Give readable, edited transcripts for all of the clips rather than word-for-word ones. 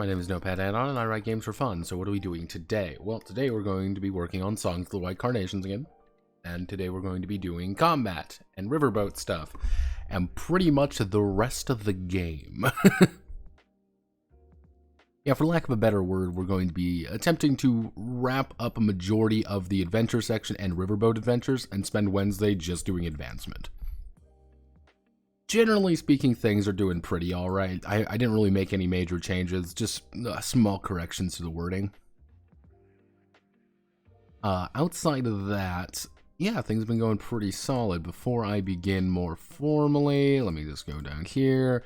my name is Notepad Anon and I write games for fun. So what are we doing today? Well, today we're going to be working on Songs of the White Carnations again. And today we're going to be doing combat and riverboat stuff. And pretty much the rest of the game. Yeah, for lack of a better word, we're going to be attempting to wrap up a majority of the adventure section and riverboat adventures and spend Wednesday just doing advancement. Generally speaking, things are doing pretty alright. I didn't really make any major changes, just small corrections to the wording. Outside of that, yeah, things have been going pretty solid. Before I begin more formally, let me just go down here.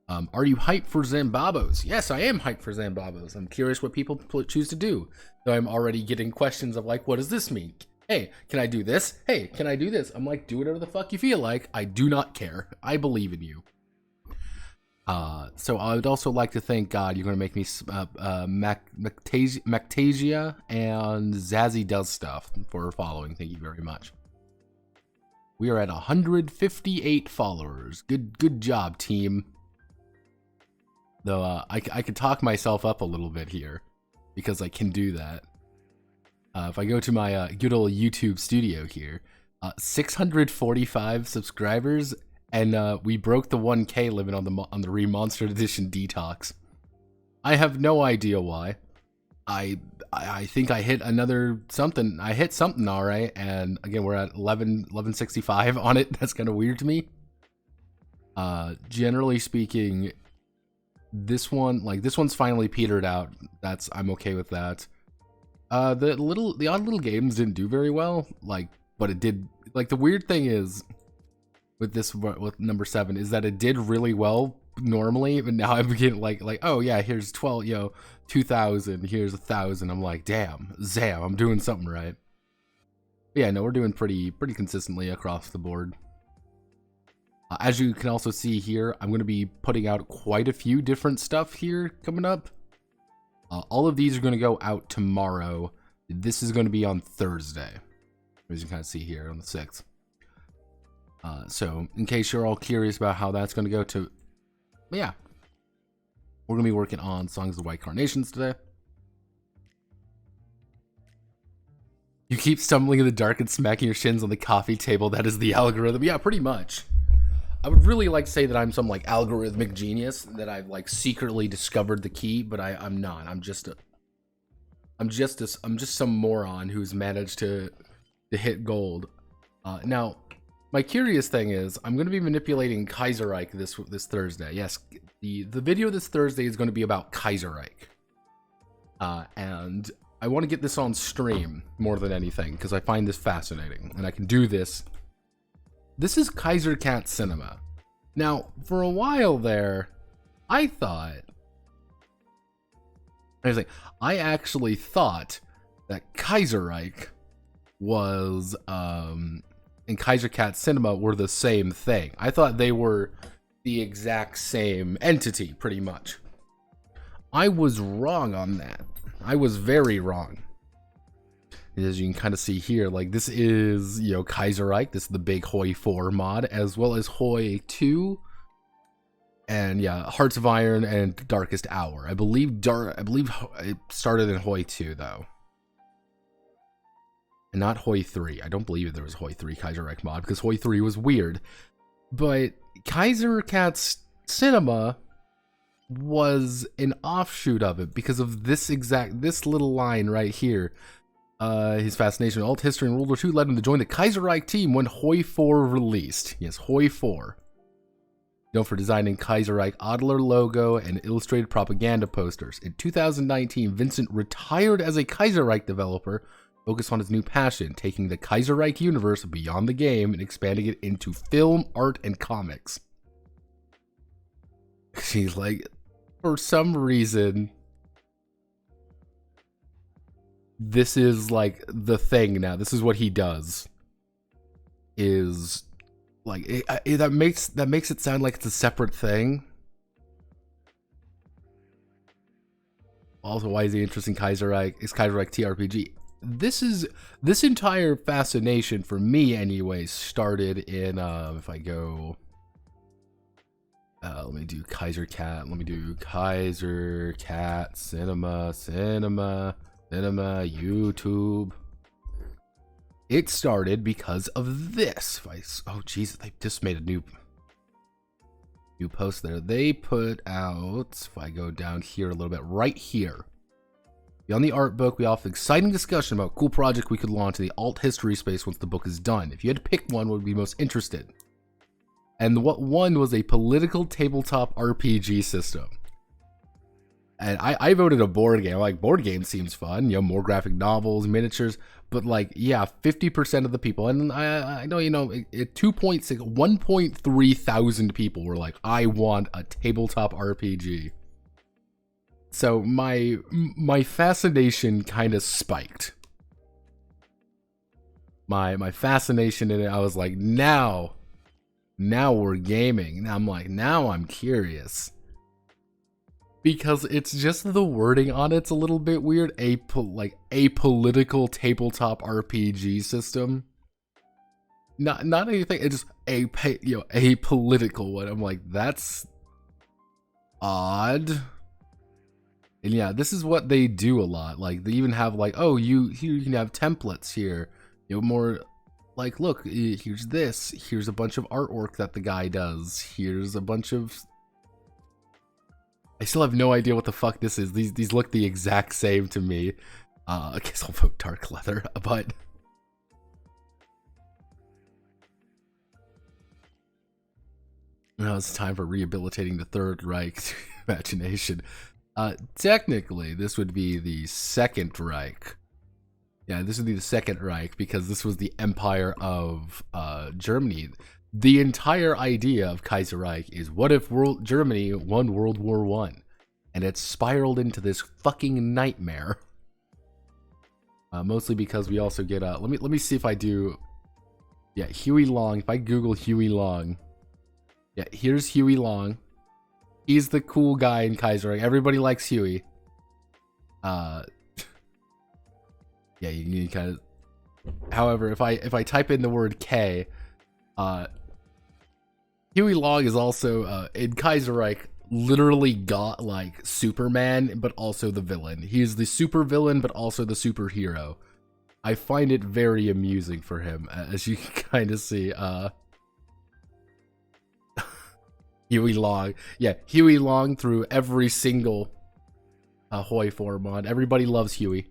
Are you hyped for Zambabos? Yes, I am hyped for Zambabos. I'm curious what people choose to do. So I'm already getting questions of like, what does this mean? Hey, can I do this? Hey, can I do this? I'm like, do whatever the fuck you feel like. I do not care. I believe in you. So I would also like to thank God you're going to make me Mactasia and Zazzy Does Stuff for following. Thank you very much. We are at 158 followers. Good job, team. Though I could talk myself up a little bit here because I can do that. If I go to my good old YouTube studio here, 645 subscribers, and we broke the 1K limit on the Remonstered Edition Detox. I have no idea why. I think I hit another something. I hit something alright, and again we're at 1165 on it. That's kind of weird to me. Generally speaking, this one's finally petered out. I'm okay with that. The odd little games didn't do very well, but it did. Like, the weird thing is with number 7 is that it did really well normally, but now I'm getting like oh yeah, here's 12, 2,000, here's 1,000. I'm like, damn, Zam, I'm doing something right. But yeah, no, we're doing pretty consistently across the board. As you can also see here, I'm going to be putting out quite a few different stuff here coming up. All of these are going to go out tomorrow. This is going to be on Thursday, as you can kind of see here on the 6th. So in case you're all curious about how that's going to go to, yeah, we're going to be working on Songs of the White Carnations today. You keep stumbling in the dark and smacking your shins on the coffee table. That is the algorithm. Yeah, pretty much. I would really like to say that I'm some like algorithmic genius, that I've like secretly discovered the key, but I'm not. I'm just some moron who's managed to hit gold. Now, my curious thing is I'm going to be manipulating Kaiserreich this Thursday. Yes, the video this Thursday is going to be about Kaiserreich, and I want to get this on stream more than anything because I find this fascinating, and I can do this. This is Kaiser Cat Cinema. Now, for a while there, I actually thought that Kaiserreich was, and Kaiser Cat Cinema were the same thing. I thought they were the exact same entity, pretty much. I was wrong on that. I was very wrong. As you can kind of see here, like this is, Kaiserreich. This is the big Hoi 4 mod, as well as Hoi 2, and yeah, Hearts of Iron and Darkest Hour. I believe it started in Hoi 2 though, and not Hoi 3. I don't believe there was Hoi 3 Kaiserreich mod because Hoi 3 was weird. But Kaiser Cat's Cinema was an offshoot of it because of this little line right here. His fascination with alt history and World War II led him to join the Kaiserreich team when Hoi 4 released. Yes, Hoi 4. Known for designing Kaiserreich Adler logo and illustrated propaganda posters. In 2019, Vincent retired as a Kaiserreich developer, focused on his new passion, taking the Kaiserreich universe beyond the game and expanding it into film, art, and comics. She's like, for some reason, this is like the thing now. This is what he does. Is like that makes it sound like it's a separate thing. Also, why is he interested in Kaiserreich? Is Kaiserreich TRPG? This entire fascination for me, anyways, started in if I go Let me do Kaiser Cat. Let me do Kaiser Cat Cinema, YouTube. It started because of this. Oh Jesus, they just made a new post there. They put out, if I go down here a little bit, right here. Beyond the art book, we have an exciting discussion about a cool project we could launch in the alt history space once the book is done. If you had to pick one, what would be most interested? And what one was a political tabletop RPG system. And I voted a board game. Like, board game seems fun, you know, more graphic novels, miniatures, but like, yeah, 50% of the people, and I know, you know, 1.3 thousand people were like, I want a tabletop RPG. So my fascination kind of spiked. My fascination in it, I was like, now we're gaming. Now I'm like, now I'm curious. Because it's just the wording on it's a little bit weird. A political tabletop RPG system. Not anything. It's just a political one. I'm like, that's odd. And yeah, this is what they do a lot. Like, they even have like, oh, you can have templates here. You know, more like, look, here's this. Here's a bunch of artwork that the guy does. Here's a bunch of. I still have no idea what the fuck this is. These look the exact same to me. I guess I'll vote dark leather, but now it's time for rehabilitating the Third Reich imagination. Technically, this would be the Second Reich. Yeah, this would be the Second Reich because this was the Empire of Germany. The entire idea of Kaiser Reich is, what if Germany won World War I? And it spiraled into this fucking nightmare. Mostly because we also get let me see if I do. Yeah, Huey Long. If I Google Huey Long, yeah, here's Huey Long. He's the cool guy in Kaiser Reich. Everybody likes Huey. Yeah, you kind of. However, if I type in the word K, Huey Long is also in Kaiser Reich. Literally got like Superman, but also the villain. He's the super villain, but also the superhero. I find it very amusing for him, as you can kind of see. Huey Long, yeah, Huey Long through every single Hoy form mod. Everybody loves Huey.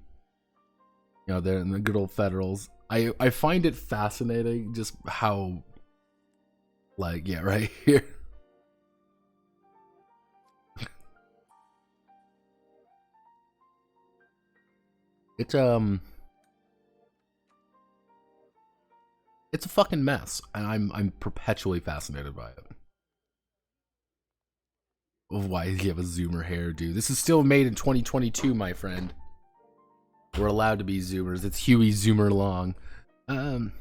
You know, they're in the good old Federals. I find it fascinating just how, like, yeah, right here. It's a fucking mess, and I'm perpetually fascinated by it. Why do you have a Zoomer hairdo? This is still made in 2022, my friend. We're allowed to be Zoomers. It's Huey Zoomer Long. We're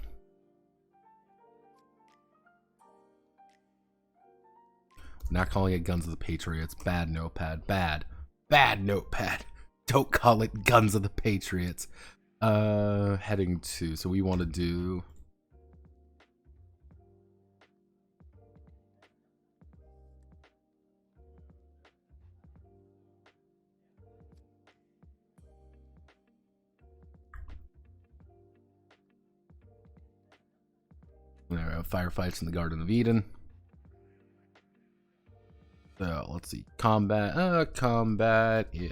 not calling it Guns of the Patriots. Bad notepad. Bad notepad. Don't call it Guns of the Patriots. Heading to, so we want to do. There we go, firefights in the Garden of Eden. So let's see, combat, combat, yeah.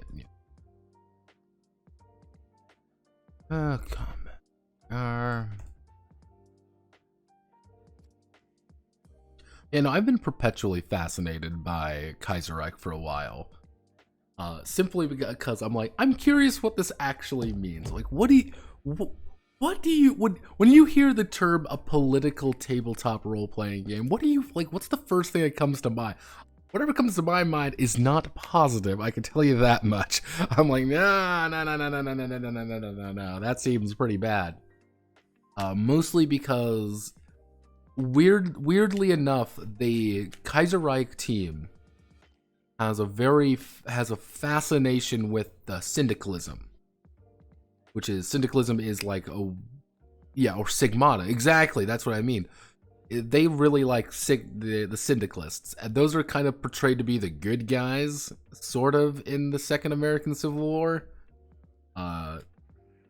Combat. You know, I've been perpetually fascinated by Kaiser Reich for a while. Simply because I'm like, I'm curious what this actually means. Like, when you hear the term a political tabletop role-playing game, what do you, like, what's the first thing that comes to mind? Whatever comes to my mind is not positive, I can tell you that much. I'm like, no, that seems pretty bad. Mostly because, weirdly enough, the Kaiser Reich team has a fascination with syndicalism. Which is, syndicalism is like or Sigmata, exactly, that's what I mean. they really like the syndicalists, and those are kind of portrayed to be the good guys, sort of, in the Second American Civil War.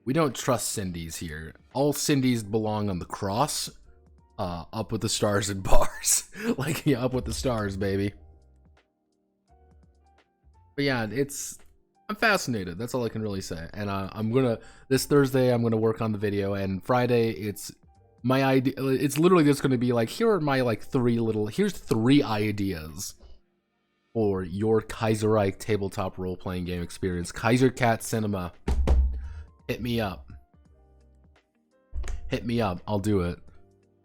We don't trust Cindy's here. All Cindy's belong on the cross, up with the stars and bars. Like, yeah, up with the stars, baby. But yeah, I'm fascinated. That's all I can really say. And this Thursday, I'm gonna work on the video, and Friday, it's my idea. It's literally just gonna be like, here are my like here's 3 ideas for your Kaiserreich tabletop role-playing game experience. Kaiser Cat Cinema. Hit me up. Hit me up. I'll do it.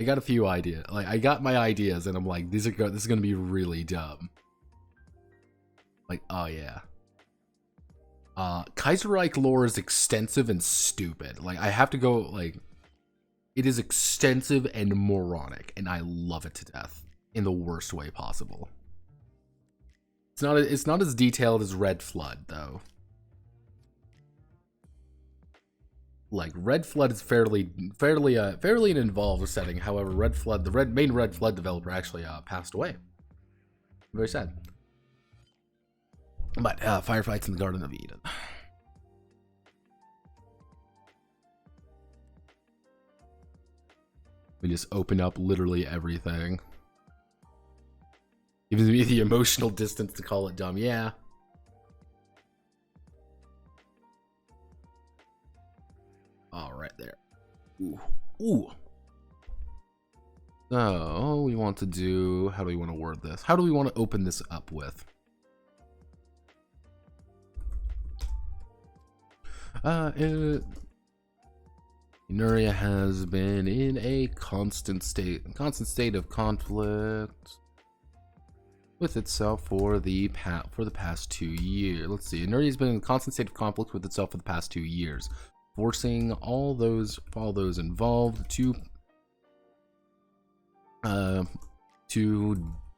I got a few ideas. Like, I got my ideas, and I'm like, this is gonna be really dumb. Like, oh yeah. Kaiserreich lore is extensive and stupid. Like, I have to go, like, it is extensive and moronic, and I love it to death in the worst way possible. It's not as detailed as Red Flood, though. Like, Red Flood is fairly an involved setting. However, Red Flood, the main Red Flood developer actually passed away. Very sad. But firefights in the Garden of Eden. We just open up literally everything. Gives me the emotional distance to call it dumb. Yeah. All right there. Ooh. Ooh. So we want to do. How do we want to word this? How do we want to open this up with? Ineria has been in a constant state of conflict with itself for the past 2 years. Let's see. Ineria has been in a constant state of conflict with itself for the past 2 years, forcing all those involved to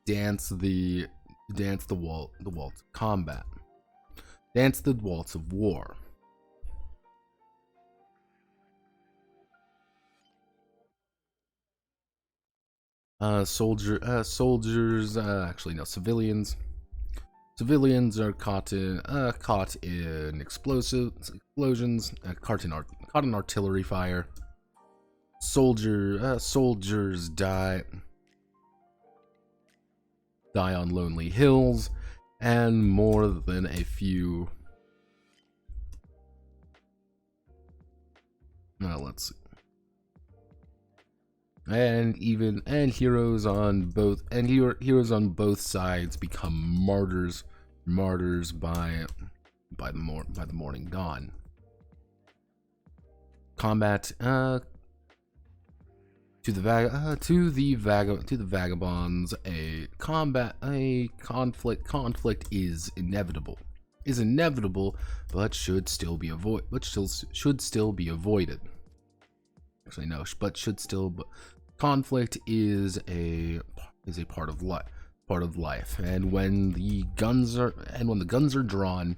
dance the waltz of combat, dance the waltz of war. Soldiers, actually no, civilians. Civilians are caught in explosions, caught in artillery fire. Soldiers die on lonely hills, and more than a few. Let's see. And heroes on both sides become martyrs by the morning dawn. Combat to the vagabonds. Conflict is inevitable, but should still be avoided. Actually, no, but should still. Conflict is a part of life, and when the guns are drawn.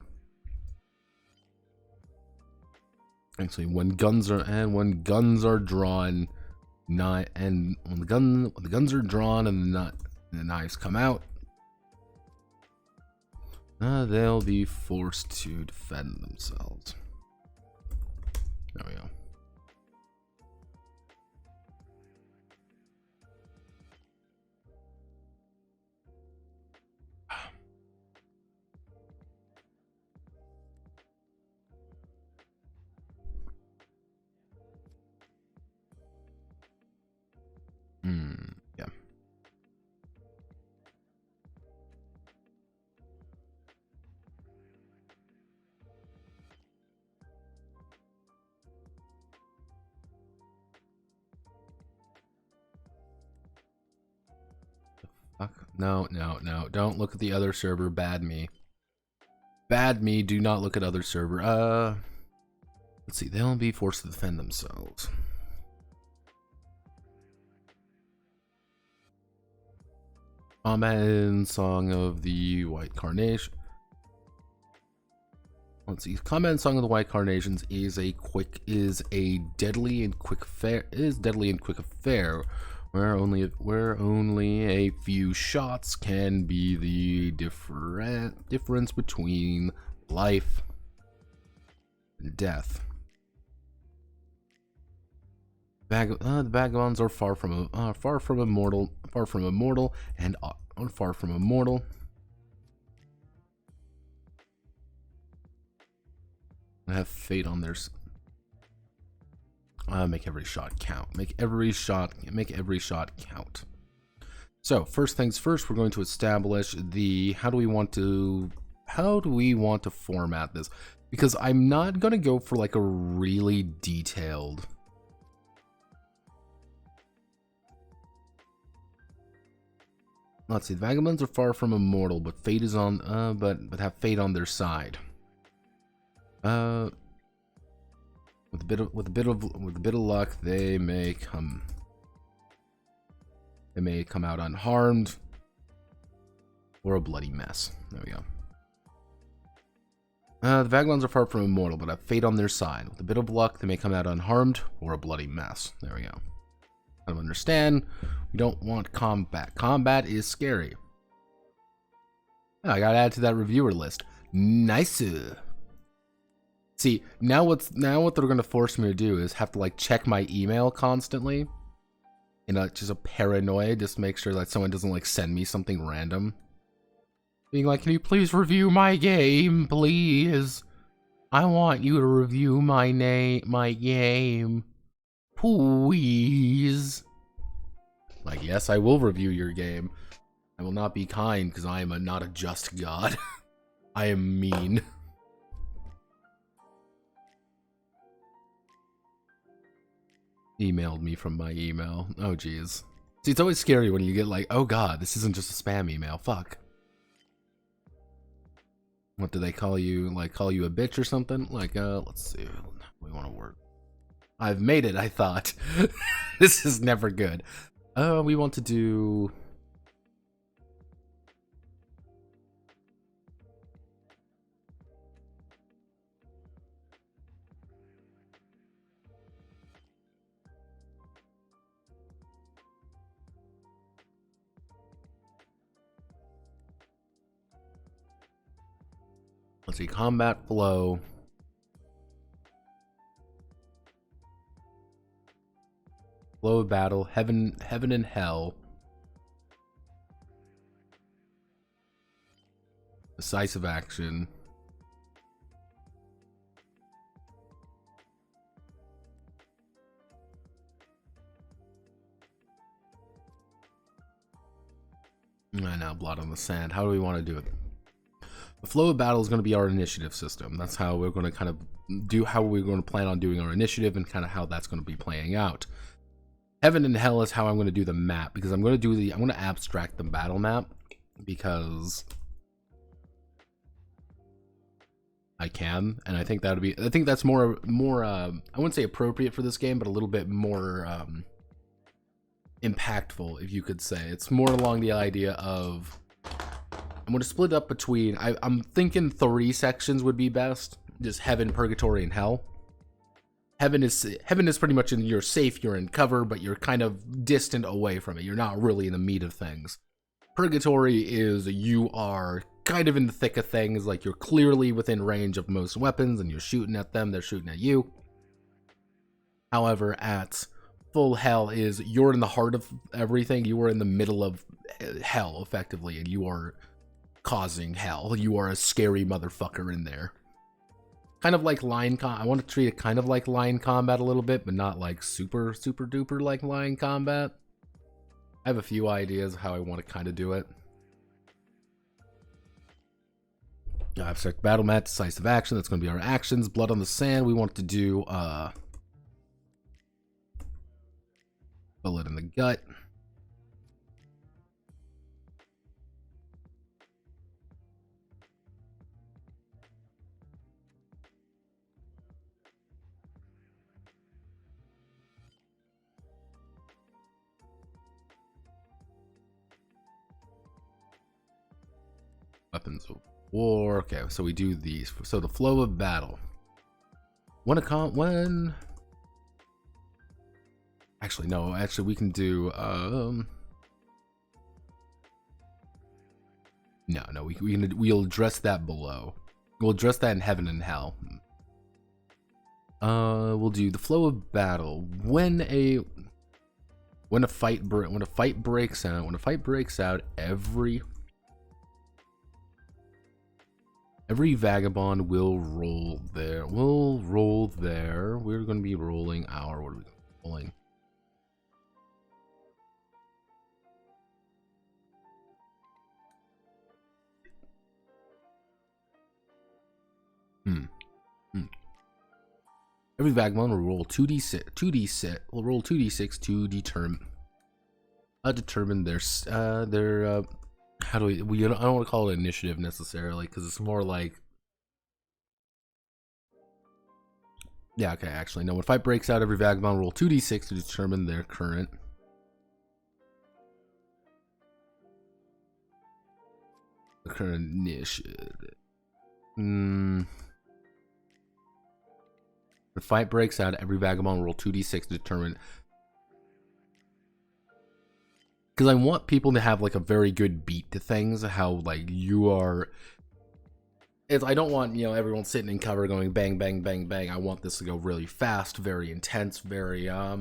Actually, when guns are drawn, when the guns are drawn and the knives come out, they'll be forced to defend themselves. There we go. Yeah. Fuck. No. Don't look at the other server. Bad me. Do not look at other server. Let's see. They'll be forced to defend themselves. Combat Song of the White Carnation. Let's see. Combat Song of the White Carnations is a deadly and quick affair Where only a few shots can be the difference between life and death. The vagabonds are far from immortal, and far from immortal. I have fate on their. Make every shot count. Make every shot count. So first things first, we're going to establish the how do we want to format this, because I'm not gonna go for like a really detailed. Let's see. The vagabonds are far from immortal, but fate is on. But have fate on their side. With a bit of luck, they may come out unharmed, or a bloody mess. There we go. The vagabonds are far from immortal, but have fate on their side. With a bit of luck, they may come out unharmed, or a bloody mess. There we go. Kind of understand. We don't want combat. Combat is scary. Oh, I gotta add to that reviewer list. Nice. See, now what they're gonna force me to do is have to like check my email constantly. You know, just a paranoia, just make sure that someone doesn't like send me something random. Being like, can you please review my game, please? I want you to review my game. Please. Like, yes, I will review your game. I will not be kind because I am not a just god. I am mean. Emailed me from my email. Oh, geez. See, it's always scary when you get like, oh god, this isn't just a spam email. Fuck. What do they call you? Like, call you a bitch or something? Like, let's see. We want to work. I've made it, I thought. This is never good. We want to do... Let's see, combat flow. Flow of battle, heaven and hell. Decisive action. And now blood on the sand. How do we want to do it? The flow of battle is going to be our initiative system. That's how we're going to kind of do, how we're going to plan on doing our initiative, and kind of how that's going to be playing out. Heaven and hell is how I'm going to do the map, because I'm going to abstract the battle map, because I can, and I think that's more I wouldn't say appropriate for this game, but a little bit more impactful, if you could say. It's more along the idea of, I'm going to split up between, I'm thinking 3 sections would be best. Just heaven, purgatory, and hell. Heaven is pretty much you're safe, you're in cover, but you're kind of distant away from it. You're not really in the meat of things. Purgatory is you are kind of in the thick of things, like you're clearly within range of most weapons, and you're shooting at them, they're shooting at you. However, at full hell is you're in the heart of everything. You are in the middle of hell, effectively, and you are causing hell. You are a scary motherfucker in there. Kind of like line I want to treat it kind of like line combat a little bit, but not like super duper like line combat. I have a few ideas of how I want to kind of do it. Abstract battle mat, decisive action, that's going to be our actions. Blood on the sand, we want to do bullet in the gut. Weapons of war. Okay, so we do these. So the flow of battle. When Actually, no. Actually, we can do. No. We'll address that below. We'll address that in heaven and hell. We'll do the flow of battle when a fight breaks out. Every vagabond will roll there. We're going to be rolling our. What are we rolling? Every vagabond will roll 2d6. Will roll 2d6 to determine their how do we? I don't want to call it initiative necessarily because it's more like. Yeah. Okay. Actually, no. When a fight breaks out, every vagabond will roll 2d6 to determine their current. Initiative. When the fight breaks out, every vagabond will roll 2d6 to determine. Because I want people to have like a very good beat to things. How like you are. I don't want everyone sitting in cover going bang bang bang bang. I want this to go really fast, very intense, very How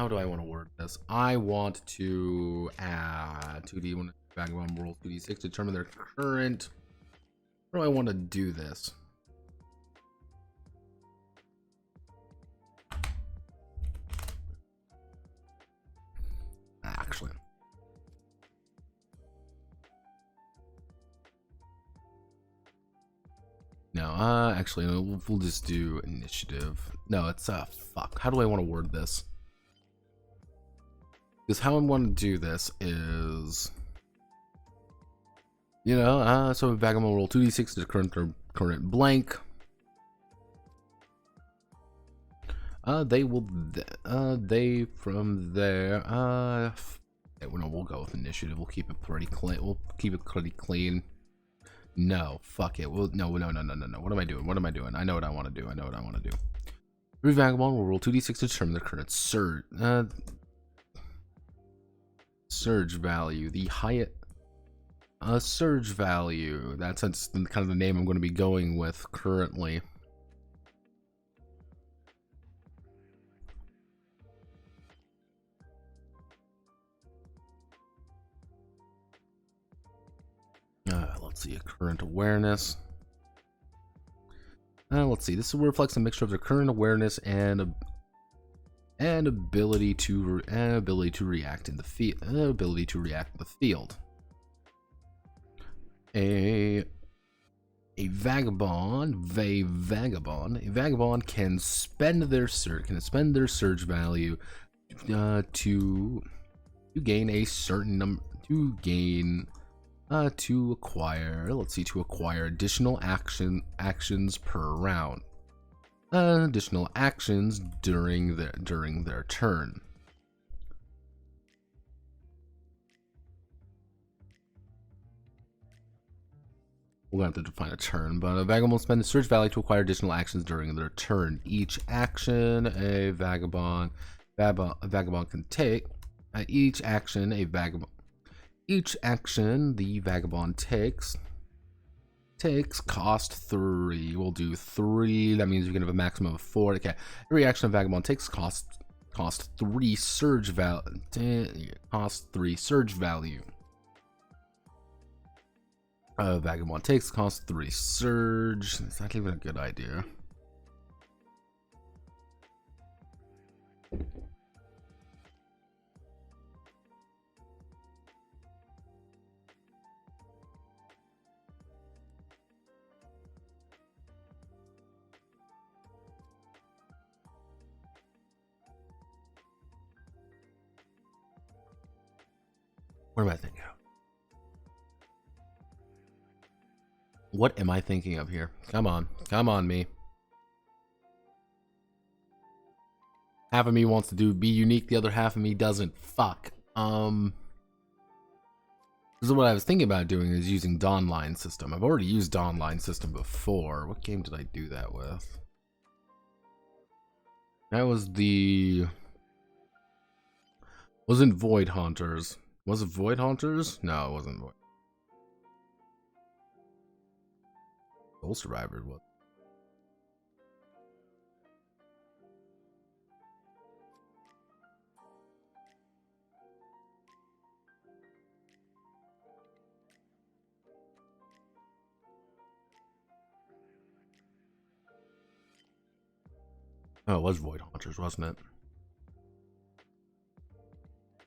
do I want to word this? I want to add 2d when vagabond rolls 2d6 to determine their current. How do I want to do this? Actually, no. Actually, we'll just do initiative. No, it's fuck. How do I want to word this? Because how I want to do this is, so vagabond will roll 2d6 to the current blank. They will. They from there. We'll go with initiative. We'll keep it pretty clean. No, fuck it. No. What am I doing? I know what I want to do. Every vagabond will roll 2d6 to determine the current surge value. The highest surge value. That's kind of the name I'm going to be going with currently. Let's see, a current awareness. Let's see. This reflects a mixture of their current awareness and ability to react in the field. A vagabond can spend their surge value to gain a certain number to acquire additional actions per round. Additional actions during their turn. We'll have to define a turn, but a vagabond will spend the surge value to acquire additional actions during their turn. Each action a vagabond can take. Each action the vagabond takes cost 3. We'll do 3. That means you can have a maximum of 4. Okay. Every action a vagabond takes cost 3 surge value. Vagabond takes cost 3 surge. It's not even a good idea. What am I thinking of? What am I thinking of here? Come on, me. Half of me wants to be unique, the other half of me doesn't. Fuck. This is what I was thinking about doing, is using Dawnline system. I've already used Dawnline system before. What game did I do that with? That was the... Wasn't Void Haunters. Was it Void Haunters? No, it wasn't Void. Soul Survivor was. Oh, it was Void Haunters, wasn't it?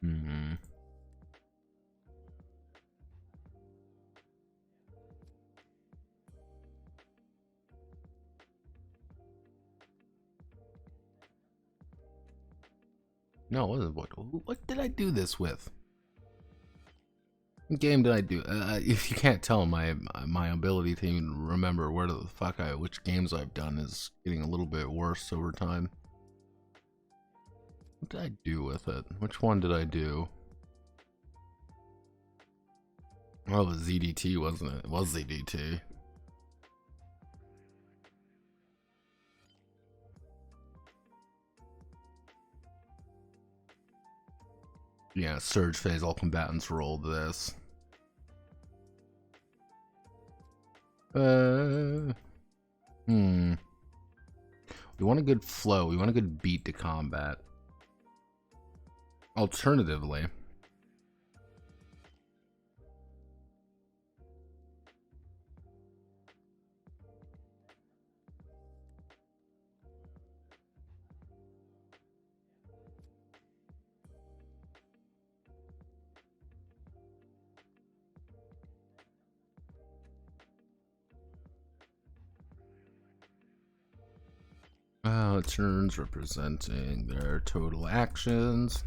Hmm. No, it wasn't Void. What did I do this with? What game did I do? If you can't tell, my ability to even remember where the fuck which games I've done is getting a little bit worse over time. What did I do with it? Which one did I do? Oh, it was ZDT, wasn't it? It was ZDT. Yeah, Surge Phase, all combatants rolled this. We want a good flow. We want a good beat to combat. Alternatively, turns representing their total actions.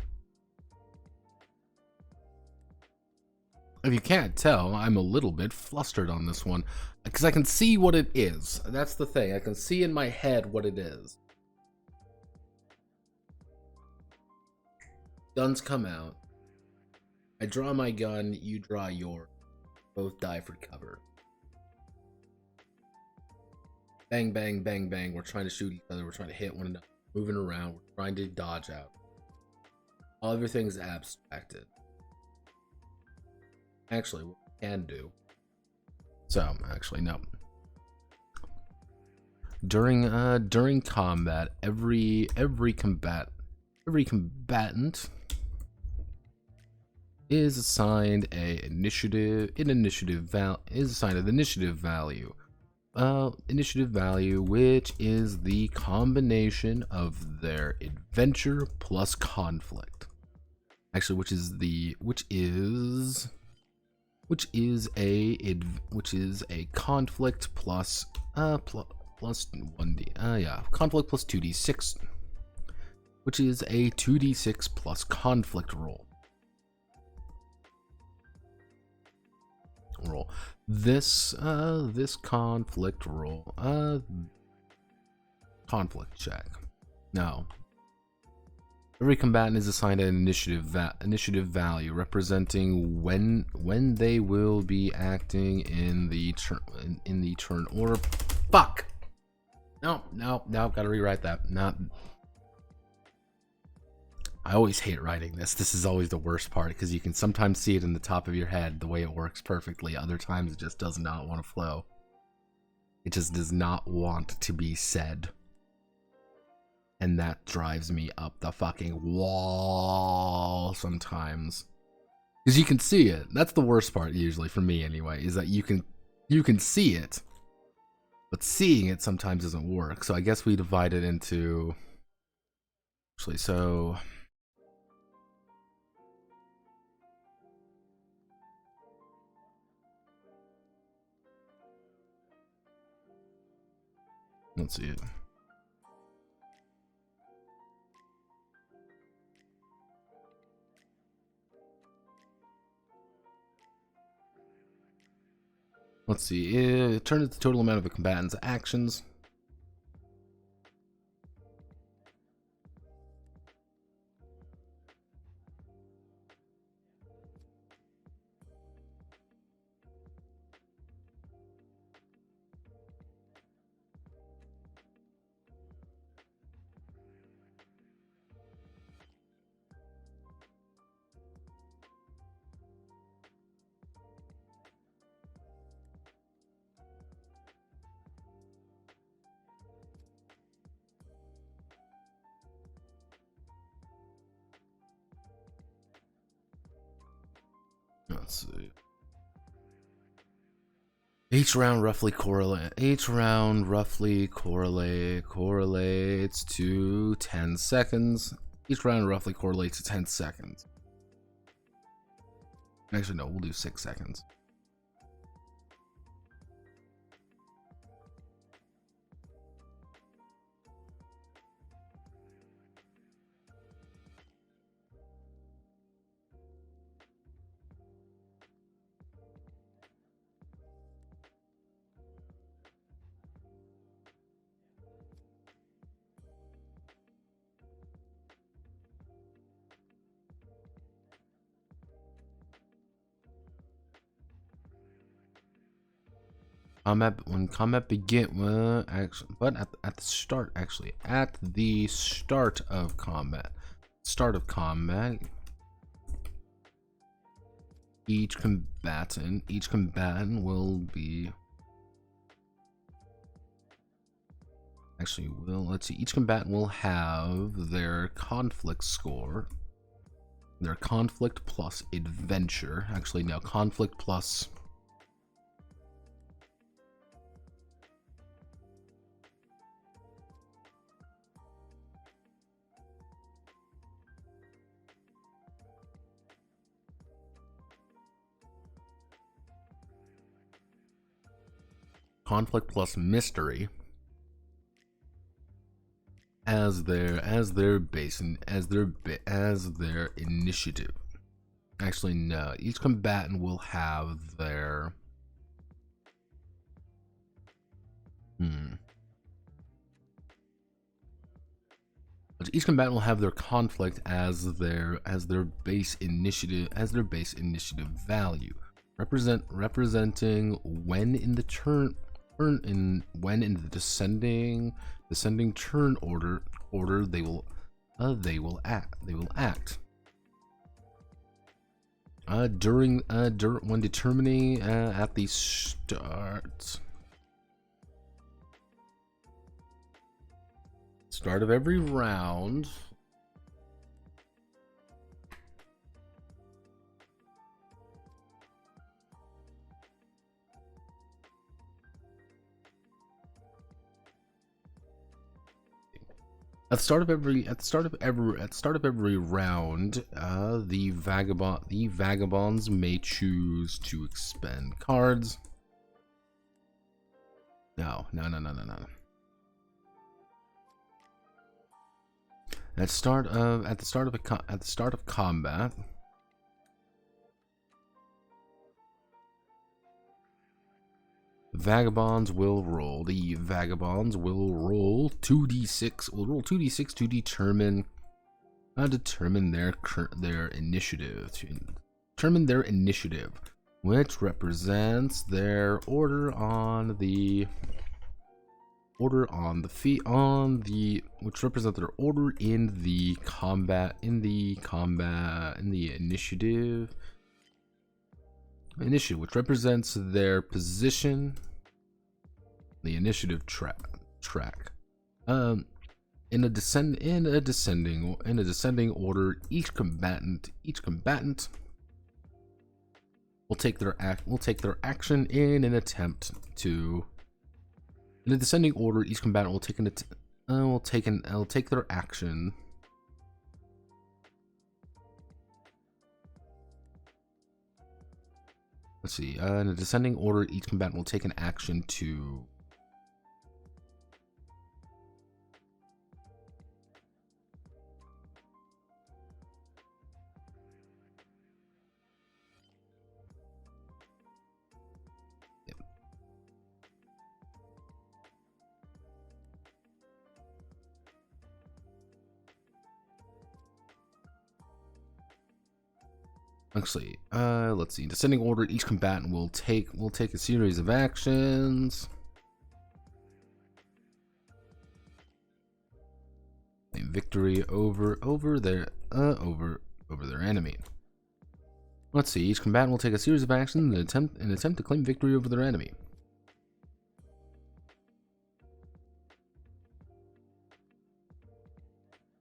If you can't tell, I'm a little bit flustered on this one because I can see what it is. That's the thing. I can see in my head what it is. Guns come out. I draw my gun, you draw yours. Both die for cover. Bang, bang, bang, bang. We're trying to shoot each other. We're trying to hit one another. Moving around. We're trying to dodge out. Everything's abstracted. Actually, what we can do. So, actually, no. During combat, every combatant is assigned an initiative value. Initiative value, which is the combination of their adventure plus conflict. Actually, which is a conflict plus 1d. Yeah, conflict plus 2d6, which is a 2d6 plus conflict roll. This conflict roll, conflict check. Now, every combatant is assigned an initiative value representing when they will be acting in the turn order. Fuck. No, gotta rewrite that. I always hate writing this. This is always the worst part because you can sometimes see it in the top of your head the way it works perfectly. Other times it just does not want to flow. It just does not want to be said. And that drives me up the fucking wall sometimes. Because you can see it. That's the worst part usually for me anyway, is that you can see it. But seeing it sometimes doesn't work. So I guess we divide it into... Actually, so... Let's see it. Let's see. It turns the total amount of a combatant's actions. Let's see. Each round roughly correlates to 10 seconds. Each round roughly correlates to 10 seconds. Actually, no, we'll do 6 seconds. When combat begin, but at the start of combat, each combatant will be each combatant will have their conflict score, their conflict plus adventure. Actually, no, conflict plus. Conflict plus mystery as their base and as their initiative. Actually, no. Each combatant will have their Each combatant will have their conflict as their base initiative value, representing when in the descending turn order they will act. When determining at the start of every round. At the start of every round, the vagabonds may choose to expend cards. No. At the start of combat, Vagabonds will roll 2d6. Will roll 2d6 to determine their initiative, which represents their order on the which represent their order in the initiative, which represents their position, the initiative track. In a descending order, each combatant will take their action in an attempt to. In a descending order, each combatant will take their action. Let's see. In a descending order, each combatant will take an action to. Actually, let's see. Descending order, each combatant will take a series of actions. Claim victory over their enemy. Let's see. Each combatant will take a series of actions in an attempt to claim victory over their enemy.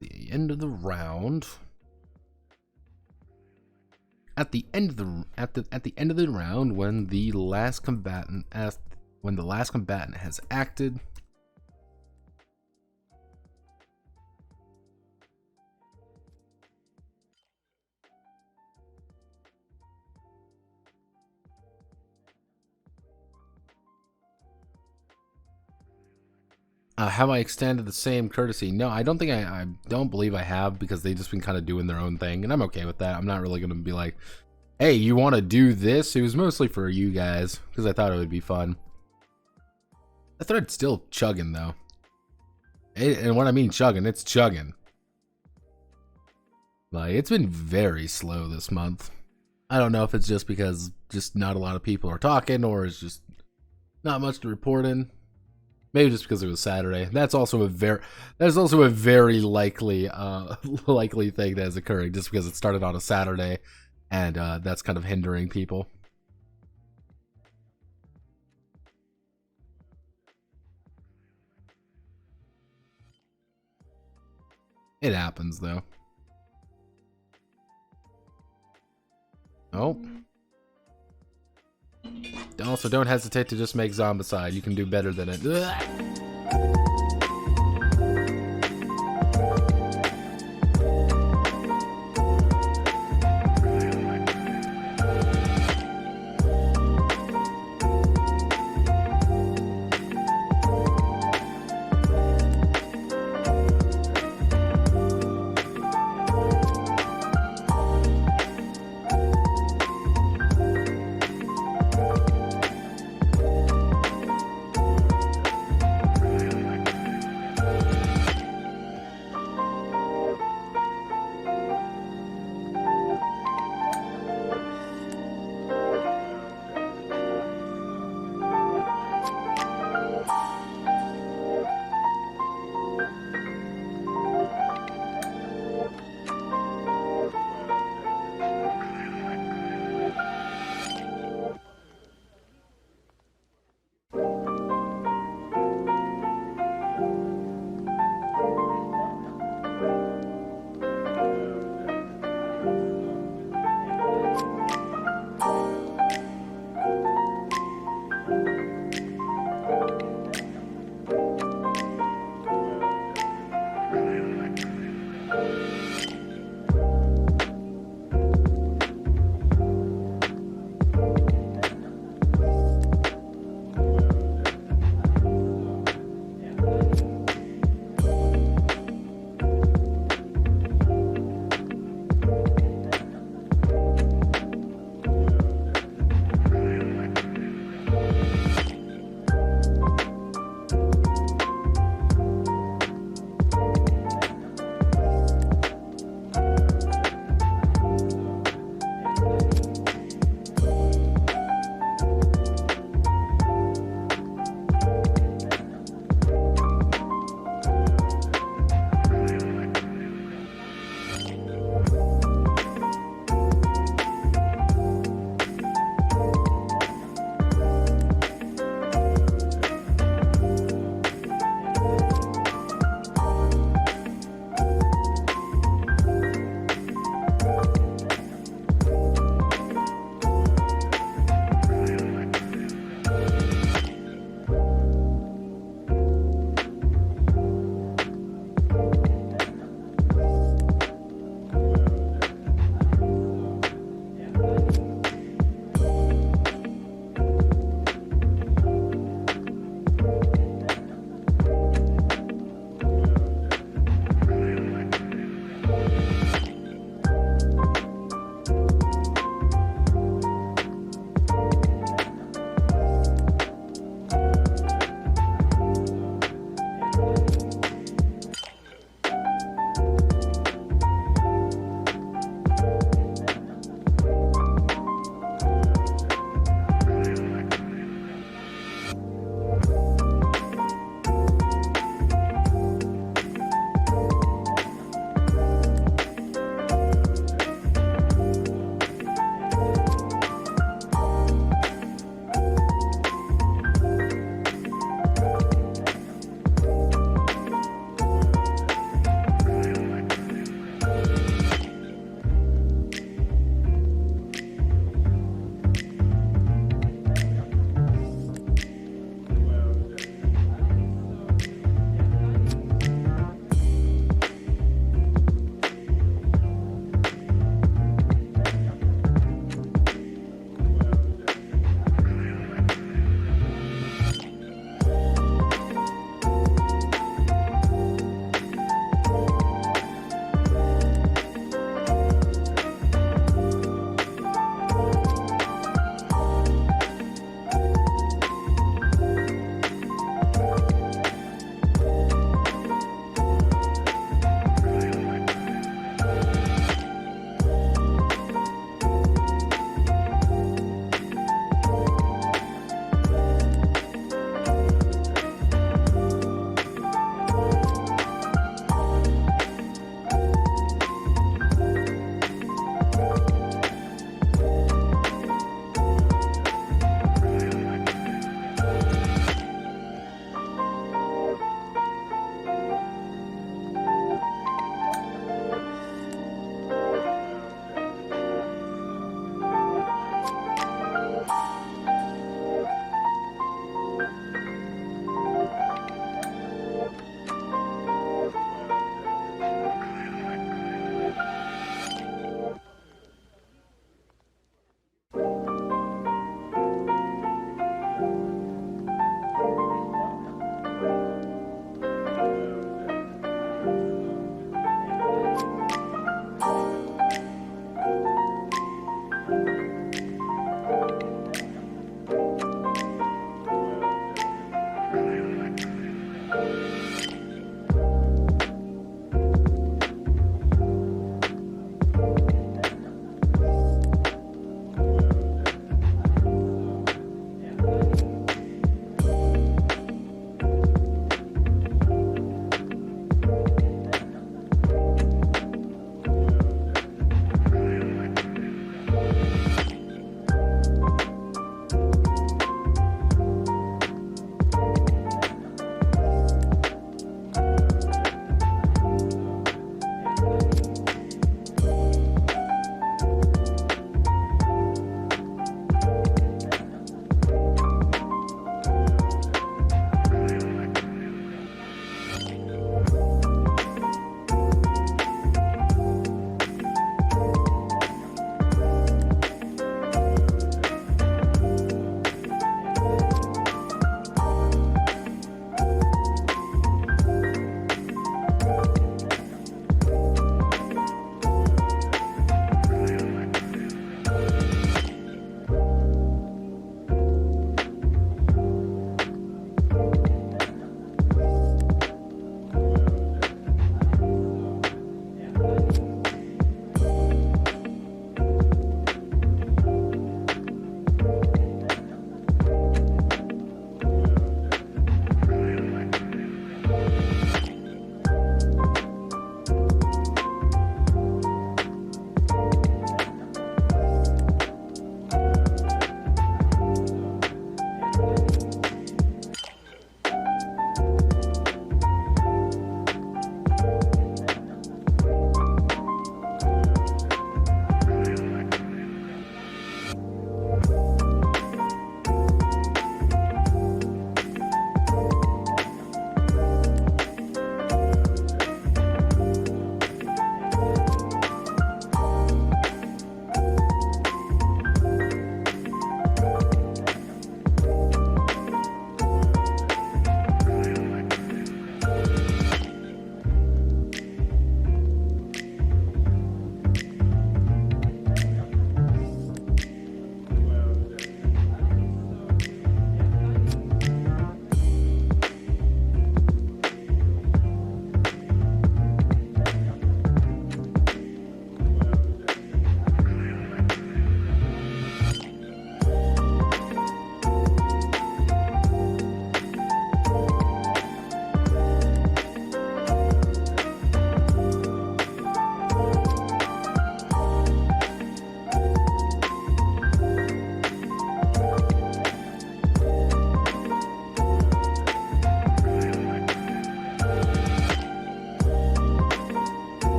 The end of the round. at the end of the round, when the last combatant has acted, have I extended the same courtesy? No, I don't think I don't believe I have, because they've just been kind of doing their own thing, and I'm okay with that. I'm not really going to be like, hey, you want to do this? It was mostly for you guys, because I thought it would be fun. The thread's still chugging, though. And when I mean chugging, it's chugging. Like, it's been very slow this month. I don't know if it's just because just not a lot of people are talking, or it's just not much to report in. Maybe just because it was Saturday. That's also a very likely likely thing that is occurring, just because it started on a Saturday, and that's kind of hindering people. It happens, though. Oh. Also, don't hesitate to just make Zombicide. You can do better than it. Ugh.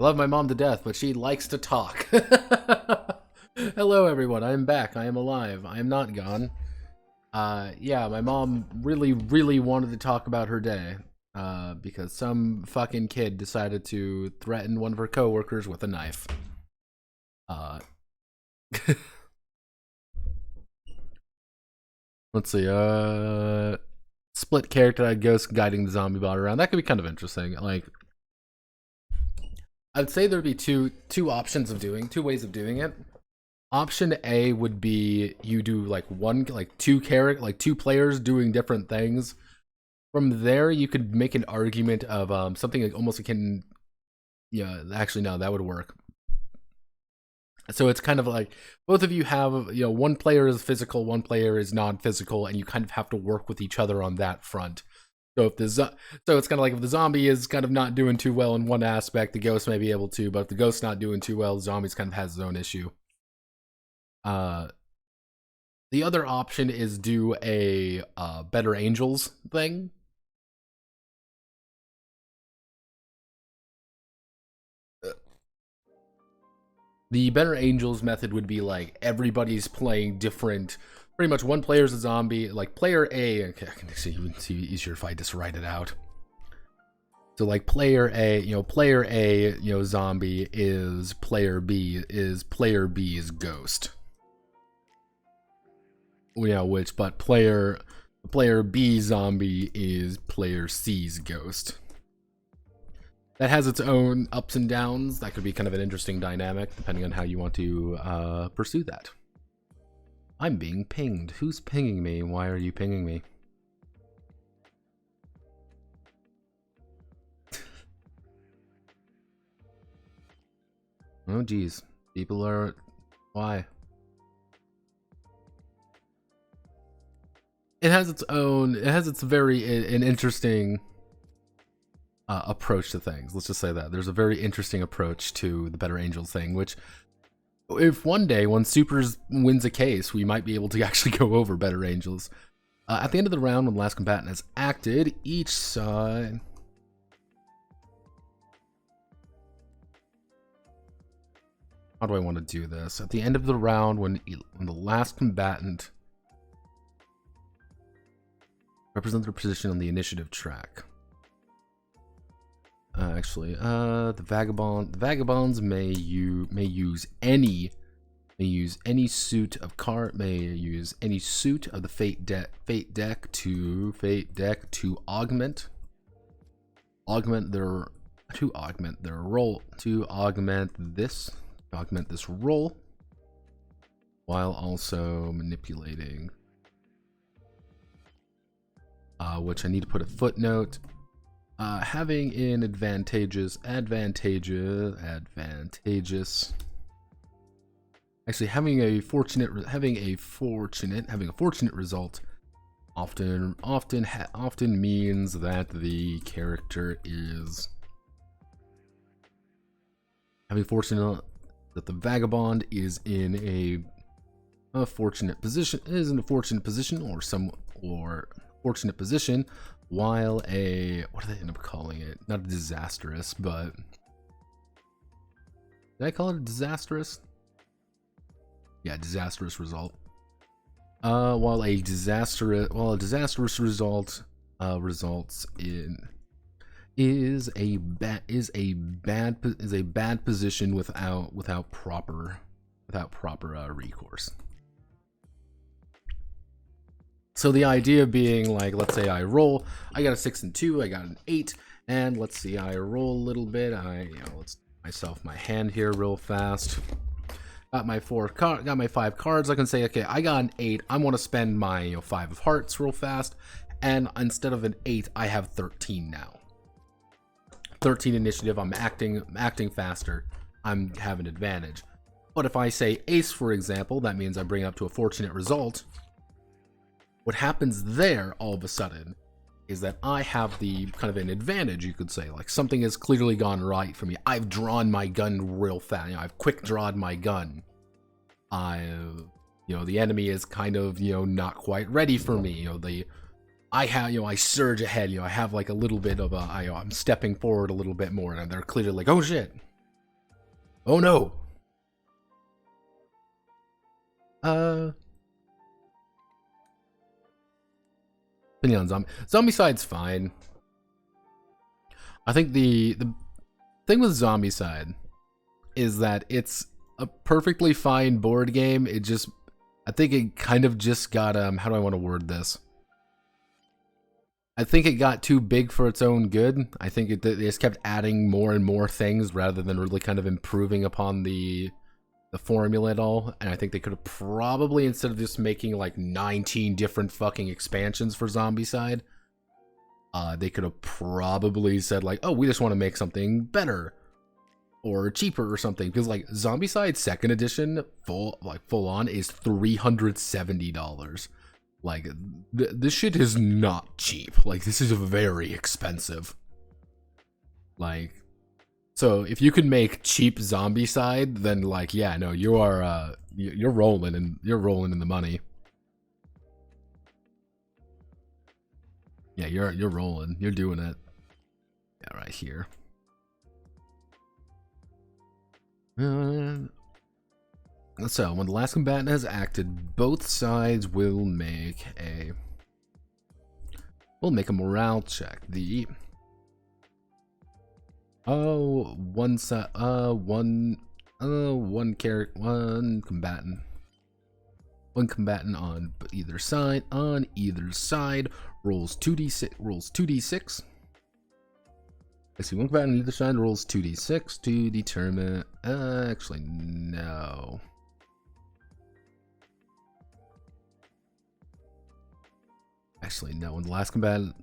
I love my mom to death, but she likes to talk. Hello, everyone. I am back. I am alive. I am not gone. Yeah, my mom really, really wanted to talk about her day. Because some fucking kid decided to threaten one of her coworkers with a knife. Let's see, split character ghost guiding the zombie bot around. That could be kind of interesting. Like, I'd say there'd be two ways of doing it. Option A would be you do like two players doing different things. From there, you could make an argument of something like almost akin. Yeah, actually, no, that would work. So it's kind of like both of you have, one player is physical, one player is non-physical, and you kind of have to work with each other on that front. So if it's kind of like if the zombie is kind of not doing too well in one aspect, the ghost may be able to, but if the ghost's not doing too well, the zombie's kind of has his own issue. The other option is do a Better Angels thing. The Better Angels method would be like everybody's playing different. Pretty much one player is a zombie. Like player A, okay, I can see easier if I just write it out. So like player A, zombie is player B's ghost. But player B zombie is player C's ghost. That has its own ups and downs. That could be kind of an interesting dynamic, depending on how you want to pursue that. I'm being pinged. Who's pinging me? Why are you pinging me? Oh, geez. People are... Why? It has its very an interesting... approach to things. Let's just say that there's a very interesting approach to the Better Angels thing, which if one day when Supers wins a case, we might be able to actually go over Better Angels. At the end of the round, when the last combatant has acted, each side... How do I want to do this? At the end of the round, when the last combatant represents their position on the initiative track. The vagabonds may use any suit of the fate deck to augment this roll while also manipulating. Which I need to put a footnote. Having an advantageous. Actually, having a fortunate result often means that the character is that the vagabond is in a fortunate position, while what do they end up calling it? Not a disastrous, but did I call it a disastrous? Yeah, disastrous result. While a disastrous result results in is a bad position without proper recourse. So the idea being, like, let's say I roll, I got a 6 and 2, I got an 8, and let's see, I roll a little bit. Let's myself my hand here real fast. Got my 5 cards. I can say, okay, I got an 8. I want to spend my 5 of hearts real fast, and instead of an 8, I have 13 now. 13 initiative. I'm acting faster. I'm having advantage. But if I say ace, for example, that means I bring it up to a fortunate result. What happens there, all of a sudden, is that I have the kind of an advantage, you could say. Like, something has clearly gone right for me. I've drawn my gun real fast. I've quick drawed my gun. The enemy is kind of, not quite ready for me. I surge ahead. I have like a little bit of I'm stepping forward a little bit more, and they're clearly like, oh shit. Oh no! Opinion on zombie. Zombicide's fine. I think the thing with Zombicide is that it's a perfectly fine board game. It just, I think it kind of just got, how do I want to word this? I think it got too big for its own good. I think they just kept adding more and more things rather than really kind of improving upon the formula at all. And I think they could have probably, instead of just making like 19 different fucking expansions for Zombicide, they could have probably said like, oh, we just want to make something better or cheaper or something. Because like Zombicide 2nd edition full on is $370. Like this shit is not cheap. Like this is very expensive. Like, so if you can make cheap Zombicide, then like, yeah, no, you are you're rolling in the money. Yeah, you're rolling. You're doing it. Yeah, right here. So when the last combatant has acted, both sides will make a morale check. The one combatant on either side rolls 2d6. I see one combatant on either side rolls 2d6 to determine. Actually, no. Actually, no. When the last combatant.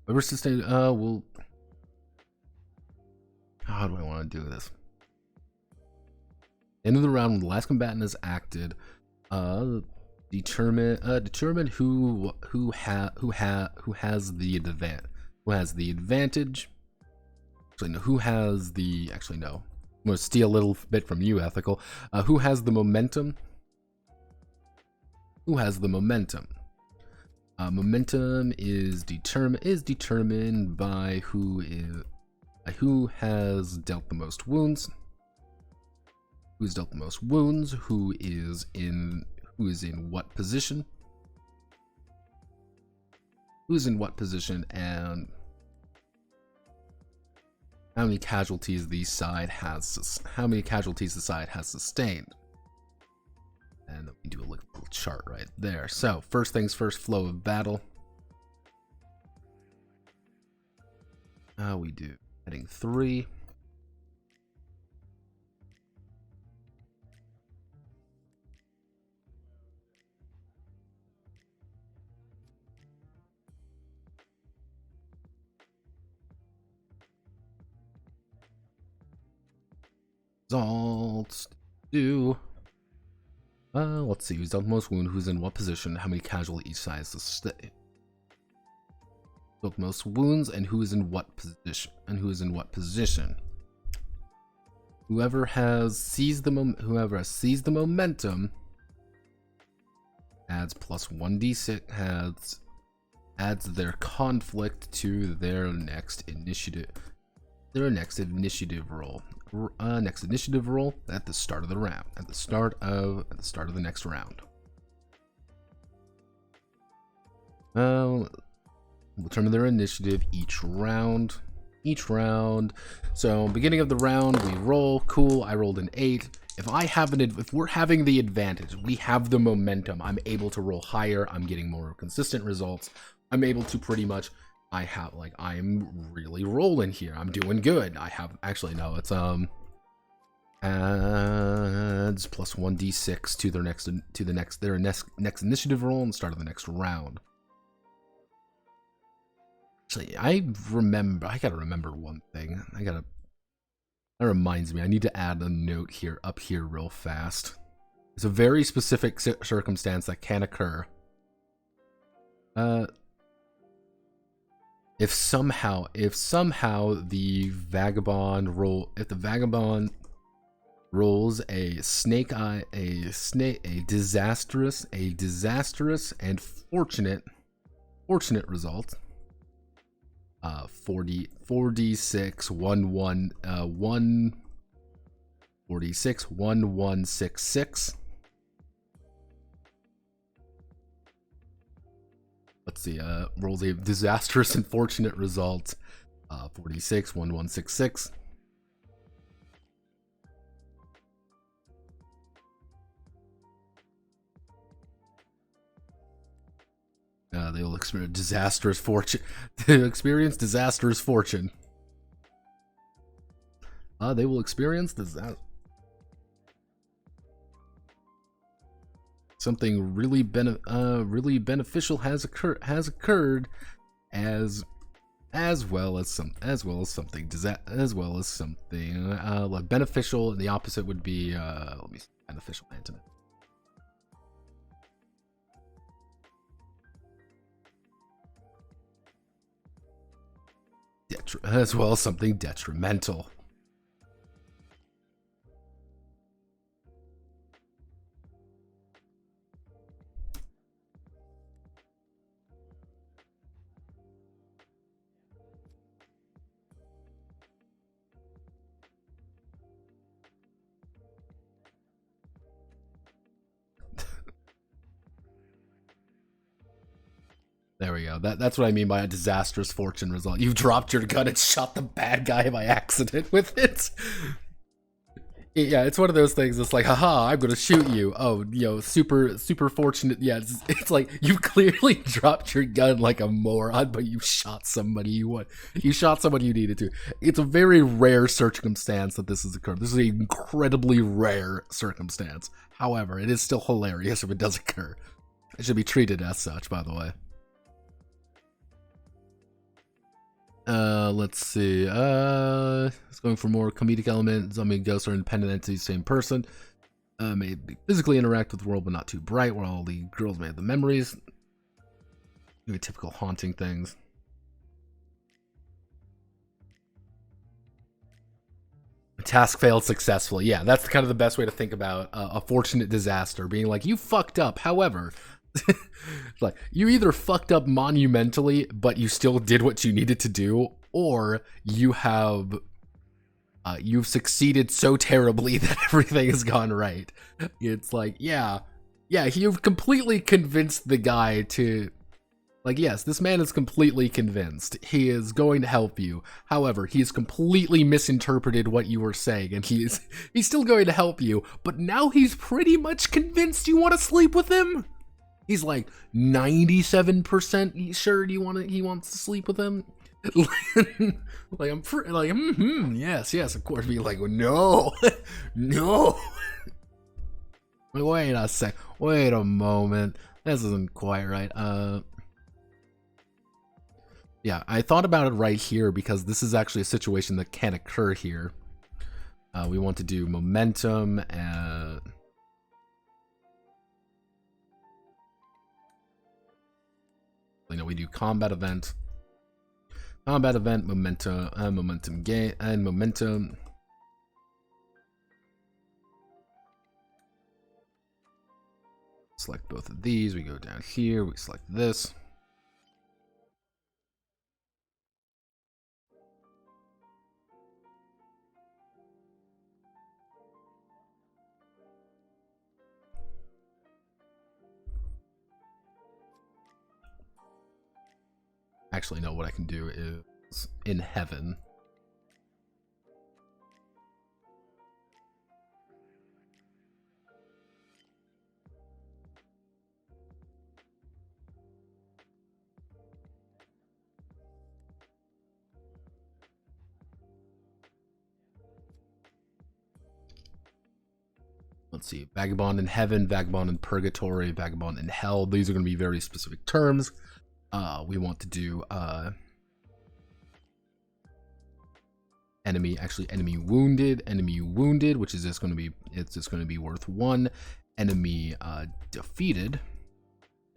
Whoever sustained. Well. How do I want to do this? End of the round when the last combatant has acted. Determine who has the advantage. Actually, no. Who has the? Actually, no. I'm gonna steal a little bit from you, Ethical. Who has the momentum? Who has the momentum? Momentum is determined by who has dealt the most wounds. Who's dealt the most wounds? Who is in what position? Who's in what position, and how many casualties the side has sustained. And we do a little chart right there. So first things first, flow of battle. We do heading 3. Results do. Let's see. Who's dealt the most wound? Who's in what position? How many casualties each side sustain? Dealt most wounds, and who is in what position? Whoever has seized the momentum adds plus 1d6. Adds their conflict to their next initiative. Roll. Next initiative roll at the start of the round. At the start of the next round. We'll determine their initiative each round. So beginning of the round, we roll. Cool. I rolled an 8. If we're having the advantage, we have the momentum. I'm able to roll higher. I'm getting more consistent results. I'm able to pretty much. I'm really rolling here. I'm doing good. It's adds plus 1d6 to their next initiative roll and start of the next round. Actually, I gotta remember one thing. That reminds me, I need to add a note here up here real fast. It's a very specific circumstance that can occur. If somehow the Vagabond rolls a disastrous and fortunate fortunate result. 4d6 46 1166. Let's see, rolls a disastrous and fortunate result. 46 1166. They will experience disastrous fortune. They will experience disastrous fortune. They will experience disaster. Something really beneficial has occurred, as well as something like beneficial. And the opposite would be let me see, beneficial antonym. As well as something detrimental. There we go. That's what I mean by a disastrous fortune result. You've dropped your gun and shot the bad guy by accident with it. Yeah, it's one of those things. It's like, haha, I'm gonna shoot you. Oh, super fortunate. Yeah, it's like you clearly dropped your gun like a moron, but you shot somebody you shot someone you needed to. It's a very rare circumstance that this has occurred. This is an incredibly rare circumstance. However, it is still hilarious if it does occur. It should be treated as such, by the way. Let's see. It's going for more comedic element. Zombie and ghosts are independent entities, same person. May physically interact with the world, but not too bright. Where all the girls may have the memories. Maybe typical haunting things. Task failed successfully. Yeah, that's kind of the best way to think about a fortunate disaster. Being like, you fucked up. However, like you either fucked up monumentally, but you still did what you needed to do, or you've succeeded so terribly that everything has gone right. It's like, yeah, you've completely convinced the guy to, like, yes, this man is completely convinced. He is going to help you. However, he's completely misinterpreted what you were saying, and he's still going to help you, but now he's pretty much convinced you want to sleep with him. He's like 97% sure he wants to sleep with him. Like yes, of course. Be like, no, no. Wait a sec. Wait a moment. This isn't quite right. Yeah, I thought about it right here because this is actually a situation that can occur here. We want to do momentum and. We do combat event, momentum, momentum gain, and momentum. Select both of these. We go down here. We select this. Actually, no, what I can do is in heaven. Let's see, Vagabond in heaven, Vagabond in purgatory, Vagabond in hell. These are going to be very specific terms. We want to do enemy wounded, which is just going to be, it's just going to be worth 1. Enemy defeated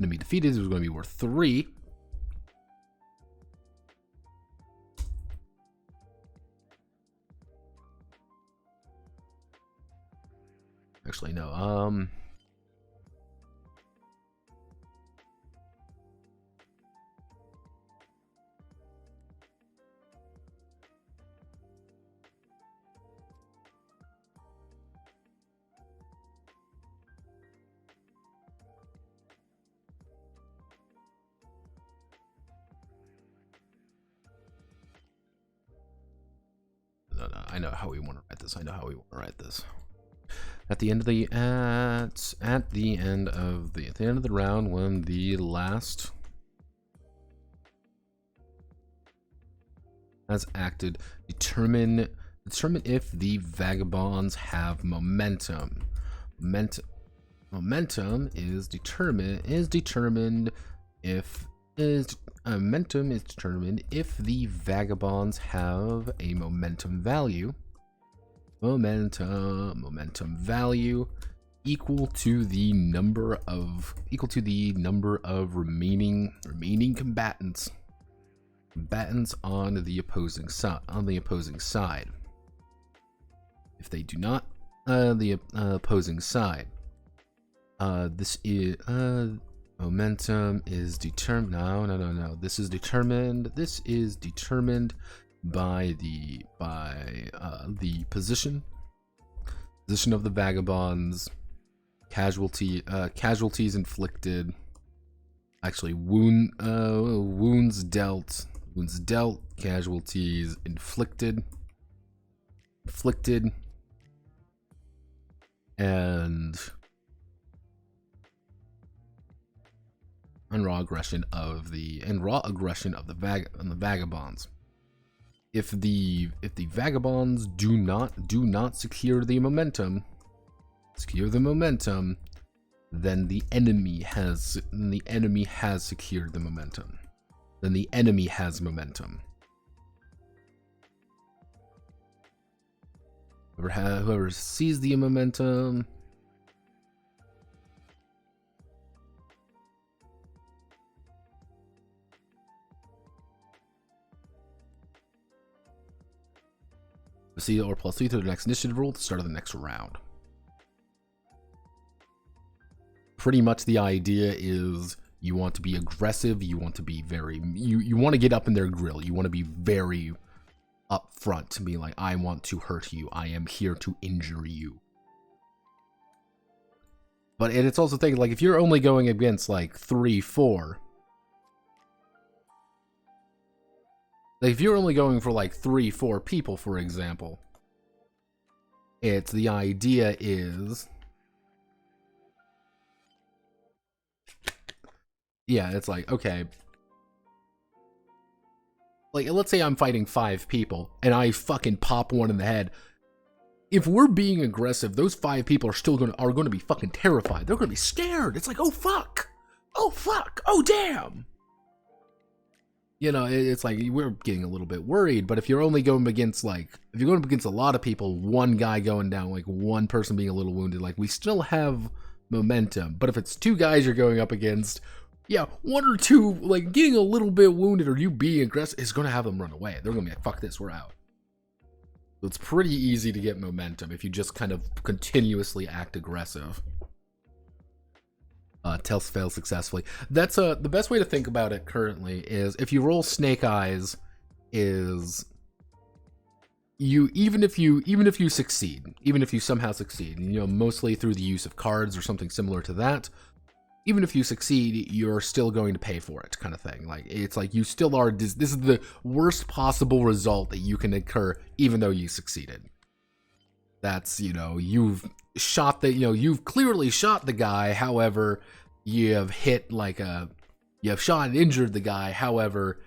is going to be worth 3. Actually, no. I know how we want to write this. I know how we want to write this. At the end of the at the end of the round, when the last has acted, determine if the vagabonds have momentum. Momentum is determined if the vagabonds have a momentum value. Momentum value equal to the number of remaining combatants on the opposing side. If they do not, the opposing side. This is momentum is determined. No. This is determined by the position of the vagabonds, casualties inflicted, actually wounds dealt, casualties inflicted, and raw aggression of the vagabonds. If the vagabonds do not secure the momentum, then the enemy has secured the momentum. Then the enemy has momentum. Whoever sees the momentum +C or +C to the next initiative roll at the start of the next round. Pretty much the idea is you want to be aggressive, you want to be very, you want to get up in their grill, you want to be very upfront to be like, I want to hurt you, I am here to injure you. But it's also thinking, like, if you're only going against like 3-4, like if you're only going for like 3-4 people, for example, it's the idea is, yeah, it's like, okay, like let's say I'm fighting 5 people and I fucking pop one in the head. If we're being aggressive, those 5 people are going to be fucking terrified. They're going to be scared. It's like, oh fuck, oh damn. You know, it's like we're getting a little bit worried, but if you're only going against if you're going up against a lot of people, one guy going down, like one person being a little wounded, like we still have momentum. But if it's 2 guys you're going up against, yeah, 1 or 2 like getting a little bit wounded or you being aggressive is going to have them run away. They're going to be like, fuck this, we're out. So it's pretty easy to get momentum if you just kind of continuously act aggressive. Tells fail successfully. That's the best way to think about it currently is if you roll snake eyes, is you even if you succeed, even if you somehow succeed, you know, mostly through the use of cards or something similar to that, even if you succeed, you're still going to pay for it, kind of thing. Like it's like you still are. This is the worst possible result that you can incur, even though you succeeded. That's, you know, you've clearly shot the guy. However, you have shot and injured the guy. However,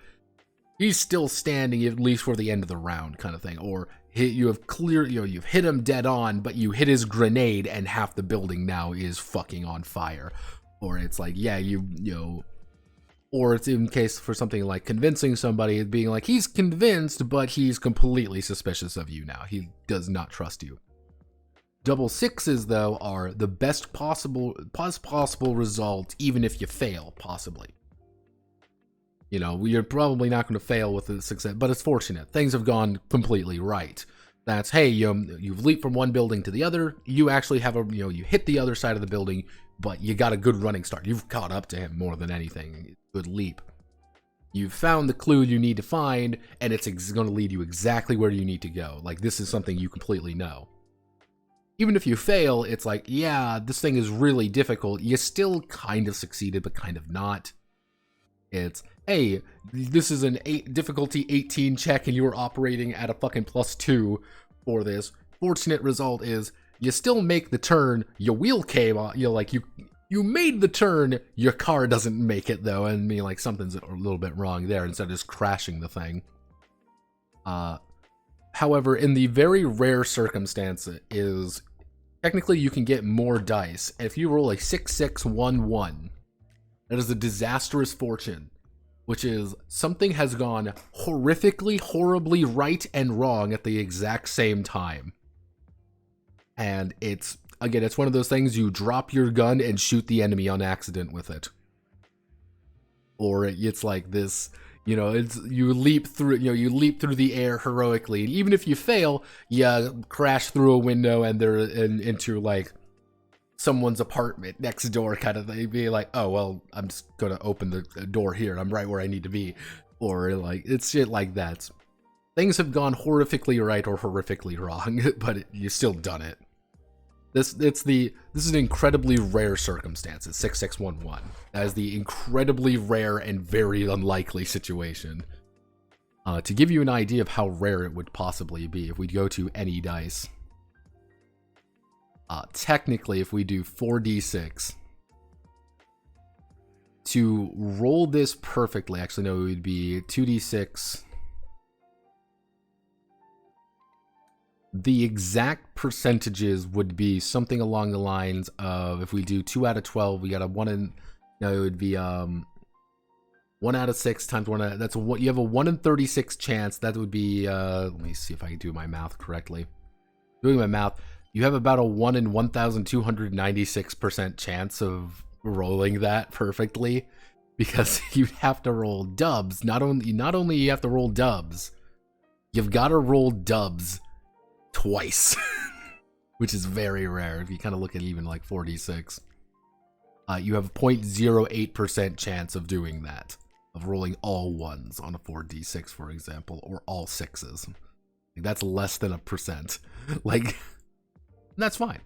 he's still standing at least for the end of the round, kind of thing. Or you've hit him dead on, but you hit his grenade and half the building now is fucking on fire. Or it's like, yeah, or it's in case for something like convincing somebody, being like, he's convinced, but he's completely suspicious of you now. He does not trust you. Double sixes, though, are the best possible result, even if you fail, possibly. You know, you're probably not going to fail with the success, but it's fortunate. Things have gone completely right. That's, hey, you've leaped from one building to the other. You actually have you hit the other side of the building, but you got a good running start. You've caught up to him more than anything. Good leap. You've found the clue you need to find, and it's going to lead you exactly where you need to go. Like, this is something you completely know. Even if you fail, it's like, yeah, this thing is really difficult. You still kind of succeeded, but kind of not. It's, hey, this is an difficulty 18 check, and you were operating at a fucking +2. for this. Fortunate result is you still make the turn, your wheel came on, you made the turn, your car doesn't make it though, and like something's a little bit wrong there instead of just crashing the thing. However, in the very rare circumstance is technically you can get more dice. If you roll a 6-6-1-1, that is a disastrous fortune, which is something has gone horrifically, horribly right and wrong at the exact same time. And it's one of those things you drop your gun and shoot the enemy on accident with it. Or it's like this, you leap through the air heroically. And even if you fail, you crash through a window and they're into like someone's apartment next door kind of thing. Be like, oh, well, I'm just going to open the door here. I'm right where I need to be. Or like, it's shit like that. Things have gone horrifically right or horrifically wrong, but you've still done it. This is an incredibly rare circumstance. It's 6-6-1-1. That is the incredibly rare and very unlikely situation. To give you an idea of how rare it would possibly be, if we go to any dice, technically, if we do 4d6, to roll this perfectly, actually no, it would be 2d6. The exact percentages would be something along the lines of, if we do 2 out of 12, we got a 1 in, no, it would be 1 out of 6 times 1 out, that's what you have a 1 in 36 chance. That would be let me see if I can do my math correctly. Doing my math, you have about a 1 in 1,296% chance of rolling that perfectly, because you have to roll dubs. Not only you have to roll dubs, you've got to roll dubs twice, which is very rare. If you kind of look at even like 4d6, you have a 0.08% chance of doing that, of rolling all ones on a 4d6, for example, or all sixes. Like, that's less than 1%. Like, that's fine.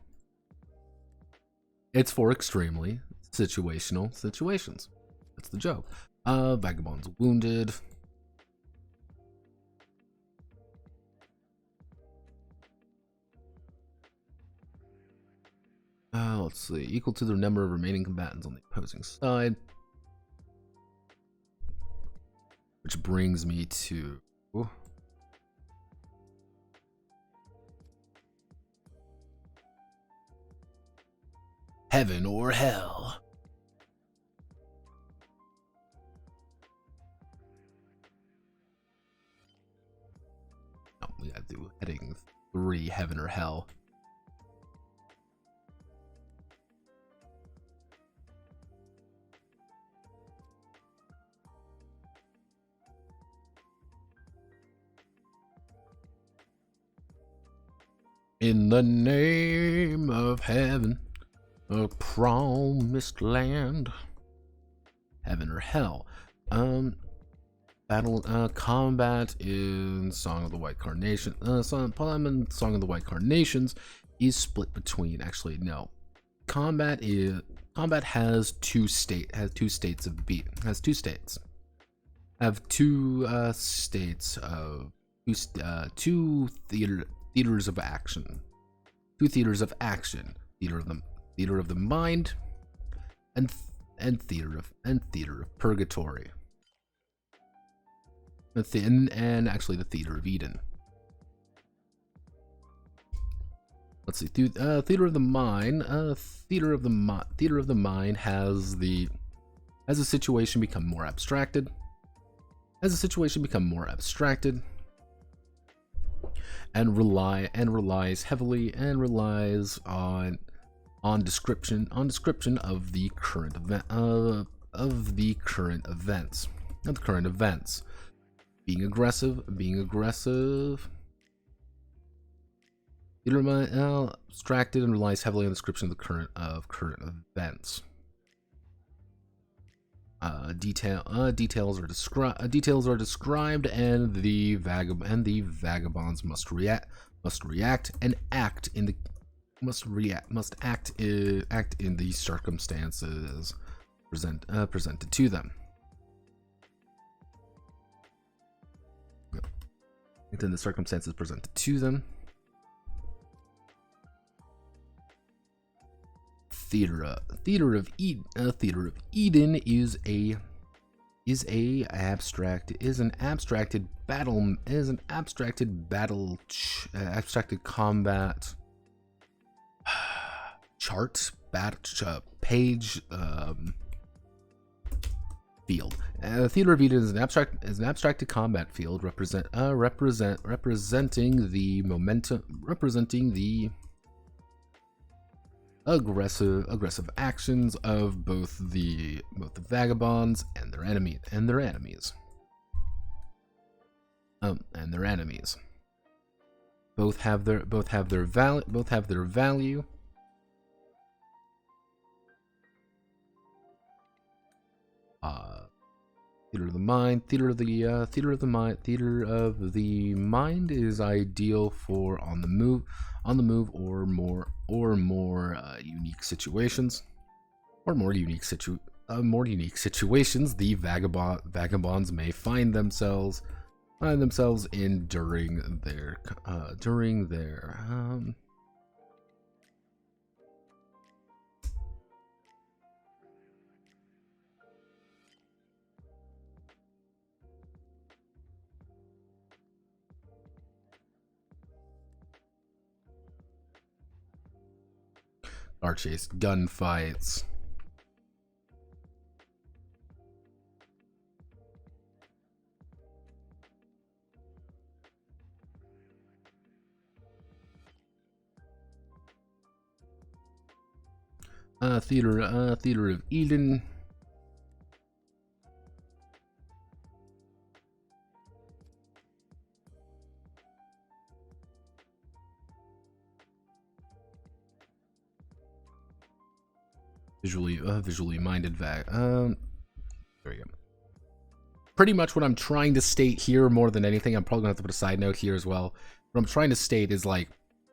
It's for extremely situational situations. That's the joke. Vagabond's wounded. Let's see. Equal to the number of remaining combatants on the opposing side. Which brings me to... heaven or hell. Oh, we gotta do heading 3, heaven or hell. In the name of heaven, a promised land. Heaven or hell. Combat in Song of the White Carnation. Song of the White Carnations is split between. Actually, no. Combat has two states. Have two states of two theaters of action. Two theaters of action. Theater of the mind, and theater of purgatory. And actually the theater of Eden. Let's see. Theater of the mind. Theater of the mind has a situation become more abstracted. And relies heavily on description of the current events. Being aggressive. Abstracted and relies heavily on description of the current events. Details are described, and the vagabonds must act in the circumstances presented to them. Within the circumstances presented to them. Theater of Eden. Theater of Eden is an abstracted combat chart page field. Theater of Eden is an abstracted combat field representing the momentum, representing the aggressive actions of both the vagabonds and their enemies. Both have their value. Theater of the mind. Theater of the mind is ideal for on the move or more unique situations. More unique situations the vagabonds may find themselves in during their car chase, gunfights. Theater of Eden. Visually minded there we go. Pretty much what I'm trying to state here, more than anything, I'm probably gonna have to put a side note here as well. What I'm trying to state is, like,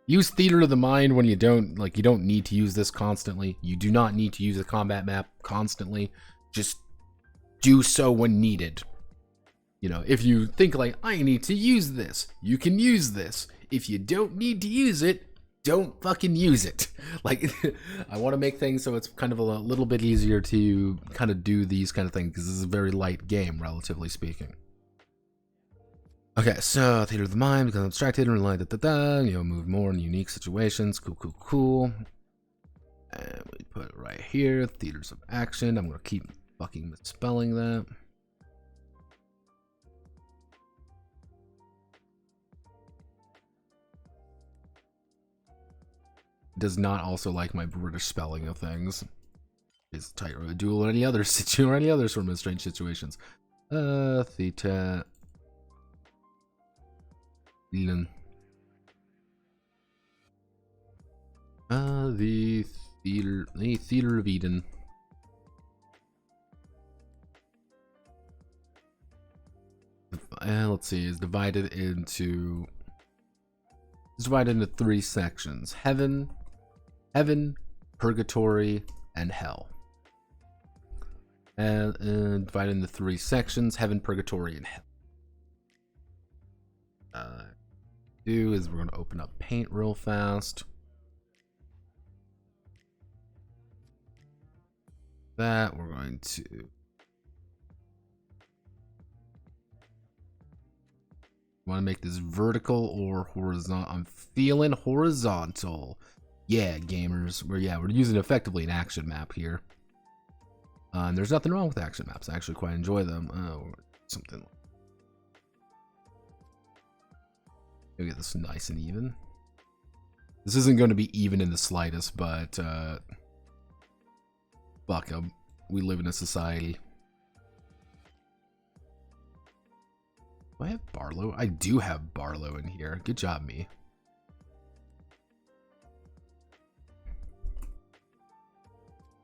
use theater of the mind when you don't need to use this constantly. You do not need to use a combat map constantly. Just do so when needed. You know, if you think like, I need to use this, you can use this. If you don't need to use it, don't fucking use it. Like, I want to make things so it's kind of a little bit easier to kind of do these kind of things, because this is a very light game, relatively speaking. Okay, so Theater of the Mind becomes abstracted and relied, move more in unique situations. Cool. And we put it right here, Theaters of Action. I'm going to keep fucking misspelling that. Does not also like my British spelling of things. Is tightrope a duel or any other sort of strange situations. Theta. Eden. The Theater of Eden. Let's see, is divided into three sections: heaven, purgatory, and hell. And divided into three sections: heaven, purgatory, and hell. We're going to open up Paint real fast. That we're going to want to make this vertical or horizontal. I'm feeling horizontal. Yeah, gamers. We're using effectively an action map here. And there's nothing wrong with action maps. I actually quite enjoy them. Something. We'll get this nice and even. This isn't going to be even in the slightest, but fuck 'em. We live in a society. Do I have Barlow? I do have Barlow in here. Good job, me.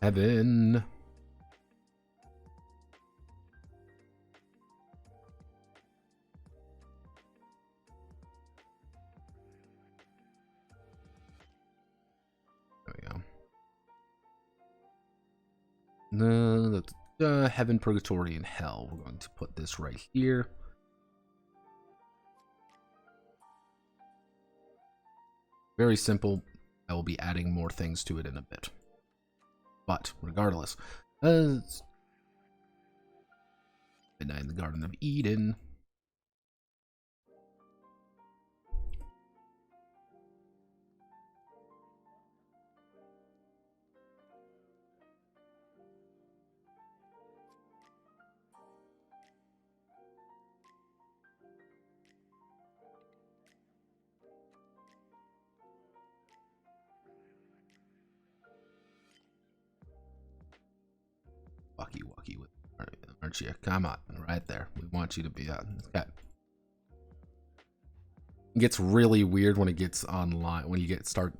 Heaven. Heaven, purgatory, and hell. We're going to put this right here. Very simple. I will be adding more things to it in a bit. But regardless, it's Midnight in the Garden of Eden. Walkie with, aren't you? Come on, right there. We want you to be on. Okay. It gets really weird when it gets online. When you start,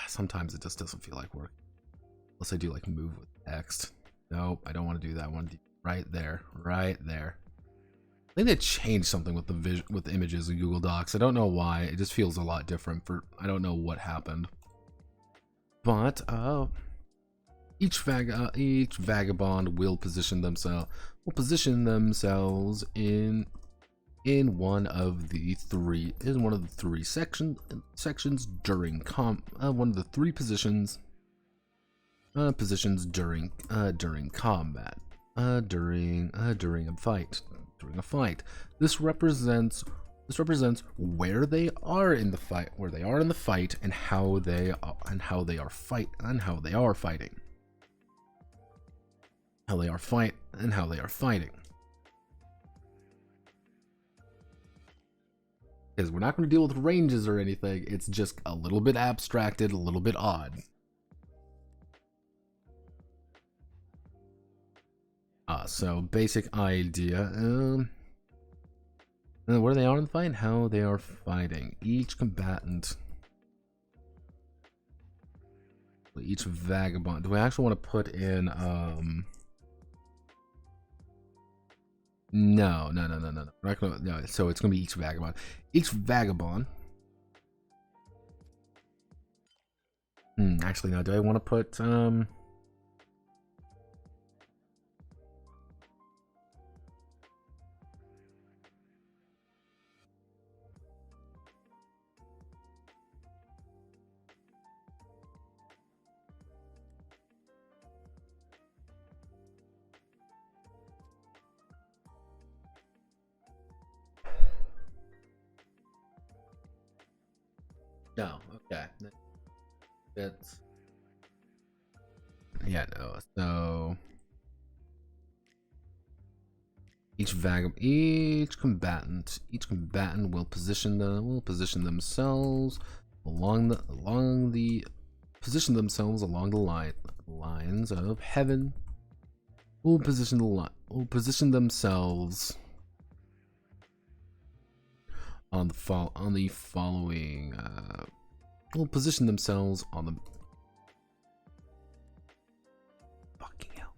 sometimes it just doesn't feel like work. Unless I do like move with text. Nope, I don't want to do that. I want to do right there, right there. I think they changed something with the images in Google Docs. I don't know why. It just feels a lot different. I don't know what happened. But each vagabond will position themselves in one of the three sections during one of the three positions during combat, during a fight. This represents where they are in the fight, and how they are fighting. Because we're not going to deal with ranges or anything. It's just a little bit abstracted, a little bit odd. So basic idea. Where they are in the fight, how they are fighting. Each combatant. Each vagabond. Do I actually want to put in No. We're not gonna, no. So it's gonna be each vagabond. Actually, no. Do I want to put No, okay. That's yeah, no. So each combatant will position themselves along the lines of heaven. Will position themselves on the following will position themselves on the fucking hell.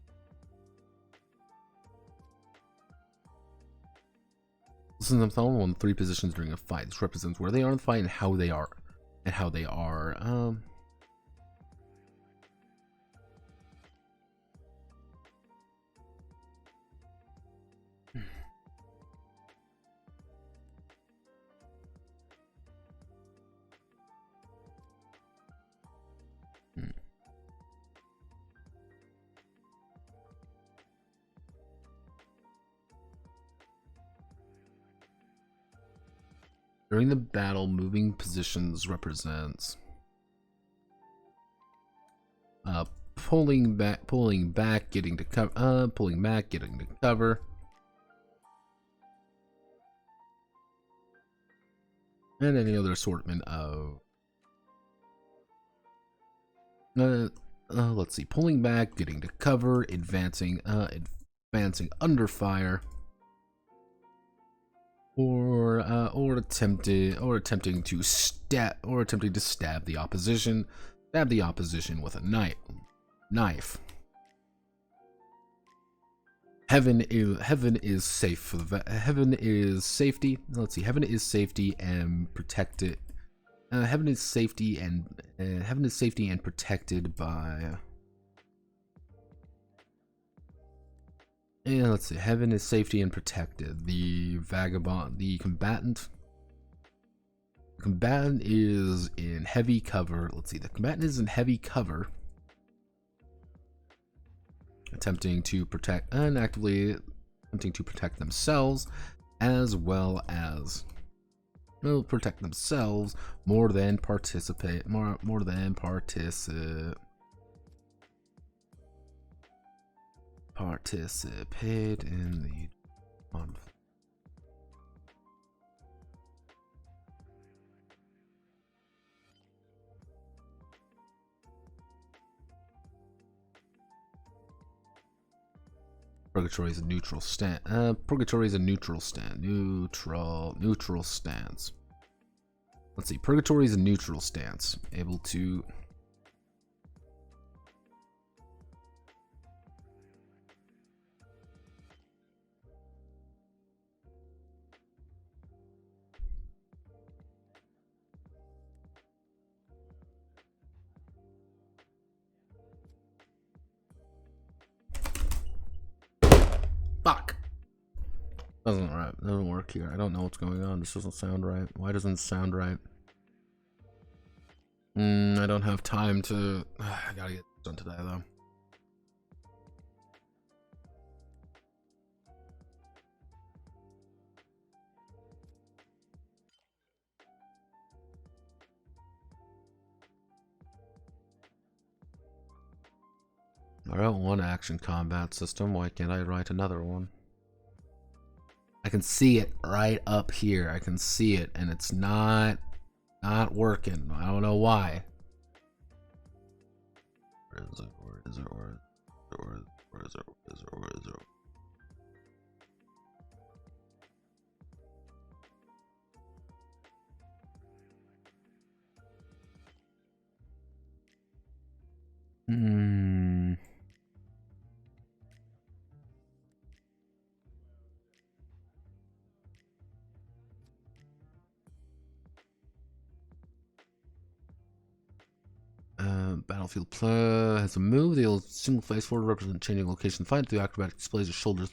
Position themselves on 3 positions during a fight. This represents where they are in the fight and how they are during the battle. Moving positions represents pulling back, getting to cover, and any other assortment of let's see, pulling back, getting to cover, advancing under fire, or attempting to stab the opposition with a knife. Heaven is safety. Let's see. Heaven is safety and protected. Heaven is safety and protected by. And let's see. Heaven is safety and protected. The combatant is in heavy cover. Let's see. The combatant is in heavy cover. attempting to protect and actively attempting to protect themselves, as well as protect themselves more than participate in the conflict. Purgatory is a neutral stand. Purgatory is a neutral stand. Neutral stance. Let's see. Purgatory is a neutral stance. Able to. Fuck. Doesn't work here. I don't know what's going on. This doesn't sound right. Why doesn't it sound right? I don't have time to. I gotta get this done today though. I wrote one action combat system. Why can't I write another one? I can see it right up here. I can see it, and it's not working. I don't know why. Where is it? Where is it? Where is it? Where is it? Where is it? Battlefield has a move. They'll single face forward, represent changing location. Fight through acrobatic displays of shoulders.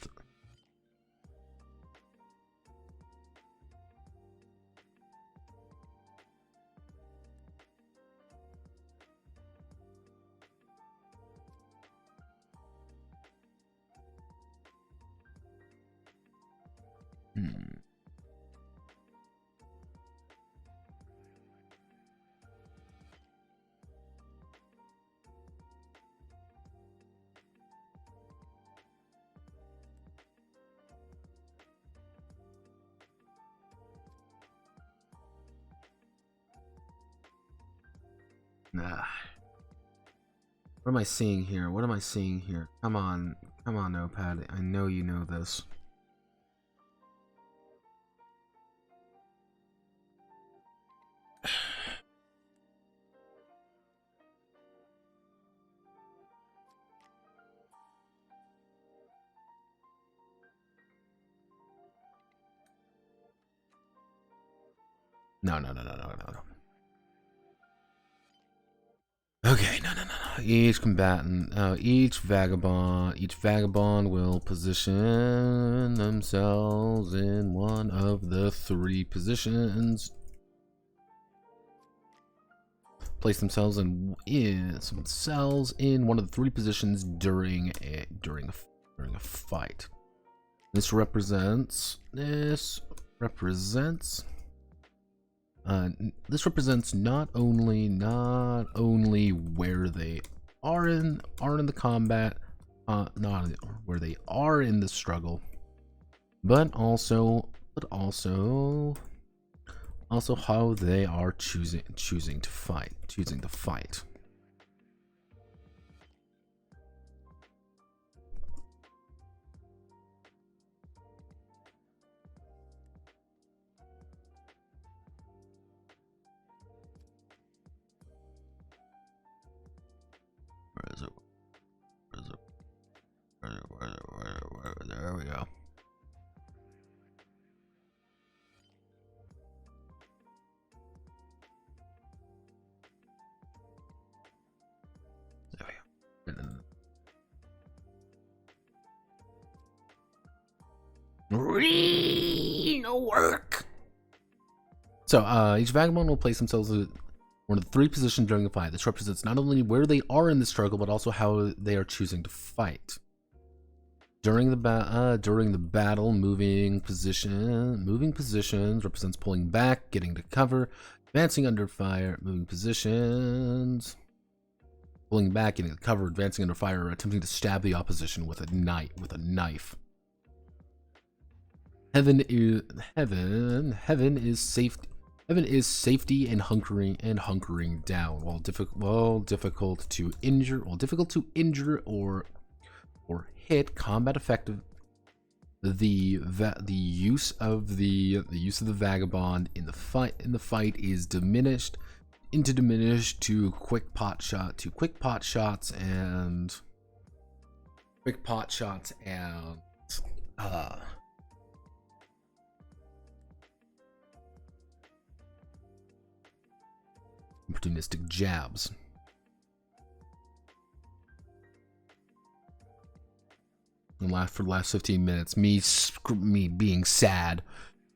What am I seeing here? What am I seeing here? Come on, Notepad. I know you know this. No. Okay, no. Each combatant, each vagabond will position themselves in one of the three positions. Place themselves in one of the three positions during a fight. This represents not only where they are in the combat, not where they are in the struggle, but also how they are choosing to fight. There we go. No work. So each vagabond will place themselves in one of the three positions during the fight. This represents not only where they are in the struggle, but also how they are choosing to fight. During the battle, moving positions represents pulling back, getting to cover, advancing under fire, moving positions, pulling back, getting to cover, advancing under fire, or attempting to stab the opposition with a knife. Heaven is safety and hunkering down, while difficult to injure or hit. Combat effective. The use of the vagabond in the fight is diminished to quick pot shots and opportunistic jabs. And for the last 15 minutes, me being sad.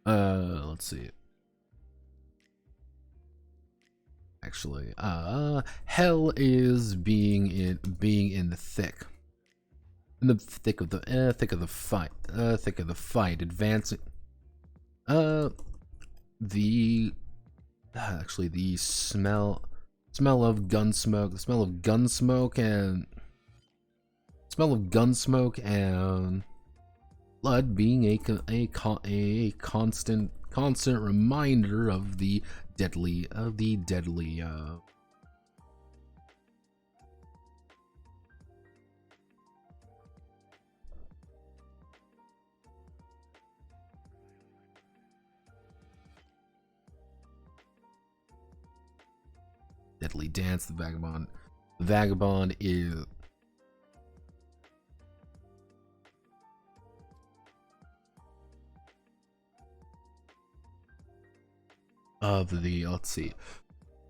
Let's see. Actually, hell is being in the thick. In the thick of the fight. Advancing. The smell of gunsmoke and blood being a constant reminder of the deadly dance. The vagabond is let's see.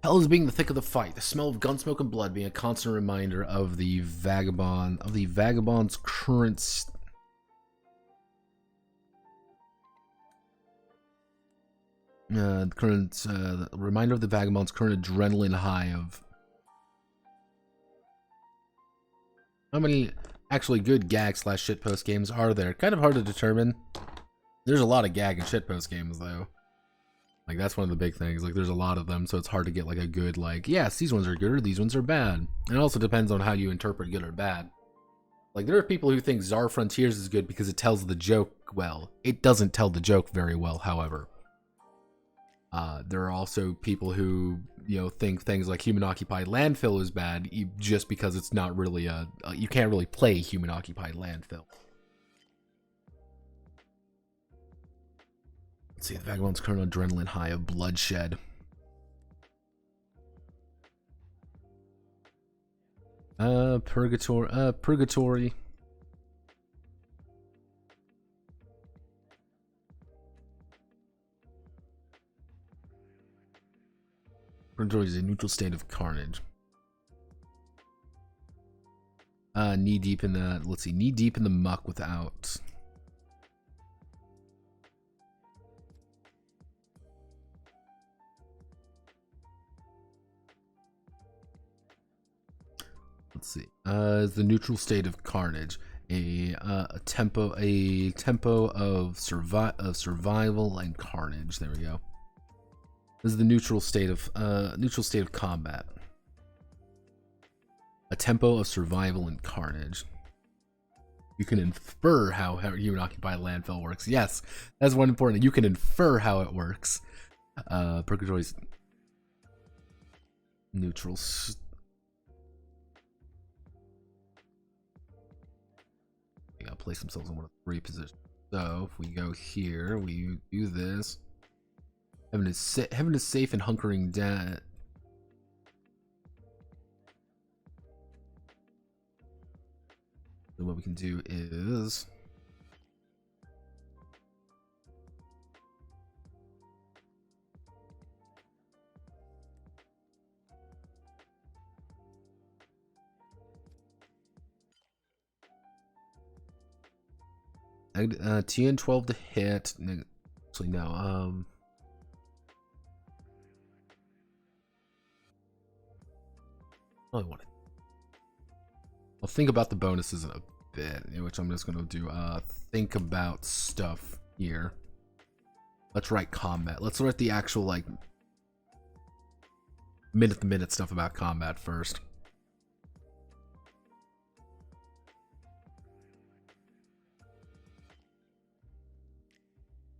Hell is being the thick of the fight. The smell of gunsmoke and blood being a constant reminder of the vagabond's current reminder of the vagabond's current adrenaline high of. How many actually good gag / shitpost games are there? Kind of hard to determine. There's a lot of gag and shitpost games though. Like, that's one of the big things. Like, there's a lot of them, so it's hard to get like a good, like, yes, these ones are good or these ones are bad. And it also depends on how you interpret good or bad. Like, there are people who think Czar Frontiers is good because it tells the joke well. It doesn't tell the joke very well, however. There are also people who, think things like Human Occupied Landfill is bad just because it's not really you can't really play Human Occupied Landfill. Let's see, the vagabond's current adrenaline high of bloodshed. Purgatory. Purgatory is a neutral state of carnage. Knee deep in the muck without. Let's see. Is the neutral state of carnage a tempo of survival and carnage? There we go. This is the neutral state of combat. A tempo of survival and carnage. You can infer how Human Occupied Landfill works. Yes, that's one important. You can infer how it works. Purgatory's neutral. They gotta place themselves in one of three positions. So if we go here, we do this. Heaven is safe and hunkering down. So what we can do is TN12 to hit. Actually, no. I'll think about the bonuses in a bit, which I'm just gonna do think about stuff here. Let's write combat. Let's write the actual like minute-to-minute stuff about combat first.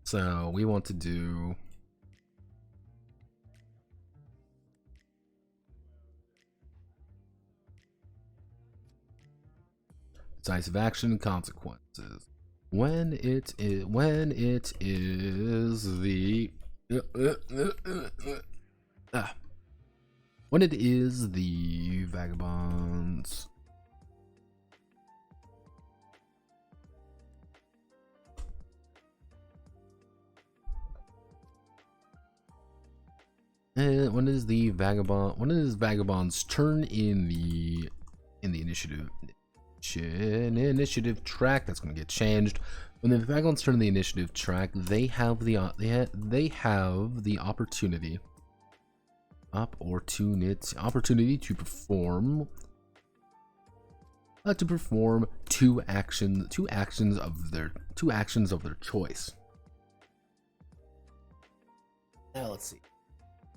So we want to do decisive action consequences. When it is the when it is the vagabonds. When is the vagabond? When is vagabond's turn in the initiative track? That's going to get changed. When the vagabonds turn in the initiative track, they have the opportunity to perform two actions of their choice. Now let's see.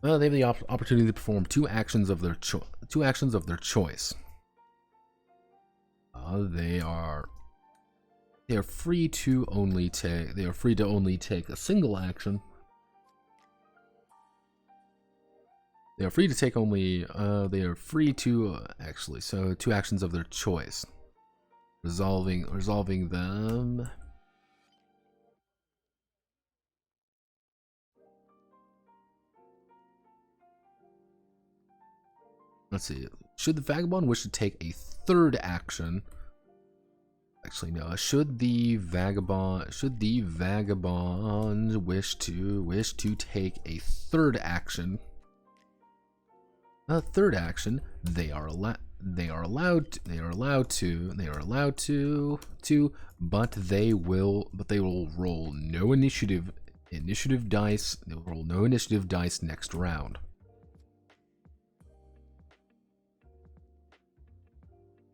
They have the opportunity to perform two actions of their choice. They are free to only take a single action. They are free to take only. They are free to actually. So two actions of their choice. Resolving them. Let's see. Should the vagabond wish to take a third action? Actually, no. Should the vagabond wish to take a third action? They are allowed to, but they will roll no initiative dice. They will roll no initiative dice next round.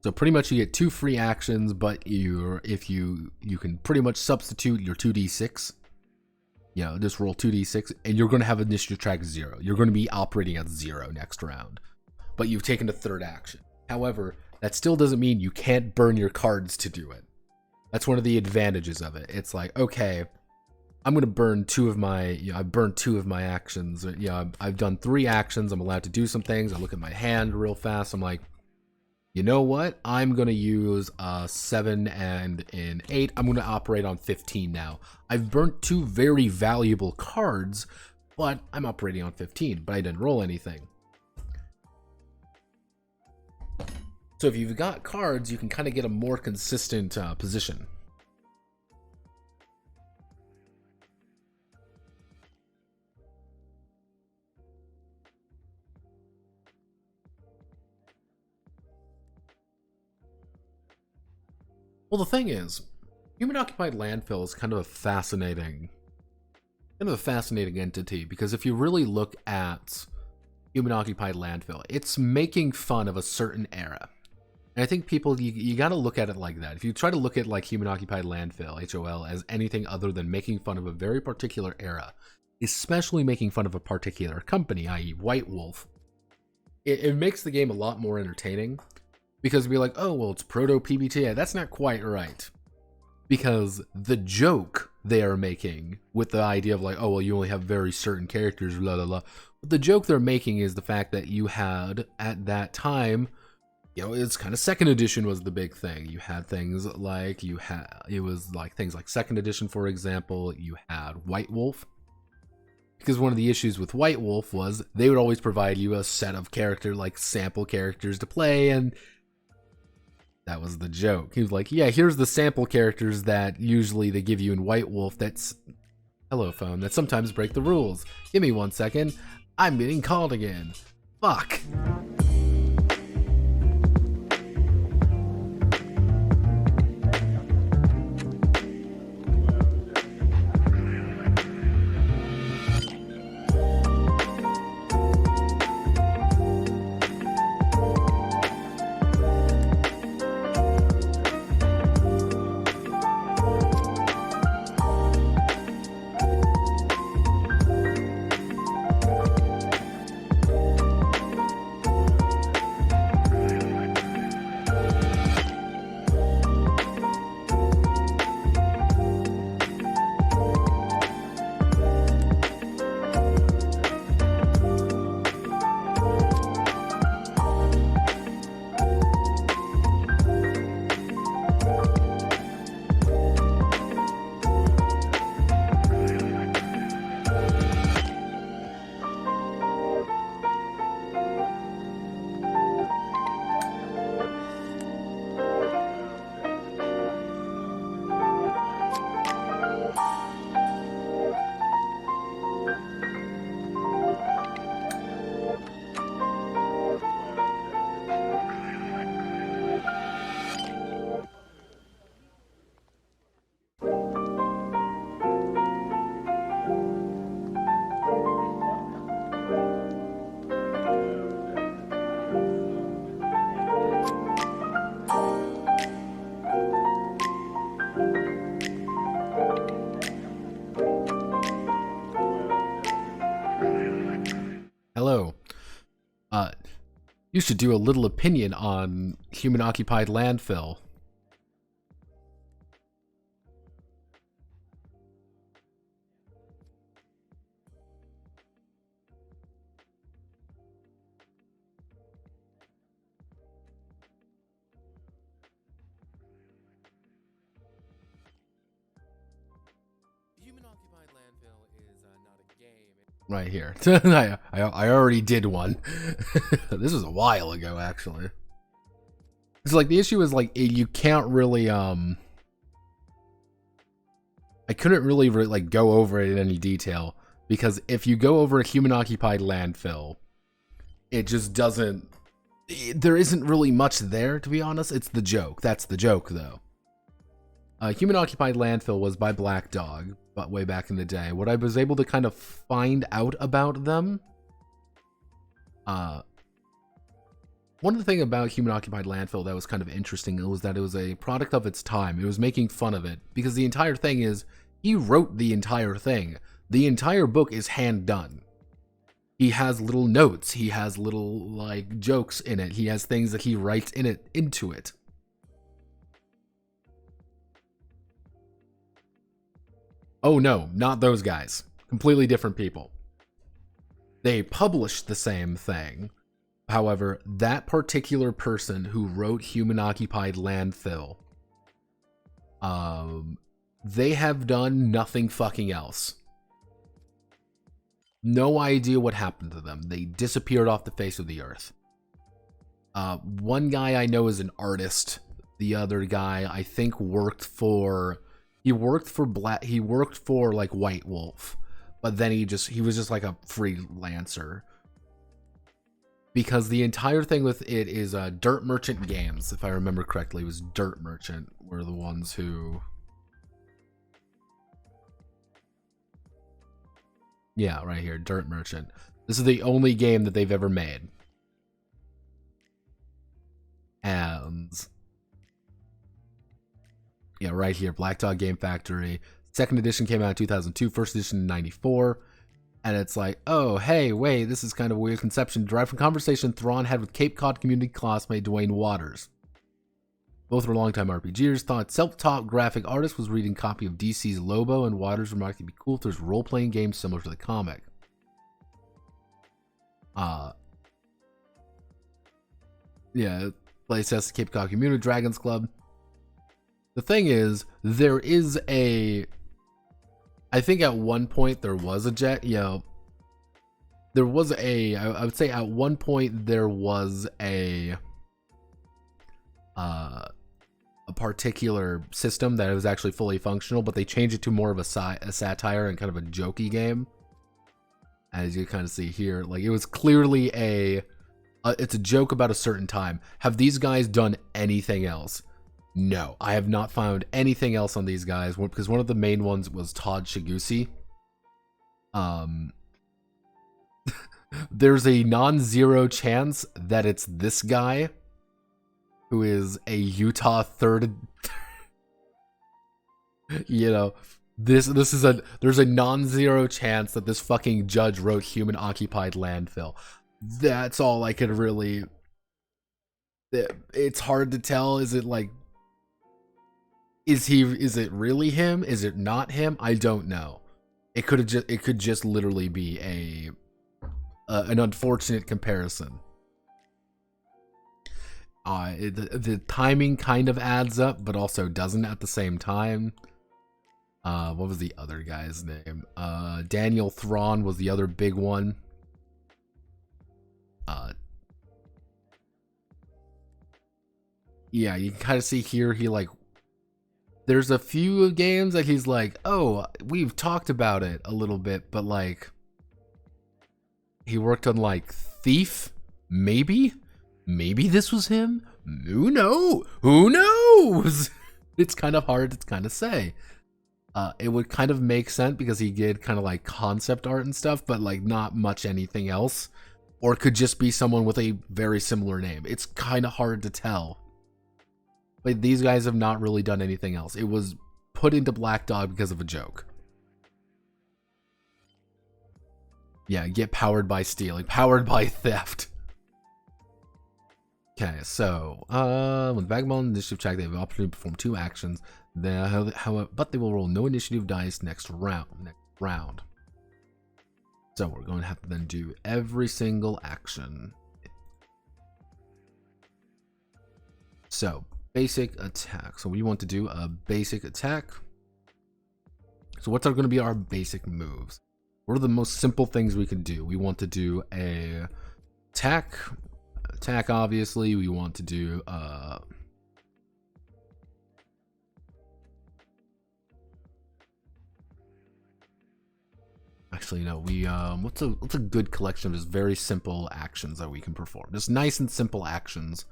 So pretty much you get two free actions, but you can pretty much substitute your 2d6. Just roll 2d6, and you're going to have initiative track 0. You're going to be operating at 0 next round, but you've taken a third action. However, that still doesn't mean you can't burn your cards to do it. That's one of the advantages of it. It's like, okay, I'm going to burn two of my, I've burned 2 of my actions. I've done 3 actions. I'm allowed to do some things. I look at my hand real fast. I'm like, you know what? I'm going to use 7 and an 8. I'm going to operate on 15 now. I've burnt 2 very valuable cards, but I'm operating on 15, but I didn't roll anything. So if you've got cards, you can kind of get a more consistent position. Well, the thing is, human-occupied landfill is kind of a fascinating entity, because if you really look at human-occupied landfill, it's making fun of a certain era. And I think people, you got to look at it like that. If you try to look at like human-occupied landfill, HOL, as anything other than making fun of a very particular era, especially making fun of a particular company, i.e. White Wolf, it makes the game a lot more entertaining. Because it'd be like, oh, well, it's proto-PBTA. That's not quite right. Because the joke they are making with the idea of like, oh, well, you only have very certain characters, blah, blah, blah. But the joke they're making is the fact that you had, at that time, it's kind of 2nd edition was the big thing. You had things like, it was like things like 2nd edition, for example, you had White Wolf. Because one of the issues with White Wolf was they would always provide you a set of sample characters to play, and that was the joke. He was like, yeah, here's the sample characters that usually they give you in White Wolf. That's hello phone that sometimes break the rules. Give me 1 second. I'm getting called again. Fuck. You should do a little opinion on human-occupied landfill. Right here. I already did one. This was a while ago, actually. It's like the issue is like you can't really I couldn't really like go over it in any detail because if you go over a human-occupied landfill, it just doesn't. There isn't really much there, to be honest. It's the joke. That's the joke, though. Human-occupied landfill was by Black Dog, but way back in the day. What I was able to kind of find out about them, one of the things about human-occupied landfill that was kind of interesting was that it was a product of its time. It was making fun of it, because the entire thing is, he wrote the entire thing. The entire book is hand-done. He has little notes, he has little, like, jokes in it, he has things that he writes into it. Oh no, not those guys. Completely different people. They published the same thing. However, that particular person who wrote Human-Occupied Landfill, they have done nothing fucking else. No idea what happened to them. They disappeared off the face of the earth. One guy I know is an artist. The other guy I think worked for like White Wolf, but then he was just like a freelancer. Because the entire thing with it is Dirt Merchant Games, if I remember correctly. It was Dirt Merchant were the ones who... Yeah, right here, Dirt Merchant. This is the only game that they've ever made. And... yeah, right here, Black Dog Game Factory. Second edition came out in 2002, first edition in 94. And it's like, oh, hey, wait, this is kind of a weird conception derived from conversation Thrawn had with Cape Cod community classmate Dwayne Waters. Both were longtime RPGers, thought self-taught graphic artist was reading a copy of DC's Lobo, and Waters remarked it'd be cool if there's a role-playing game similar to the comic. Yeah, playtest Cape Cod Community Dragons Club. The thing is, there is a... I think at one point there was a there was a... I would say at one point there was a particular system that was actually fully functional, but they changed it to more of a satire and kind of a jokey game. As you kind of see here, like it was clearly it's a joke about a certain time. Have these guys done anything else? No, I have not found anything else on these guys, because one of the main ones was Todd Shigusi. There's a non-zero chance that it's this guy, who is a Utah third. You know, there's a non-zero chance that this fucking judge wrote Human-Occupied Landfill. That's all I could really... It's hard to tell. Is it like... Is it really him? Is it not him? I don't know. It could just literally be an unfortunate comparison. The timing kind of adds up, but also doesn't at the same time. What was the other guy's name? Daniel Thrawn was the other big one. Yeah, you can kind of see here, there's a few games that he's like, oh, we've talked about it a little bit, but like, he worked on like Thief, maybe this was him. Who knows? It's kind of hard to kind of say. It would kind of make sense because he did kind of like concept art and stuff, but like not much anything else. Or it could just be someone with a very similar name. It's kind of hard to tell. But these guys have not really done anything else. It was put into Black Dog because of a joke. Yeah, get powered by stealing, powered by theft. Okay, so with Vagabond initiative check, they have the opportunity to perform 2 actions. But they will roll no initiative dice next round. So we're going to have to then do every single action. So basic attack. So we want to do a basic attack. So what's going to be our basic moves? What are the most simple things we can do? We want to do a attack. Attack, obviously. We want to do actually no, we what's a good collection of just very simple actions that we can perform? Just nice and simple actions,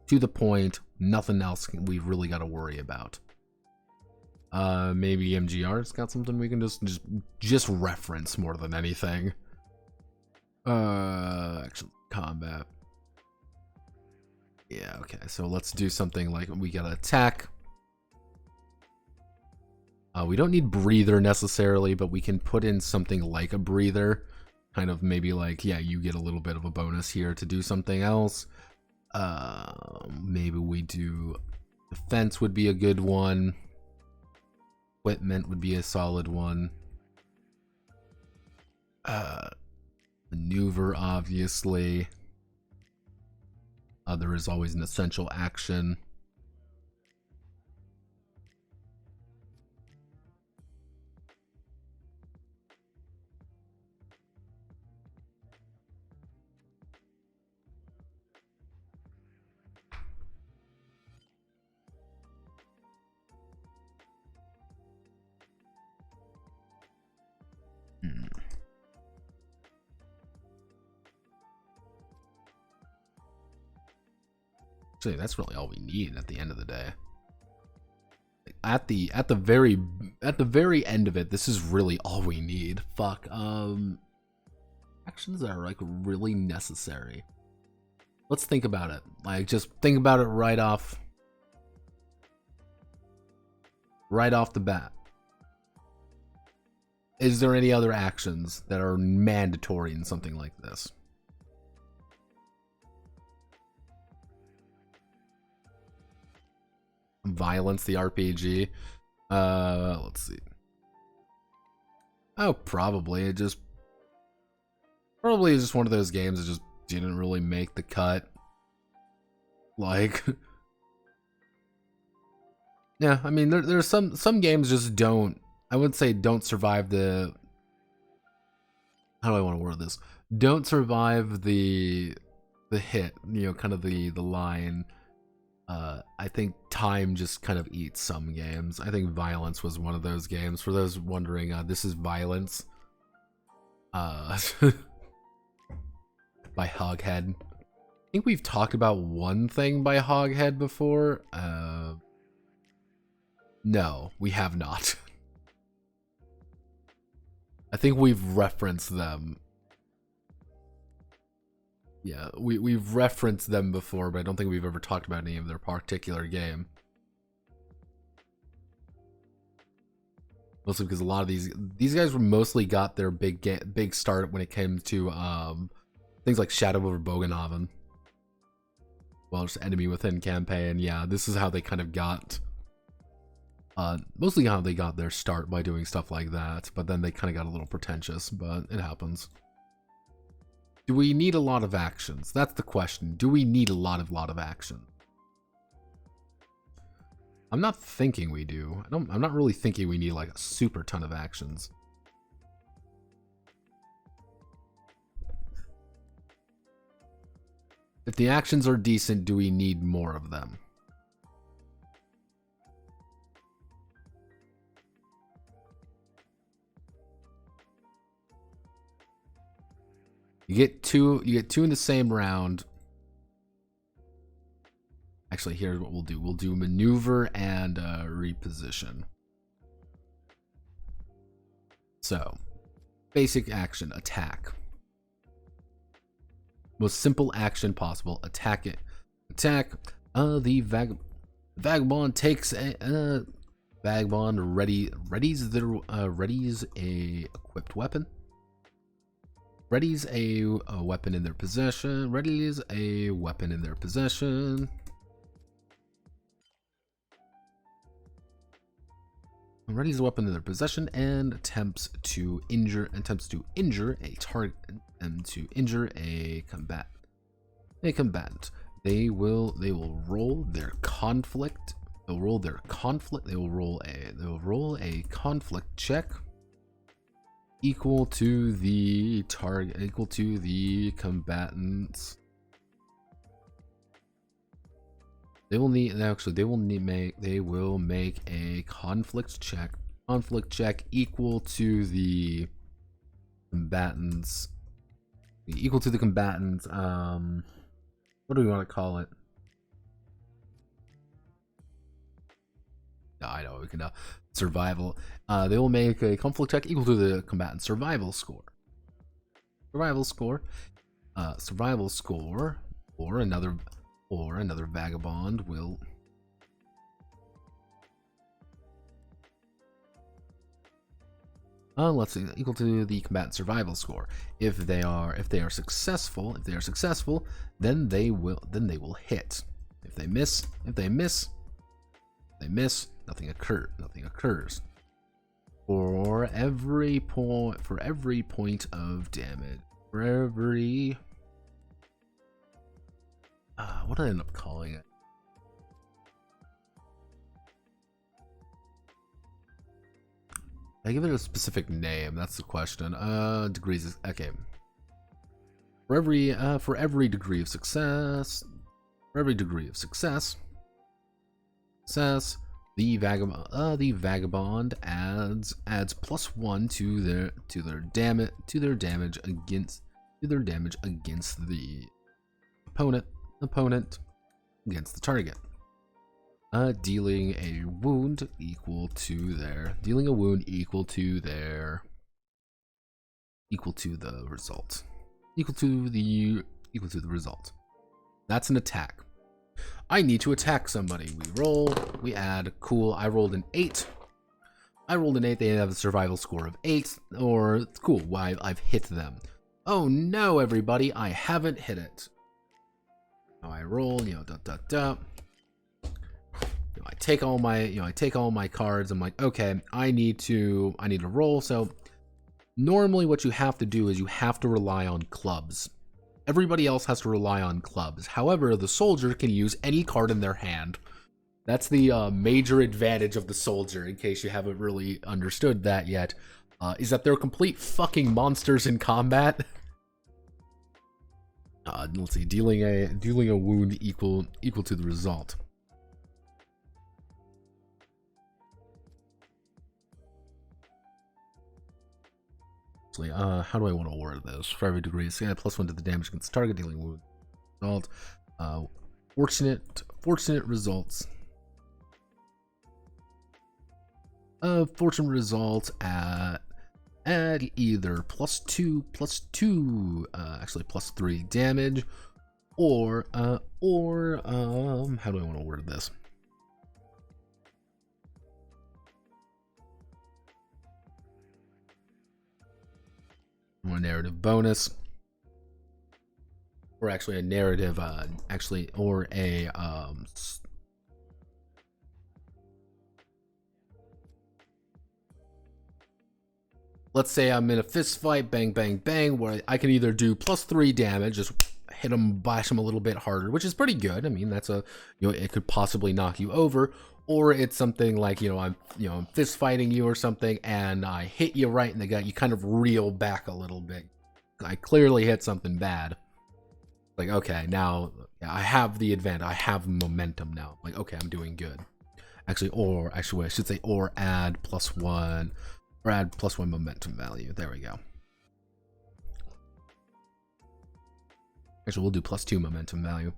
to the point, nothing else we really got to worry about. Maybe MGR's got something we can just reference more than anything. Action combat. Yeah, okay. So let's do something like we got to attack. We don't need breather necessarily, but we can put in something like a breather. Kind of maybe like, yeah, you get a little bit of a bonus here to do something else. Maybe we do defense would be a good one. Equipment would be a solid one. Maneuver, obviously. There is always an essential action. Actually, that's really all we need at the end of the day. At the very end of it, this is really all we need. Fuck. Actions that are like really necessary. Let's think about it. Like, just think about it right off the bat. Is there any other actions that are mandatory in something like this? Violence, the RPG. Let's see. Oh, probably. It just probably is just one of those games that just didn't really make the cut. Like, yeah, I mean, there's some games just don't. I wouldn't say don't survive the. How do I want to word this? Don't survive the hit. You know, kind of the line. I think time just kind of eats some games. I think Violence was one of those games. For those wondering, this is Violence. By Hoghead. I think we've talked about one thing by Hoghead before. No, we have not. I think we've referenced them. Yeah, we've referenced them before, but I don't think we've ever talked about any of their particular game. Mostly because a lot of these guys were mostly got their big start when it came to things like Shadow over Bogenhaven. Well, just Enemy Within campaign. Yeah, this is how they kind of got mostly how they got their start, by doing stuff like that, but then they kind of got a little pretentious, but it happens. Do we need a lot of actions? That's the question. Do we need a lot of action? I'm not thinking we do. I'm not really thinking we need like a super ton of actions. If the actions are decent, do we need more of them? You get two in the same round. Actually, here's what we'll do. We'll do maneuver and reposition. So, basic action, attack. Most simple action possible, attack it. Attack. The Vagabond takes a Vagabond readies a equipped weapon. Readies a weapon in their possession. Readies a weapon in their possession. Readies a weapon in their possession and attempts to injure a target and to injure a combatant. They will roll their conflict. They'll roll their conflict. They will roll a conflict check equal to the target, equal to the combatants. They will make a conflict check equal to the combatants. What do we want to call it? I know we can survival. They will make a conflict check equal to the combatant's survival score. Survival score, or another vagabond will. Let's see, equal to the combatant survival score. If they are successful, then they will hit. If they miss, nothing occurs. For every point of damage, what did I end up calling it? I give it a specific name. That's the question. Degrees. Okay. For every degree of success, the vagabond adds +1 to their damage against the opponent against the target. Dealing a wound equal to the result. That's an attack. I need to attack somebody. We add, cool, I rolled an 8. They have a survival score of 8, or cool, why I've hit them. Oh no, everybody, I haven't hit it. Now I roll, I take all my cards. I'm like, okay, I need to roll. So normally what you have to do is you have to rely on clubs. Everybody else has to rely on clubs. However, the soldier can use any card in their hand. That's the major advantage of the soldier, in case you haven't really understood that yet, is that they're complete fucking monsters in combat. Let's see, dealing a wound equal to the result. How do I want to word this? For every degree, so yeah, +1 to the damage against target, dealing wound result. Fortunate results. Fortune results at either +2, actually +3 damage, or how do I want to word this? More narrative bonus, or actually a narrative, or a let's say I'm in a fist fight, bang, bang, bang, where I can either do +3 damage, just hit them, bash them a little bit harder, which is pretty good. I mean, that's it could possibly knock you over. Or it's something like, I'm fist fighting you or something, and I hit you right in the gut. You kind of reel back a little bit. I clearly hit something bad. Like, okay, now I have the advantage. I have momentum now. Like, okay, I'm doing good. I should say, or add +1, or add +1 momentum value. There we go. Actually, we'll do +2 momentum value.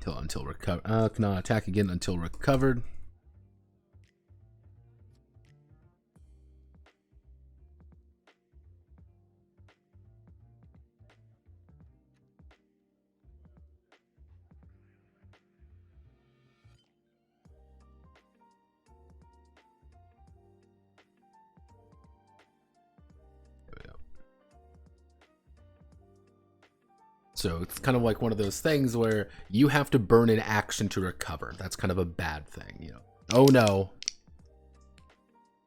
until recover. Cannot attack again until recovered. So it's kind of like one of those things where you have to burn an action to recover. That's kind of a bad thing, you know. Oh no.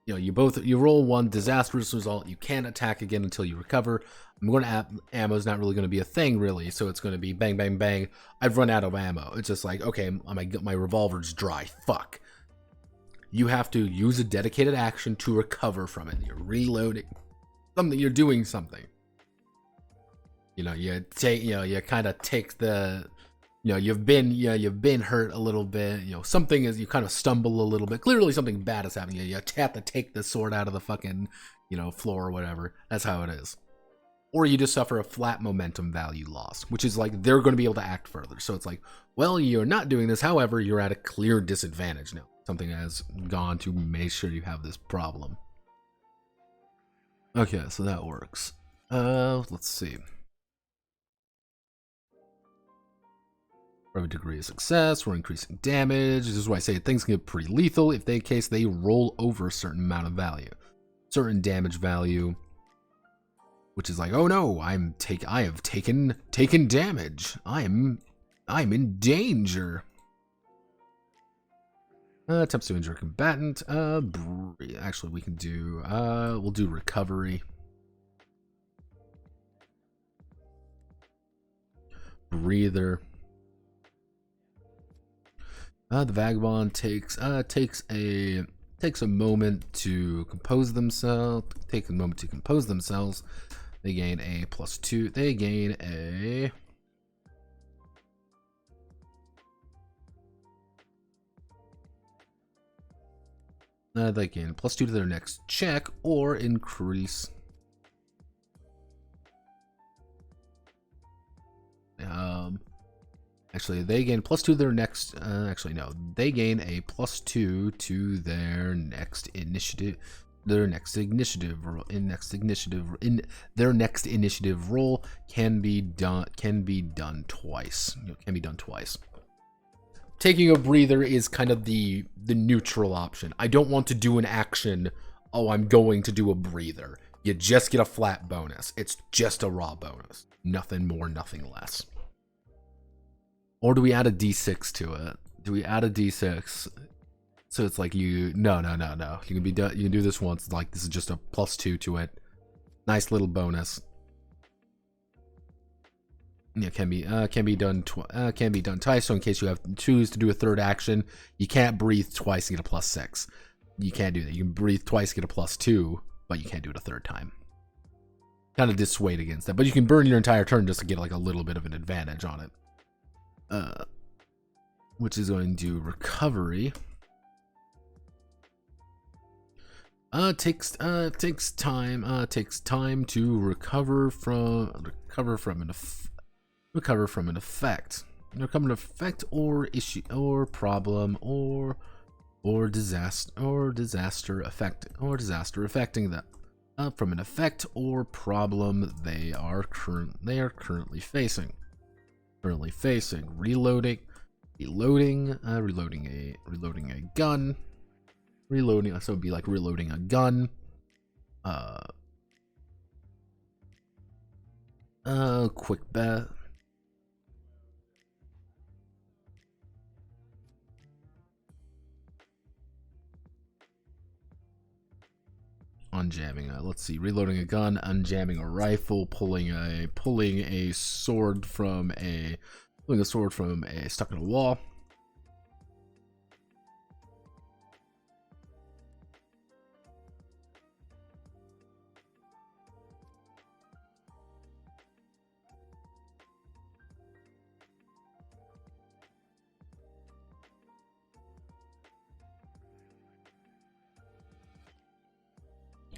You know, you roll one disastrous result. You can't attack again until you recover. I'm going to ammo's not really going to be a thing, really. So it's going to be bang, bang, bang. I've run out of ammo. It's just like, okay, my revolver's dry. Fuck. You have to use a dedicated action to recover from it. You're reloading something. You're doing something. You know, you kind of take the, you know, you've been hurt a little bit. You know, something is, you kind of stumble a little bit. Clearly something bad is happening. You have to take the sword out of the fucking, you know, floor or whatever. That's how it is. Or you just suffer a flat momentum value loss, which is like, they're going to be able to act further. So it's like, well, you're not doing this. However, you're at a clear disadvantage now. Something has gone to make sure you have this problem. Okay, so that works. Let's see. For a degree of success, we're increasing damage. This is why I say things can get pretty lethal if they roll over a certain amount of value. Certain damage value. Which is like, oh no, I have taken damage. I'm in danger. Attempts to injure a combatant. Actually we can do we'll do recovery. Breather. The Vagabond takes a moment to compose themselves. They gain a +2. They gain a they gain a +2 to their next check or increase. Actually, they gain +2 to their next. Actually, no, they gain a +2 to their next initiative. Their next initiative roll. Their next initiative roll can be done twice. Can be done twice. Taking a breather is kind of the neutral option. I don't want to do an action. Oh, I'm going to do a breather. You just get a flat bonus. It's just a raw bonus. Nothing more, nothing less. Or do we add a d6 to it? Do we add a d6? So it's like no. You can do this once. Like this is just a +2 to it. Nice little bonus. Yeah, can be done twice. So in case you choose to do a third action, you can't breathe twice and get a +6. You can't do that. You can breathe twice, get a +2, but you can't do it a third time. Kind of dissuade against that. But you can burn your entire turn just to get like a little bit of an advantage on it. Which is going to do recovery. Takes time to recover from an effect. Recover an effect or issue or problem or disaster affecting them. From an effect or problem they are currently facing. Reloading a gun. Reloading, so it'd be like reloading a gun. Quick bet. Unjamming let's see, reloading a gun, unjamming a rifle, pulling a sword from a stuck in a wall.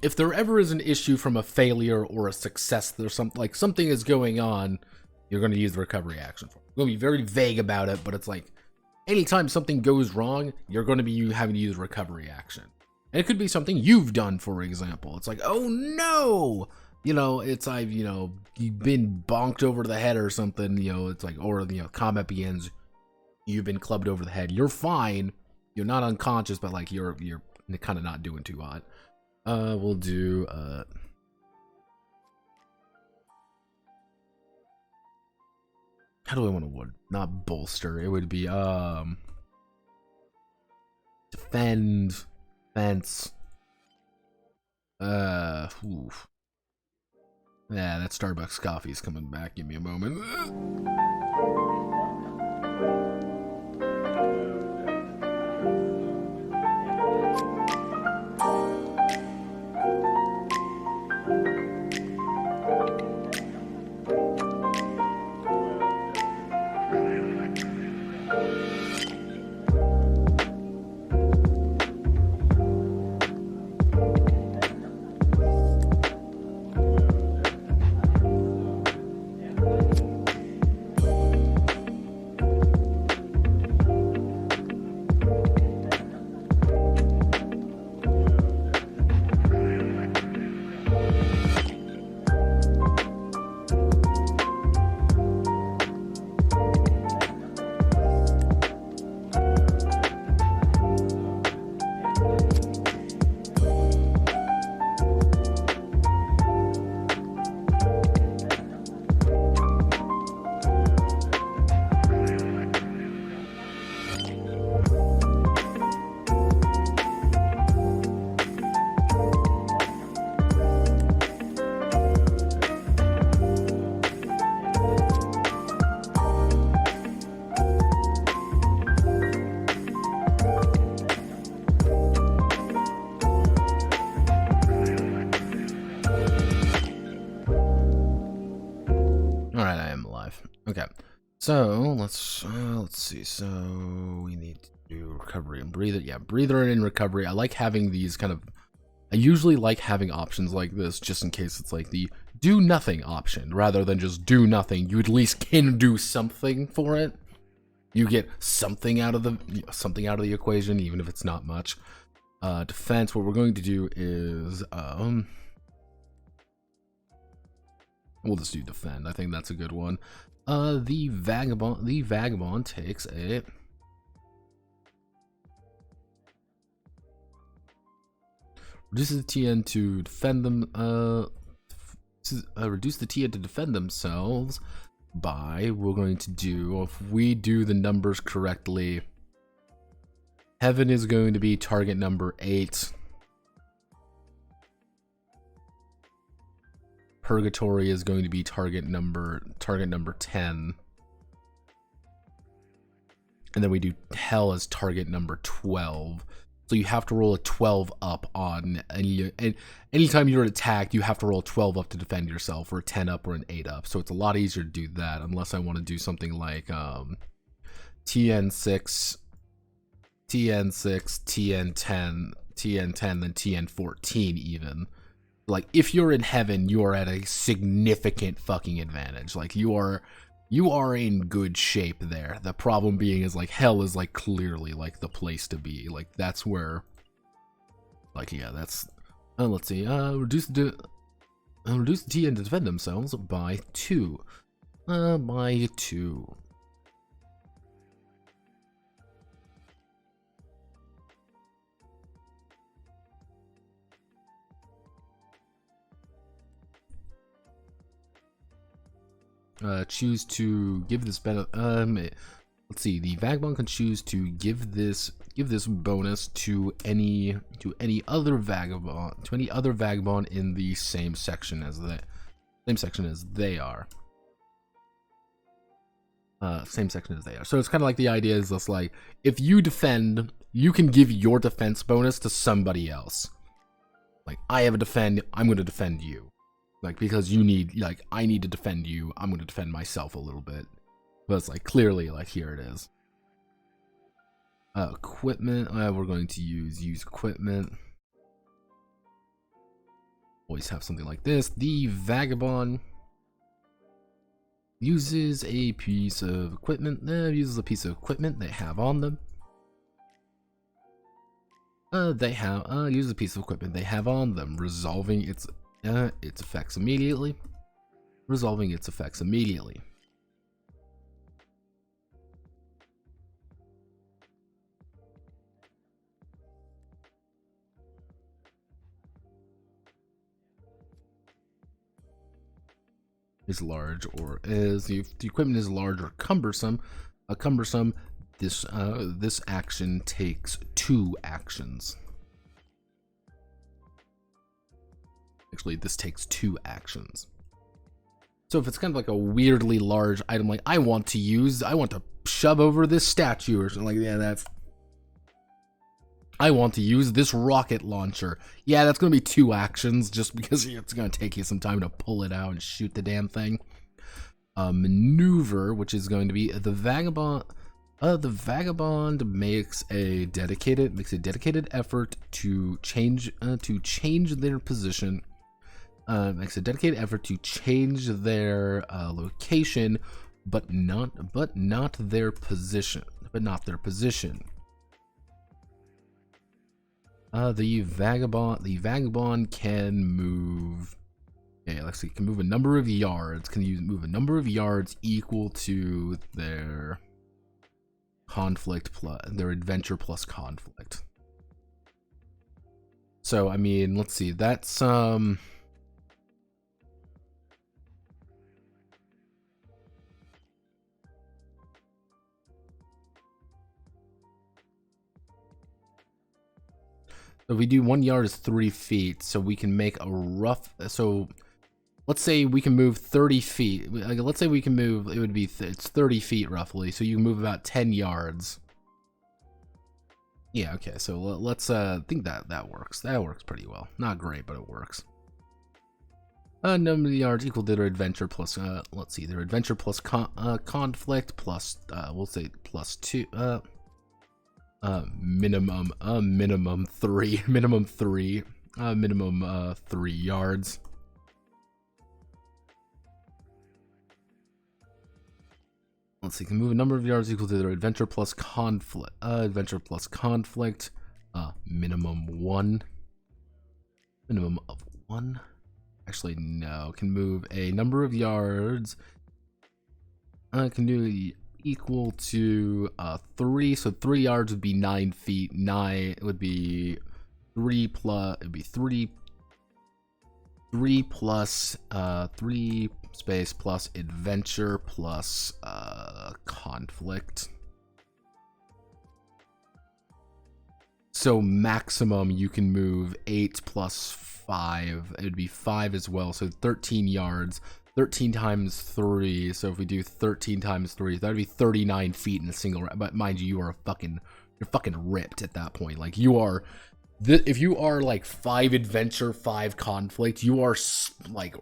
If there ever is an issue from a failure or a success, there's something is going on, you're going to use the recovery action for it. You're going to be very vague about it, but it's like anytime something goes wrong, you're going to be having to use recovery action. And it could be something you've done, for example. It's like, oh no! You know, it's you've been bonked over the head or something, you know, it's like, or, you know, combat begins, you've been clubbed over the head. You're fine. You're not unconscious, but like you're kind of not doing too hot. We'll do how do I want to word? Not bolster. It would be defend, fence. Oof. Yeah, that Starbucks coffee's coming back. Give me a moment. Okay, so let's see. So we need to do recovery and breather. Yeah, breather and recovery. I like having these kind of. I usually like having options like this just in case it's like the do nothing option rather than just do nothing. You at least can do something for it. You get something out of the equation, even if it's not much. Defense. What we're going to do is we'll just do defend. I think that's a good one. The vagabond takes a reduces the TN to defend them. Reduce the TN to defend themselves by, we're going to do, if we do the numbers correctly, heaven is going to be target number 8. Purgatory is going to be target number 10. And then we do hell as target number 12. So you have to roll a 12 up on anytime you're attacked, you have to roll a 12 up to defend yourself, or a 10 up or an 8 up. So it's a lot easier to do that, unless I want to do something like TN6, TN10, then TN14 even. Like, if you're in heaven, you are at a significant fucking advantage. Like, you are in good shape there. The problem being is, like, hell is, like, clearly, like, the place to be. Like, that's where, like, yeah, that's, let's see, reduce the TN to defend themselves by 2. By 2. Choose to give this benefit. Let's see. The vagabond can choose to give this bonus to any other vagabond in the same section as they are. Same section as they are. So it's kind of like the idea is just like, if you defend, you can give your defense bonus to somebody else. Like, I have a defend, I'm going to defend you. Like, because you need, like, I need to defend you, I'm going to defend myself a little bit. But it's like, clearly, like, here it is. Equipment, we're going to use equipment. Always have something like this. The vagabond Uses a piece of equipment. Uses a piece of equipment they have on them. Uses a piece of equipment they have on them, resolving its effects immediately. Resolving its effects immediately. Is large or is if the equipment is large or cumbersome, this action takes 2 actions. Actually, this takes 2 actions. So if it's kind of like a weirdly large item, like I want to shove over this statue or something like that, I want to use this rocket launcher. Yeah, that's going to be 2 actions just because it's going to take you some time to pull it out and shoot the damn thing. Maneuver, which is going to be the Vagabond. The Vagabond makes a dedicated effort to change their position. Makes a dedicated effort to change their location, but not their position. The Vagabond can move. Yeah, let's see. Can move a number of yards. Move a number of yards equal to their conflict plus their adventure plus conflict. So I mean, let's see. That's So if we do 1 yard is 3 feet, so we can make a rough. So let's say we can move 30 feet. Like, let's say we can move. It would be it's 30 feet roughly. So you can move about 10 yards. Yeah. Okay. So let's think that works. That works pretty well. Not great, but it works. Number of yards equal to their adventure plus. Let's see. Their adventure plus conflict plus. We'll say plus 2. Minimum 3 3 yards. Let's see, can move a number of yards equal to their adventure plus conflict. Minimum 1. Minimum of 1. Actually, no. Can move a number of yards. Can do equal to 3. So 3 yards would be 9 feet. 9 it would be 3 plus. It'd be 3 plus 3 space plus adventure plus conflict. So maximum you can move 8 plus 5. It would be 5 as well. So 13 yards. 13 times 3. So if we do 13 times 3, that would be 39 feet in a single round. But mind you, you're fucking ripped at that point. Like you are. If you are like 5 adventure, 5 conflict, you are like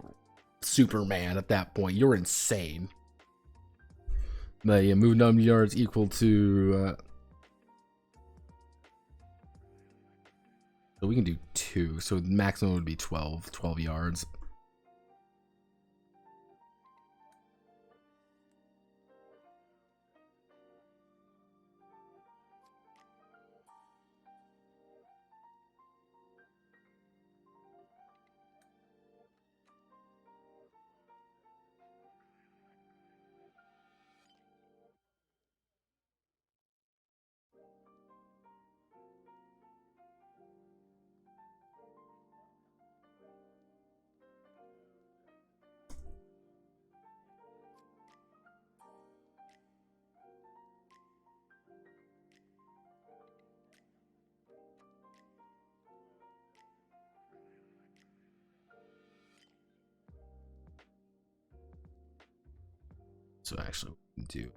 Superman at that point. You're insane. But yeah, move number of yards equal to. So we can do 2. So the maximum would be 12 yards. So actually, do.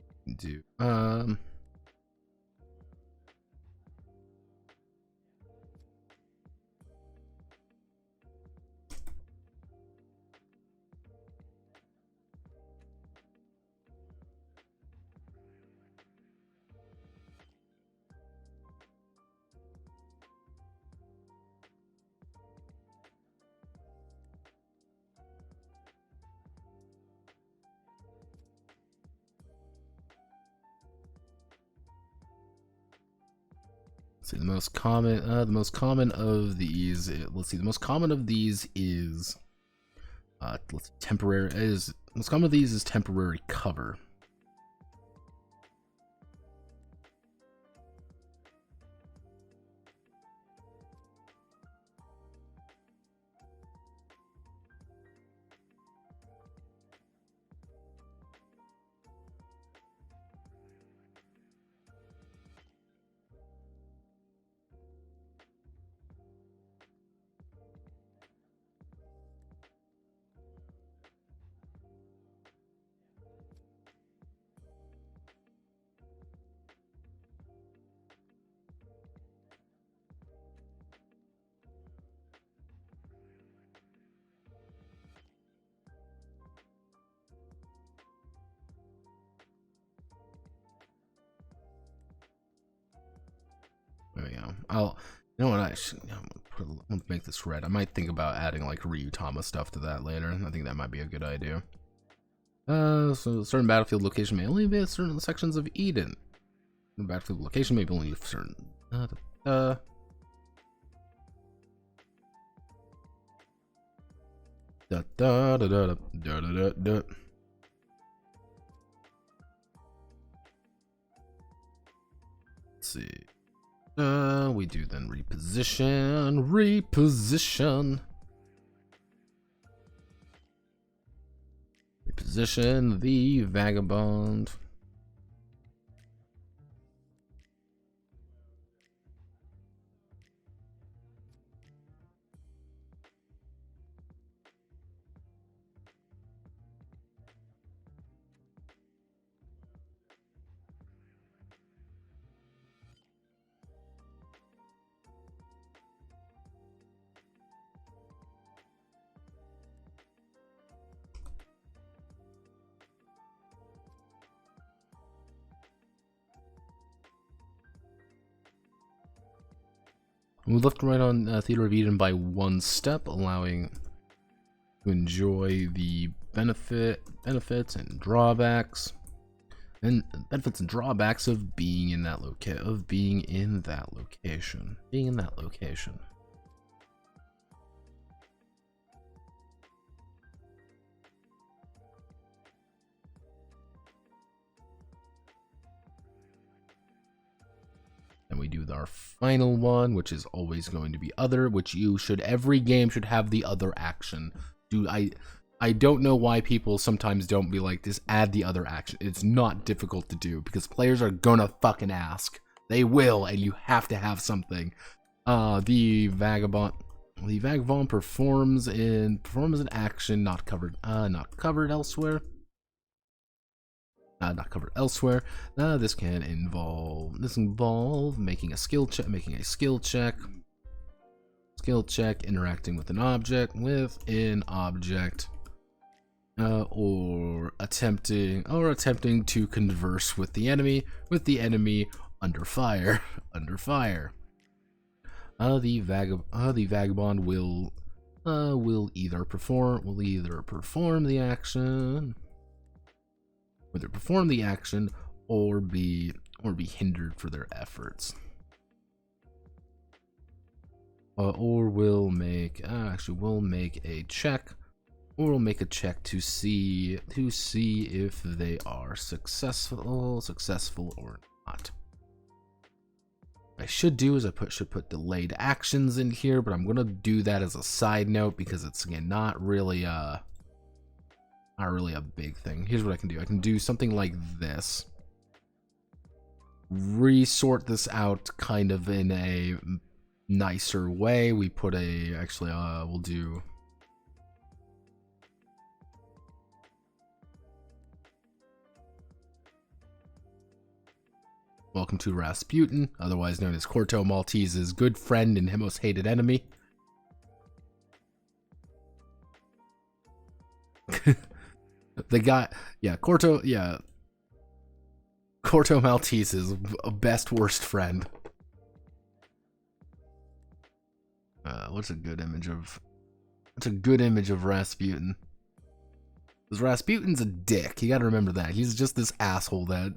see, the most common of these. Let's see, the most common of these is let's see, temporary. Most common of these is temporary cover. There we go. You know what? I'm gonna make this red. I might think about adding like Ryutama stuff to that later. I think that might be a good idea. So certain battlefield location may only be certain sections of Eden. The battlefield location may be only certain. Let's see. We do then reposition the Vagabond. Move left and right on Theater of Eden by 1 step, allowing to enjoy the benefits and drawbacks, of being in that location. And we do our final one, which is always going to be other, which every game should have the other action. I don't know why people sometimes don't be like, just add the other action. It's not difficult to do because players are gonna fucking ask. They will, and you have to have something. The Vagabond performs an action not covered elsewhere. Not covered elsewhere. This can involve making a skill check, interacting with an object, or attempting to converse with the enemy under fire. The Vagabond will either perform the action, or be hindered for their efforts, or will make a check, to see if they are successful or not. What I should do is should put delayed actions in here, but I'm gonna do that as a side note because it's again not really a big thing. Here's what I can do. I can do something like this. Resort this out kind of in a nicer way. We put we'll do welcome to Rasputin, otherwise known as Corto Maltese's good friend and most hated enemy. The guy, Corto Maltese's best worst friend. What's a good image of Rasputin? Because Rasputin's a dick. You gotta remember that. He's just this asshole that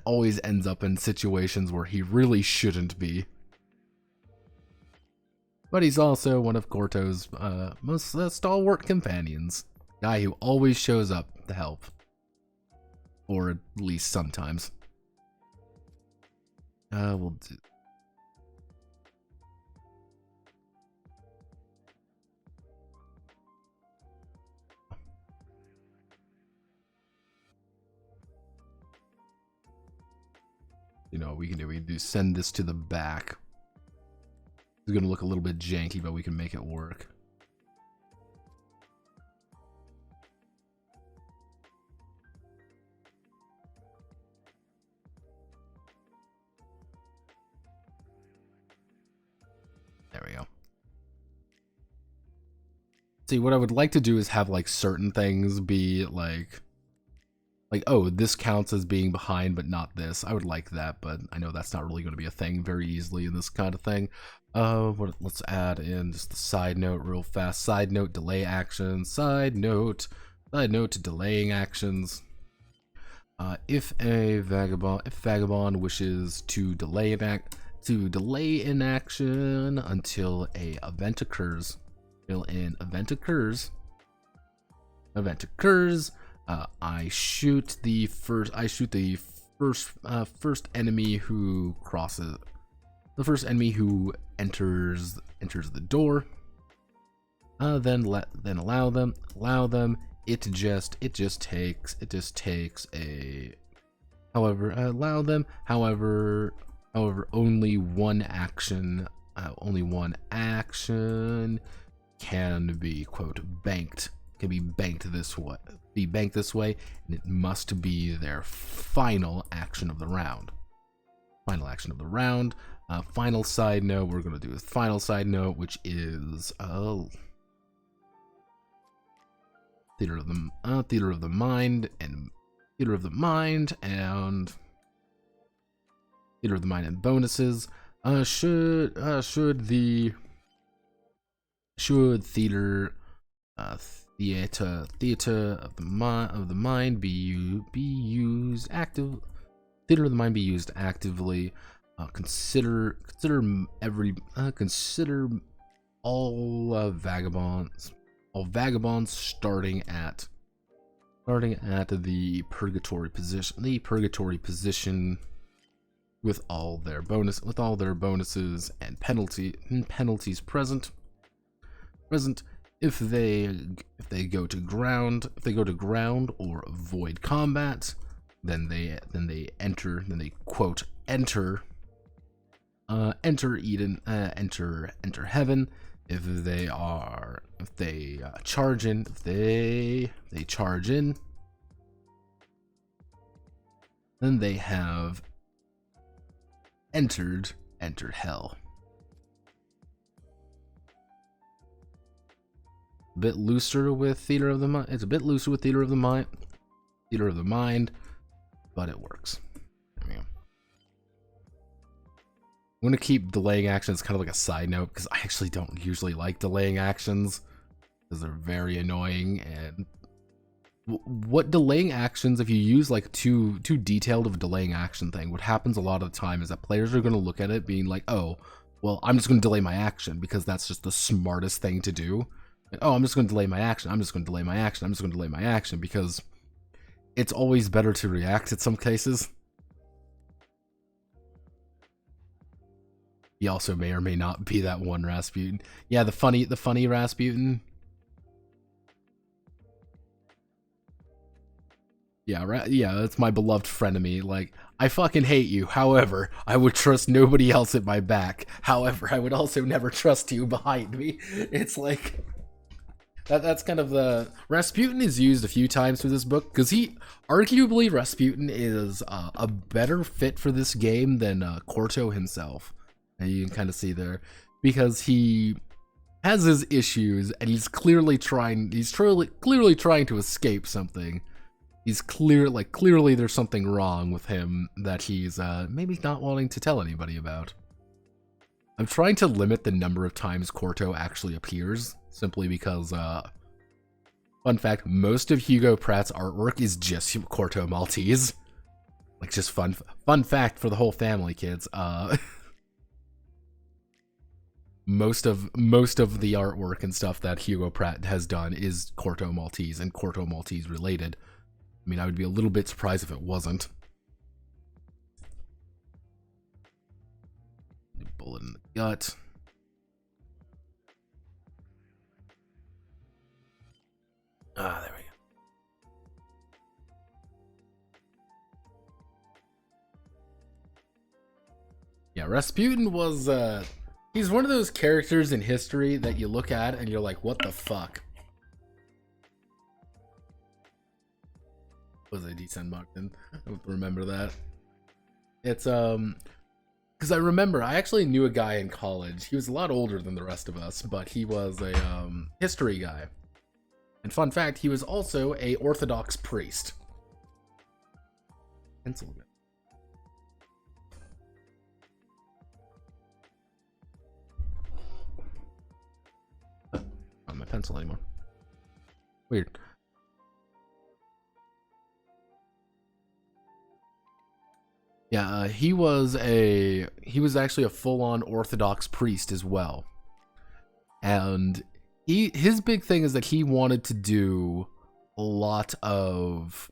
always ends up in situations where he really shouldn't be. But he's also one of Corto's most stalwart companions. Guy who always shows up to help. Or at least sometimes. We'll do... You know what we can do? We can do send this to the back. It's gonna look a little bit janky, but we can make it work. There we go. See, what I would like to do is have like certain things be like, oh, this counts as being behind, but not this. I would like that, but I know that's not really going to be a thing very easily in this kind of thing. Let's add in just the side note real fast. Side note, delay actions. Side note, delaying actions. If Vagabond wishes to delay an action until an event occurs. I shoot the first enemy who crosses, the first enemy who enters the door. Then allow them. It just takes a, however, only one action can be, quote, banked. Can be banked this way, and it must be their final action of the round. Final side note, we're going to do a final side note, which is theater of the mind and bonuses. Should theater of the mind be used actively. Consider all vagabonds starting at the purgatory position with all their bonuses and penalties present. If they go to ground or avoid combat, then they quote enter Eden, enter heaven. If they charge in, then they have entered hell. A bit looser with theater of the mind. It's a bit looser with theater of the mind, but it works. There we go. I'm gonna keep delaying actions kind of like a side note because I actually don't usually like delaying actions because they're very annoying. And what delaying actions, if you use like too detailed of a delaying action thing, what happens a lot of the time is that players are gonna look at it being like, oh, well, I'm just gonna delay my action because that's just the smartest thing to do. Oh, I'm just going to delay my action. Because it's always better to react in some cases. He also may or may not be that one Rasputin. Yeah, the funny Rasputin. Yeah, that's my beloved frenemy. Like, I fucking hate you. However, I would trust nobody else at my back. However, I would also never trust you behind me. It's like... That's kind of the... Rasputin is used a few times through this book, because arguably, Rasputin is a better fit for this game than Corto himself. And you can kind of see there, because he has his issues, and he's clearly trying to escape something. He's clearly there's something wrong with him that he's maybe not wanting to tell anybody about. I'm trying to limit the number of times Corto actually appears, simply because, fun fact, most of Hugo Pratt's artwork is just Corto Maltese. Like, just fun fact for the whole family, kids. Most of the artwork and stuff that Hugo Pratt has done is Corto Maltese and Corto Maltese related. I mean, I would be a little bit surprised if it wasn't. Bullet in the gut. Ah, there we go. Yeah, Rasputin was, he's one of those characters in history that you look at and you're like, what the fuck? Was a decent Moncton. I don't remember that. It's, because I remember, I actually knew a guy in college. He was a lot older than the rest of us, but he was a, history guy. And fun fact, he was also a Orthodox priest. Pencil. Not my pencil anymore. Weird. Yeah, he was actually a full-on Orthodox priest as well. And his big thing is that he wanted to do a lot of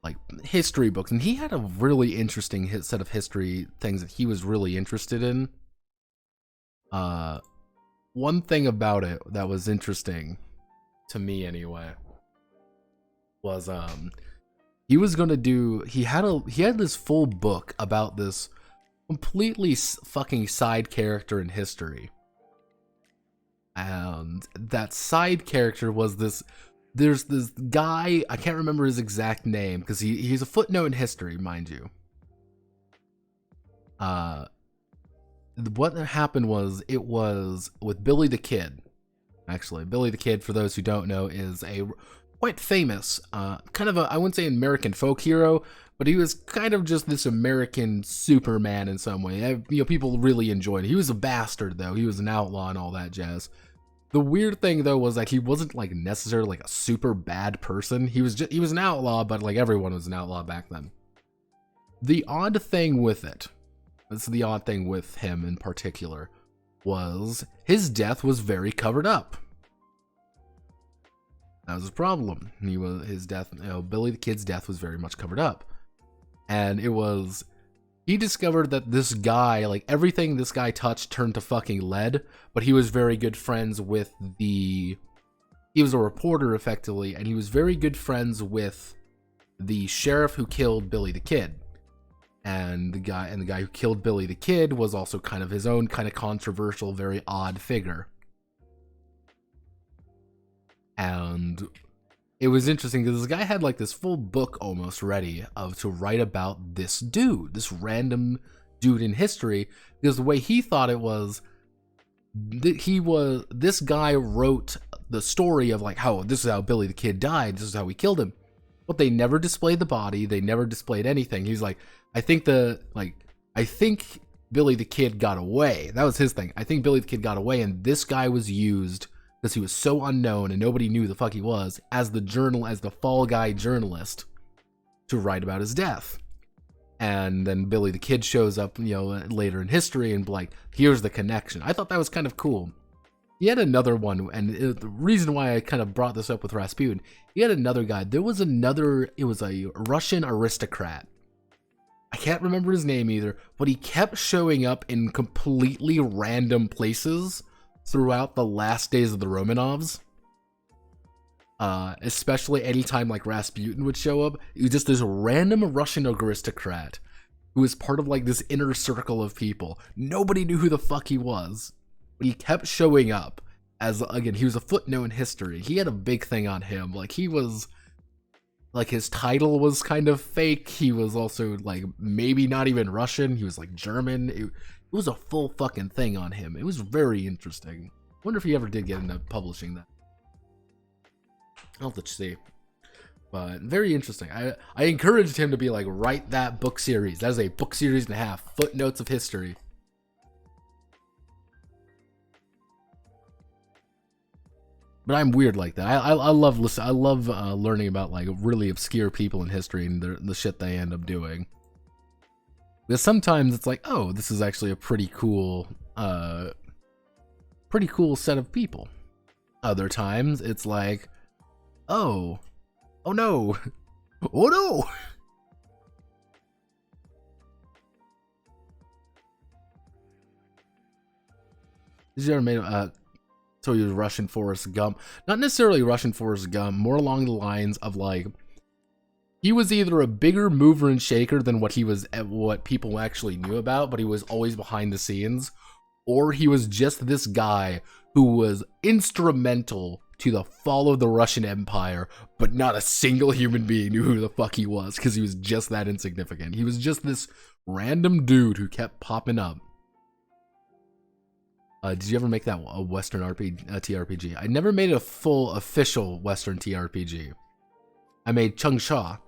like history books, and he had a really interesting set of history things that he was really interested in. One thing about it that was interesting to me anyway was he was gonna do he had this full book about this completely fucking side character in history. And that side character was there's this guy, I can't remember his exact name, because he's a footnote in history, mind you. What happened was, it was with Billy the Kid. Actually, Billy the Kid, for those who don't know, is a quite famous, kind of I wouldn't say an American folk hero, but he was kind of just this American Superman in some way. You know, people really enjoyed it. He was a bastard, though. He was an outlaw and all that jazz. The weird thing, though, was like he wasn't like necessarily like a super bad person. He was an outlaw, but like everyone was an outlaw back then. The odd thing with it, this is the odd thing with him in particular, was his death was very covered up. That was his problem. His death, you know, Billy the Kid's death was very much covered up. And he discovered that this guy, like everything this guy touched turned to fucking lead, but he was very good friends with he was a reporter effectively, and he was very good friends with the sheriff who killed Billy the Kid. And the guy who killed Billy the Kid was also kind of his own kind of controversial, very odd figure. And it was interesting because this guy had like this full book almost ready to write about this dude, this random dude in history, because the way he thought it was, this guy wrote the story of like how this is how Billy the Kid died, this is how we killed him. But they never displayed the body, they never displayed anything. He's like, I think Billy the Kid got away. That was his thing. I think Billy the Kid got away, and this guy was used because he was so unknown and nobody knew who the fuck he was, as the fall guy journalist to write about his death. And then Billy the Kid shows up, you know, later in history and like, here's the connection. I thought that was kind of cool. He had another one, and the reason why I kind of brought this up with Rasputin, he had another guy. It was a Russian aristocrat. I can't remember his name either, but he kept showing up in completely random places throughout the last days of the Romanovs. Especially anytime like Rasputin would show up. He was just this random Russian aristocrat who was part of like this inner circle of people. Nobody knew who the fuck he was, but he kept showing up as, again, he was a footnote in history. He had a big thing on him. Like, he was, like, his title was kind of fake. He was also like maybe not even Russian. He was like German. It was a full fucking thing on him. It was very interesting. Wonder if he ever did get into publishing that. I'll have to see. But very interesting. I encouraged him to be like, write that book series. That is a book series and a half. Footnotes of history. But I'm weird like that. I love learning about like really obscure people in history and the shit they end up doing. Because sometimes it's like, oh, this is actually a pretty cool set of people. Other times it's like, oh no, oh no. Did you ever made so he was Russian Forrest Gump? Not necessarily Russian Forrest Gump, more along the lines of like, he was either a bigger mover and shaker than what people actually knew about, but he was always behind the scenes, or he was just this guy who was instrumental to the fall of the Russian Empire, but not a single human being knew who the fuck he was because he was just that insignificant. He was just this random dude who kept popping up. Did you ever make that a Western TRPG? I never made a full official Western TRPG. I made Chengxia,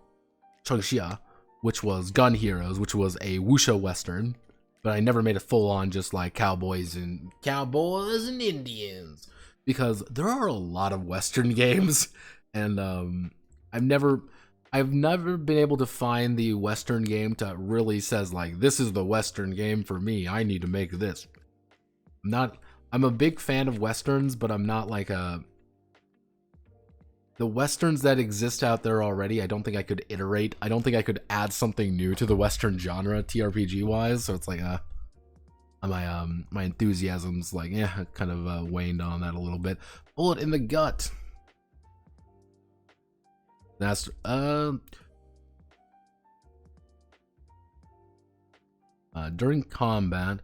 which was Gun Heroes, which was a wuxia Western, but I never made a full-on just like cowboys and Indians, because there are a lot of Western games, and I've never been able to find the Western game that really says like, this is the Western game for me. I need to make this. I'm a big fan of Westerns, but I'm not like the Westerns that exist out there already. I don't think I could iterate. I don't think I could add something new to the Western genre TRPG wise. So it's like my enthusiasm's like, yeah, kind of waned on that a little bit. Bullet in the gut. That's during combat.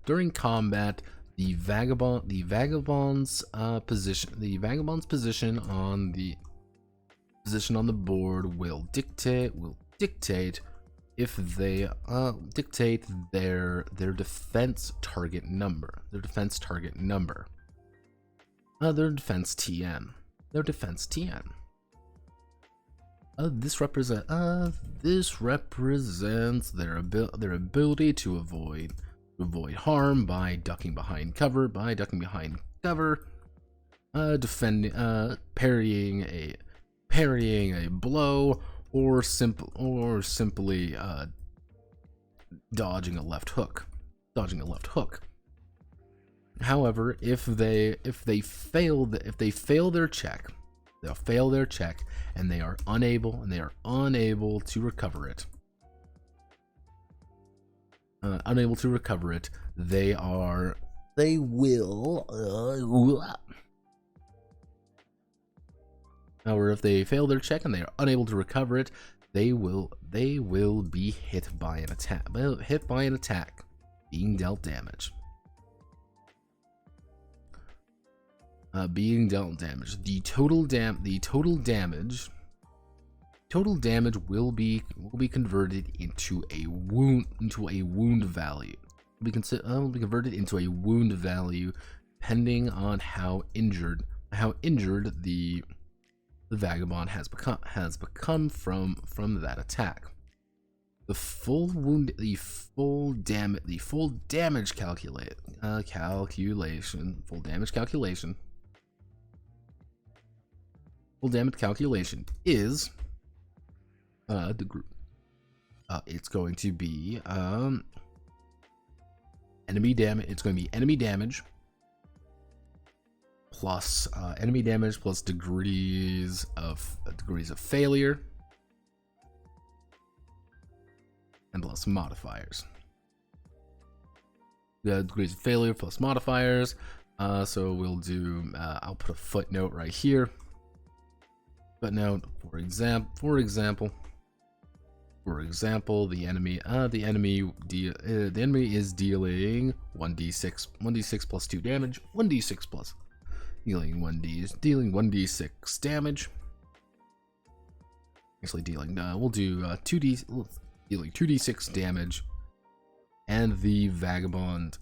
During combat, the vagabond's position on the board will dictate if they dictate their defense target number. Their defense TN. This represents their ability to avoid harm by ducking behind cover, parrying a blow, or simply dodging a left hook. However, if they fail their check, they'll fail their check, and they are unable to recover it. They will. Or if they fail their check and they are unable to recover it, they will be hit by an attack, being dealt damage. The total damage will be converted into a wound value. Will be converted into a wound value, depending on how injured the vagabond has become from that attack. The full damage calculation is the group. It's going to be enemy damage. It's going to be enemy damage plus degrees of failure, and plus modifiers. Degrees of failure plus modifiers. So we'll do. I'll put a footnote right here. Footnote. For example, the enemy is dealing 1d6 plus 2 damage. 1d6 plus dealing 1d6 damage. Actually, we'll do 2d6 damage, and the vagabond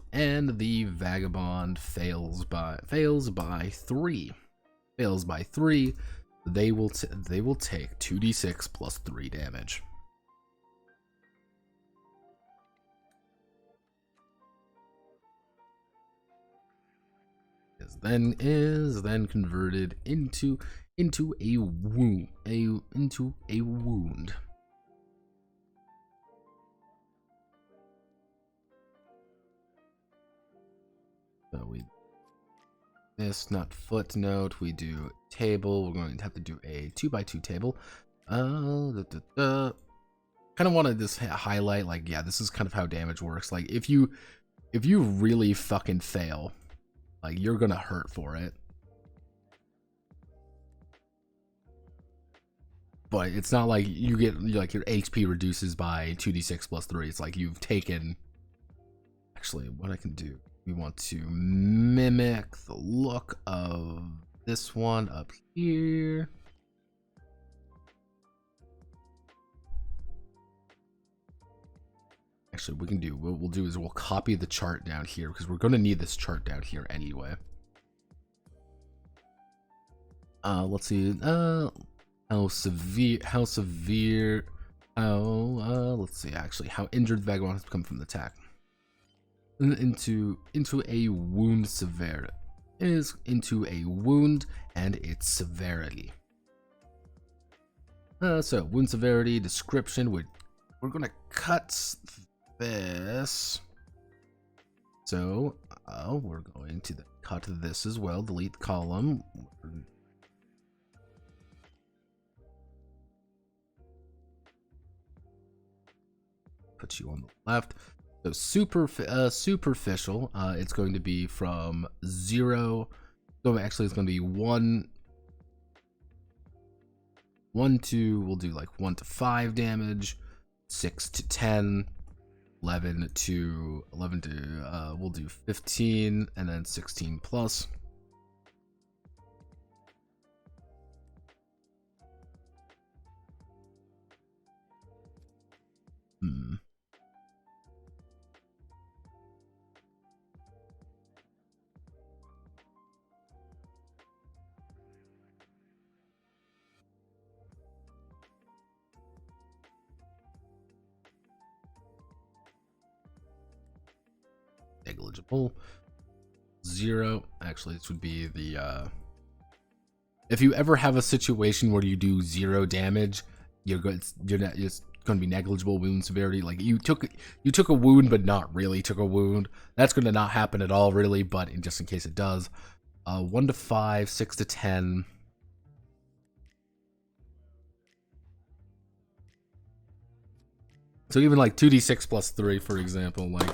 fails by 3. They will take 2d6 plus 3 damage. is then converted into a wound, into a wound. So we this not footnote, we do table. We're going to have to do a 2x2 table. Kind of want to just highlight, like, yeah, this is kind of how damage works. Like, if you really fucking fail, like, you're gonna hurt for it. But it's not like you get, like, your HP reduces by 2d6 plus 3. It's like you've taken... Actually, what I can do, we want to mimic the look of this one up here. Actually, we can do, what we'll do is we'll copy the chart down here, because we're going to need this chart down here anyway. Let's see, let's see, actually, how injured Vagabond has become from the attack. Into a wound severity. Is into a wound and its severity. So, wound severity, description, we're going to cut this. So, we're going to cut this as well, delete column. Put you on the left. So superficial, it's going to be from 0. So actually, it's going to be 1 to, we'll do like 1 to 5 damage, 6 to 10, 11 to we'll do 15, and then 16 plus. Negligible. 0. Actually, this would be the if you ever have a situation where you do 0 damage, you're going to be negligible wound severity. Like you took a wound but not really took a wound. That's going to not happen at all, really, but just in case it does. 1 to 5, 6 to 10. So even like 2d6 plus 3, for example, like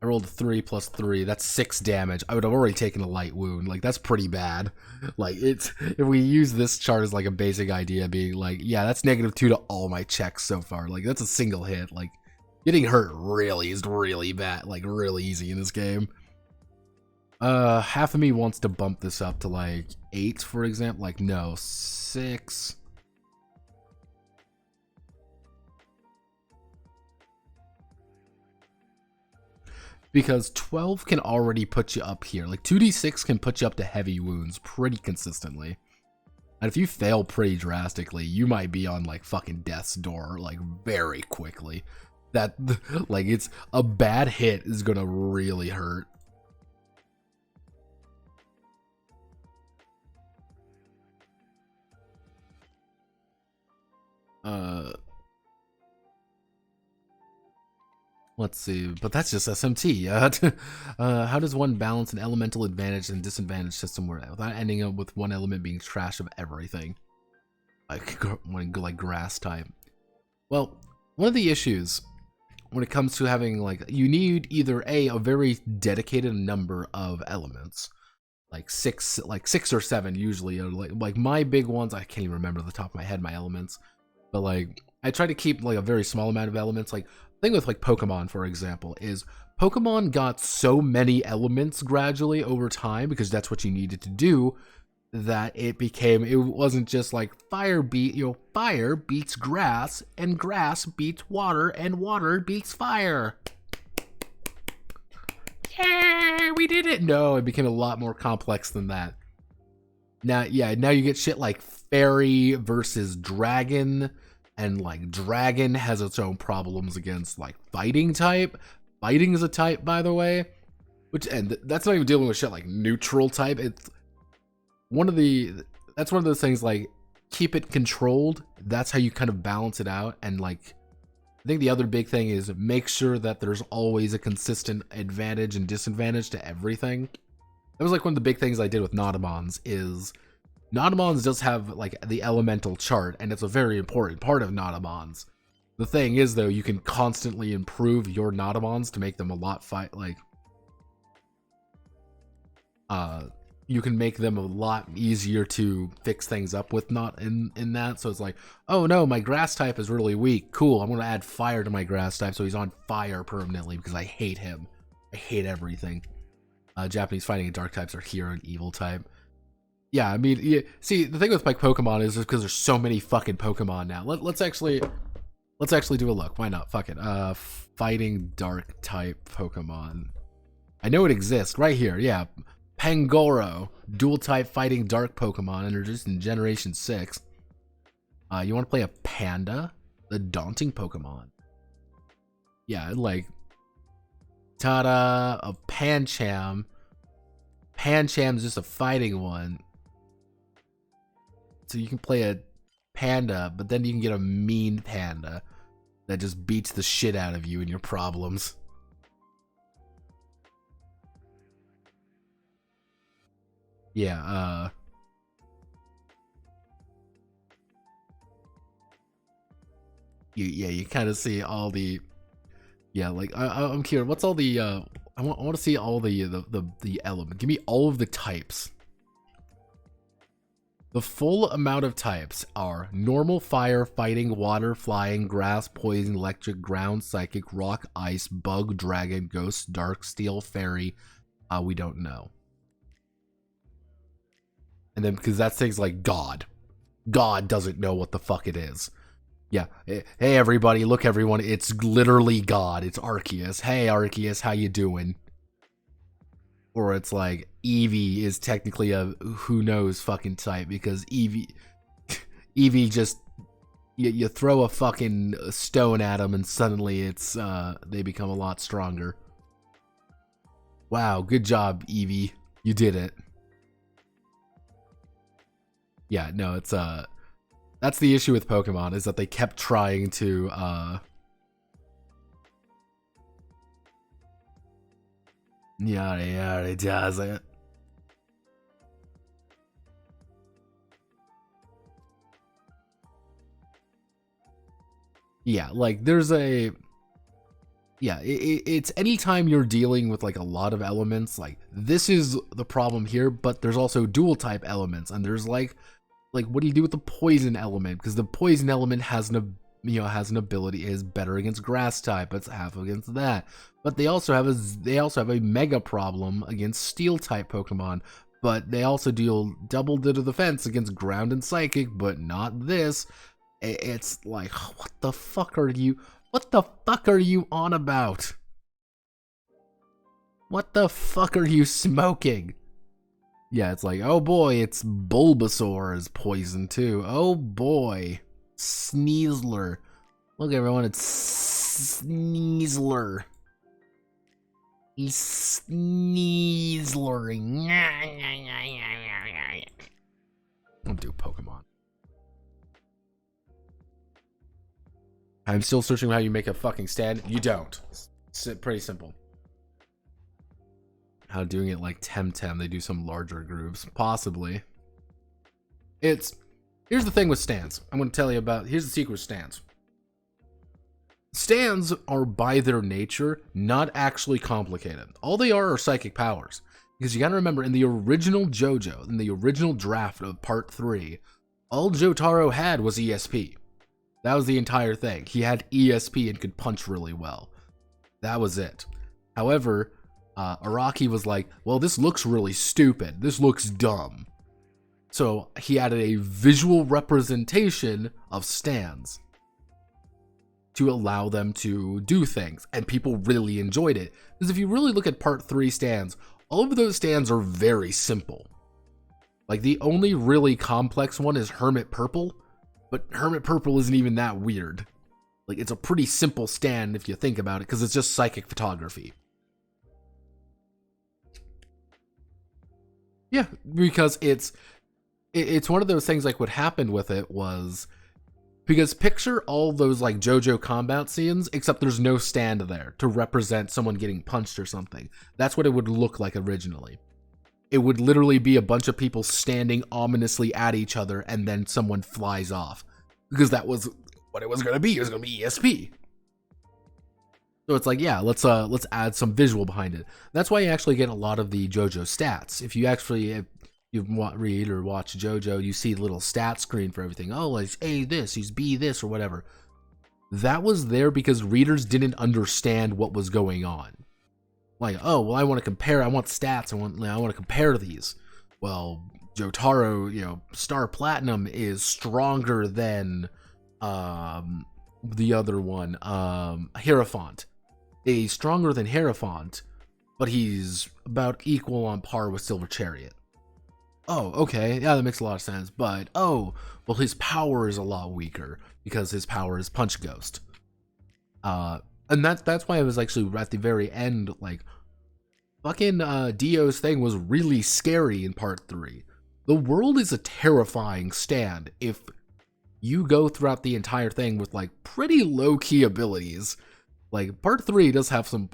I rolled 3 plus 3, that's 6 damage. I would have already taken a light wound. Like, that's pretty bad. Like, it's, if we use this chart as like a basic idea, being like, yeah, that's -2 to all my checks so far. Like, that's a single hit. Like, getting hurt really is really bad, like really easy in this game. Half of me wants to bump this up to like 8, for example. Like, no, 6. Because 12 can already put you up here. Like 2d6 can put you up to heavy wounds pretty consistently. And if you fail pretty drastically, you might be on like fucking death's door like very quickly. That, like, it's a bad hit is gonna really hurt. Let's see, but that's just SMT. How does one balance an elemental advantage and disadvantage system without ending up with one element being trash of everything? Like grass type. Well, one of the issues when it comes to having, like, you need either a very dedicated number of elements, like six or 7 usually. Are like my big ones, I can't even remember off the top of my head my elements, but like I try to keep like a very small amount of elements. Like, thing with like Pokemon, for example, is Pokemon got so many elements gradually over time, because that's what you needed to do, that it wasn't just like fire beats grass, and grass beats water, and water beats fire. Yay, we did it. No, it became a lot more complex than that. Now you get shit like fairy versus dragon. And like dragon has its own problems against like fighting type. Fighting is a type, by the way, That's not even dealing with shit like neutral type. It's that's one of those things, like, keep it controlled. That's how you kind of balance it out. And like, I think the other big thing is make sure that there's always a consistent advantage and disadvantage to everything. That was like one of the big things I did with Nautomons. Is Nautomons does have like the elemental chart, and it's a very important part of Nautomons. The thing is, though, you can constantly improve your Nautomons to make them a lot you can make them a lot easier to fix things up with not in that. So it's like, oh no, my grass type is really weak. Cool, I'm gonna add fire to my grass type so he's on fire permanently because I hate him. I hate everything. Japanese fighting and dark types are hero and evil type. Yeah, I mean, yeah, see, the thing with my Pokemon is because there's so many fucking Pokemon now. Let's actually do a look. Why not? Fuck it. Fighting dark type Pokemon. I know it exists right here. Yeah. Pangoro, dual type fighting dark Pokemon introduced in Generation 6. You want to play a Panda? The daunting Pokemon. Yeah, like, ta-da, a Pancham. Pancham's just a fighting one. So you can play a Panda, but then you can get a mean Panda that just beats the shit out of you and your problems. Yeah, you kind of see all the, yeah, like, I'm curious, what's all the, I want to see all the element. Give me all of the types. The full amount of types are normal, fire, fighting, water, flying, grass, poison, electric, ground, psychic, rock, ice, bug, dragon, ghost, dark, steel, fairy. We don't know. And then, because that's things like God. God doesn't know what the fuck it is. Yeah. Hey, everybody. Look, everyone. It's literally God. It's Arceus. Hey, Arceus. How you doing? Or it's like Eevee is technically a who knows fucking type. Because Eevee just... You throw a fucking stone at them and suddenly it's... they become a lot stronger. Wow. Good job, Eevee. You did it. Yeah, no, it's that's the issue with Pokemon, is that they kept trying to yeah, it does it. Yeah, like there's a, yeah, it's anytime you're dealing with like a lot of elements, like this is the problem here, but there's also dual type elements, and there's like what do you do with the poison element? Because the poison element has an, has an ability, is better against grass type, it's half against that. But they also have a mega problem against steel type Pokemon, but they also deal double to defense against ground and psychic, but not this. It's like, what the fuck are you on about? What the fuck are you smoking? Yeah, it's like, oh boy, it's Bulbasaur is poison too. Oh boy. Sneasler. Look everyone, it's Sneasler. He's sneezlering. Don't do Pokemon. I'm still searching how you make a fucking stand. You don't. It's pretty simple. How doing it like Temtem, they do some larger groups. Possibly. Here's the thing with stands. I'm going to tell you about, here's the secret with stands. Stands are by their nature not actually complicated. All they are psychic powers. Because you gotta remember, in the original JoJo, in the original draft of Part 3, all Jotaro had was ESP. That was the entire thing. He had ESP and could punch really well. That was it. However, Araki was like, well, this looks really stupid. This looks dumb. So he added a visual representation of stands to allow them to do things. And people really enjoyed it. Because if you really look at Part 3 stands, all of those stands are very simple. Like, the only really complex one is Hermit Purple. But Hermit Purple isn't even that weird. Like, it's a pretty simple stand if you think about it, because it's just psychic photography. Yeah, because it's one of those things, like what happened with it was, because picture all those like JoJo combat scenes, except there's no stand there to represent someone getting punched or something. That's what it would look like originally. It would literally be a bunch of people standing ominously at each other, and then someone flies off, because that was what it was going to be. It was going to be ESP. So it's like, yeah, let's add some visual behind it. That's why you actually get a lot of the JoJo stats. If you read or watch JoJo, you see the little stat screen for everything. Oh, he's A this, he's B this, or whatever. That was there because readers didn't understand what was going on. Like, oh, well, I want to compare. I want stats. I want to compare these. Well, Jotaro, Star Platinum is stronger than the other one, Hierophant. He's stronger than Hierophant, but he's about equal on par with Silver Chariot. Oh, okay, yeah, that makes a lot of sense. But well, his power is a lot weaker because his power is Punch Ghost. And that's why I was actually at the very end, like, fucking Dio's thing was really scary in part 3. The world is a terrifying stand if you go throughout the entire thing with like pretty low-key abilities. Like, part 3 does have some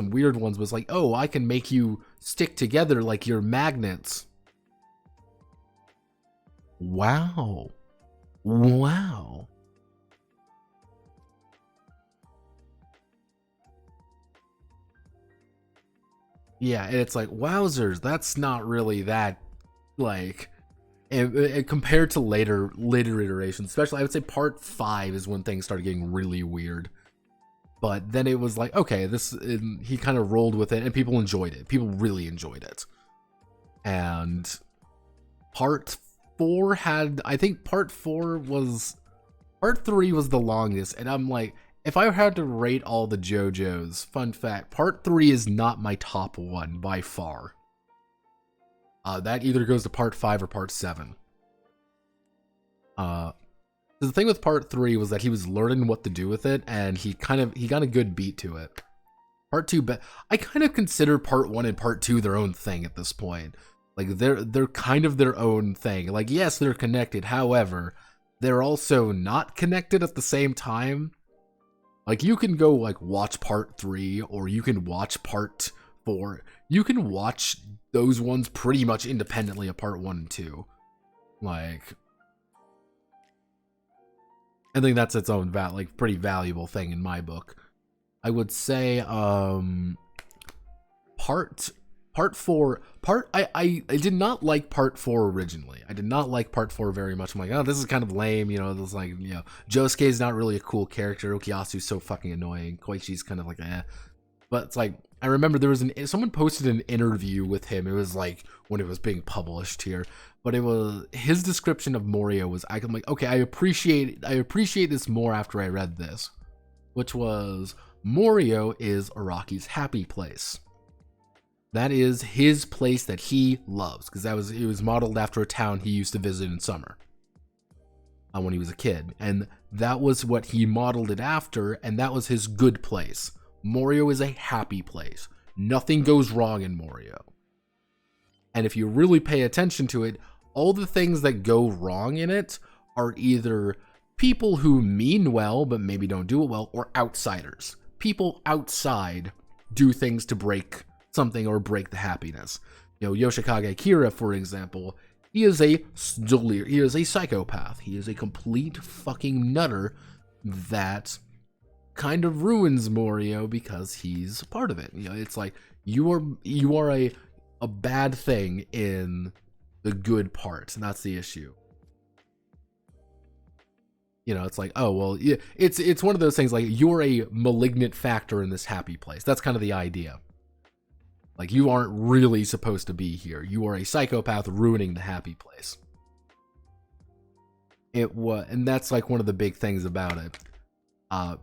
weird ones, but it's like, oh, I can make you stick together like you're magnets. Wow. Yeah, and it's like, wowzers, that's not really that, like, compared to later iterations, especially, I would say part 5 is when things started getting really weird. But then it was like, okay, he kind of rolled with it, and people enjoyed it. People really enjoyed it. And part 4 I think part 3 was the longest, and I'm like, if I had to rate all the JoJos, fun fact, part 3 is not my top one by far. That either goes to part 5 or part 7. The thing with part 3 was that he was learning what to do with it, and he got a good beat to it. Part 2, but I kind of consider part 1 and part 2 their own thing at this point. Like, they're kind of their own thing. Like, yes, they're connected, however, they're also not connected at the same time. Like, you can go like watch part 3, or you can watch part 4. You can watch those ones pretty much independently of part 1 and 2. Like, I think that's its own pretty valuable thing in my book. I would say part 4, I did not like part 4 originally. I did not like part 4 very much. I'm like, oh, this is kind of lame, this is like, Josuke's not really a cool character. Okuyasu's so fucking annoying. Koichi's kind of like, eh. But it's like, I remember there was someone posted an interview with him. It was like when it was being published here, but it was his description of Morio was, I'm like, okay, I appreciate this more after I read this, which was, Morio is Araki's happy place. That is his place that he loves, because it was modeled after a town he used to visit in summer when he was a kid, and that was what he modeled it after, and that was his good place. Morio is a happy place. Nothing goes wrong in Morio. And if you really pay attention to it, all the things that go wrong in it are either people who mean well but maybe don't do it well, or outsiders. People outside do things to break something or break the happiness. Yoshikage Kira, for example, he is a psychopath. He is a complete fucking nutter that kind of ruins Morio because he's a part of it. It's like you are a bad thing in the good part, and that's the issue. It's like, oh well, yeah, it's one of those things, like, you're a malignant factor in this happy place. That's kind of the idea. Like, you aren't really supposed to be here. You are a psychopath ruining the happy place. And that's like one of the big things about it.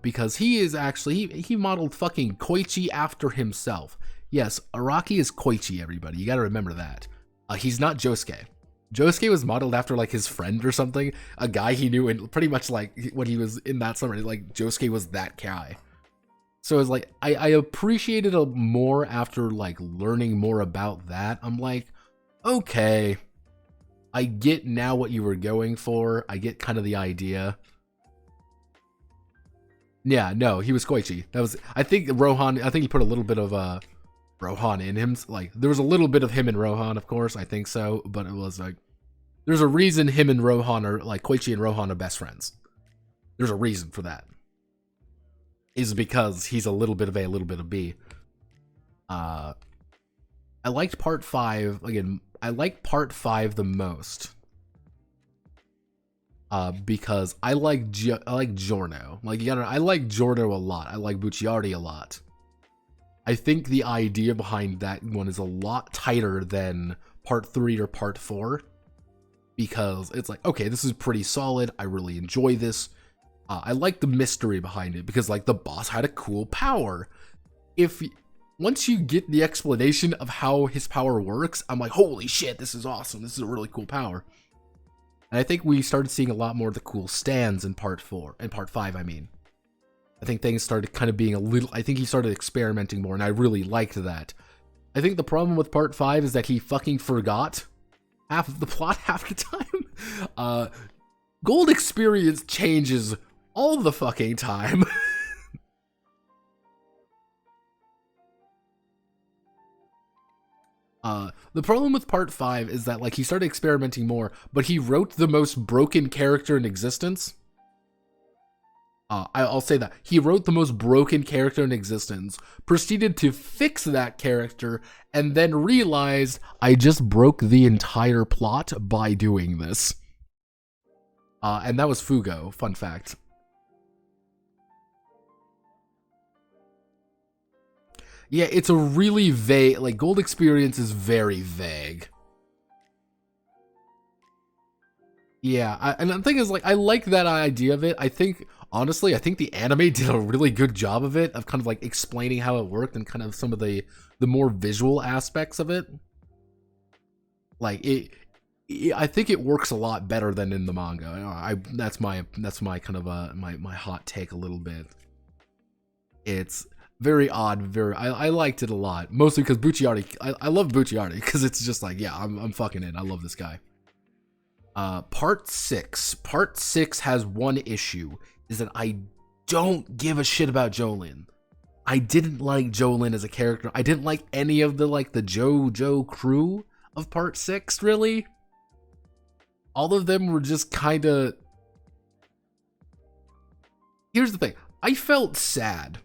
Because he is actually, he modeled fucking Koichi after himself. Yes, Araki is Koichi, everybody. You gotta remember that. He's not Josuke. Josuke was modeled after, like, his friend or something. A guy he knew, and pretty much, like, when he was in that summer, like, Josuke was that guy. So it's like, I appreciated it more after, like, learning more about that. I'm like, okay, I get now what you were going for. I get kind of the idea. Yeah, no, he was Koichi. That was, I think Rohan, I think he put a little bit of Rohan in him. Like, there was a little bit of him in Rohan, of course, I think so, but it was like, there's a reason him and Rohan are, like, Koichi and Rohan are best friends. There's a reason for that. Is because he's a little bit of A, a little bit of B. I liked part 5, again, I like part 5 the most. Because I like Giorno. Like, I like Giorno a lot. I like Bucciardi a lot. I think the idea behind that one is a lot tighter than part 3 or part 4. Because it's like, okay, this is pretty solid. I really enjoy this. I like the mystery behind it because, like, the boss had a cool power. Once you get the explanation of how his power works, I'm like, holy shit, this is awesome. This is a really cool power. And I think we started seeing a lot more of the cool stands in part 4, and part 5, I mean. I think things started kind of being a little, I think he started experimenting more, and I really liked that. I think the problem with part 5 is that he fucking forgot half of the plot half the time. Gold experience changes all the fucking time. The problem with part 5 is that, like, he started experimenting more, but he wrote the most broken character in existence. I'll say that. He wrote the most broken character in existence, proceeded to fix that character, and then realized, I just broke the entire plot by doing this. And that was Fugo, fun fact. Yeah, it's a really vague, like, Gold Experience is very vague. Yeah, and the thing is, like, I like that idea of it. I think, honestly, I think the anime did a really good job of it, of kind of, like, explaining how it worked and kind of some of the more visual aspects of it. Like, I think it works a lot better than in the manga. That's my kind of, my hot take a little bit. It's very odd, I liked it a lot, mostly because Bucciardi, I love Bucciardi, because it's just like, yeah, I'm fucking in, I love this guy. Part 6 has one issue, is that I don't give a shit about Jolin. I didn't like Jolin as a character, I didn't like any of the, like, the JoJo crew of part 6, really. All of them were just kinda... Here's the thing, I felt sad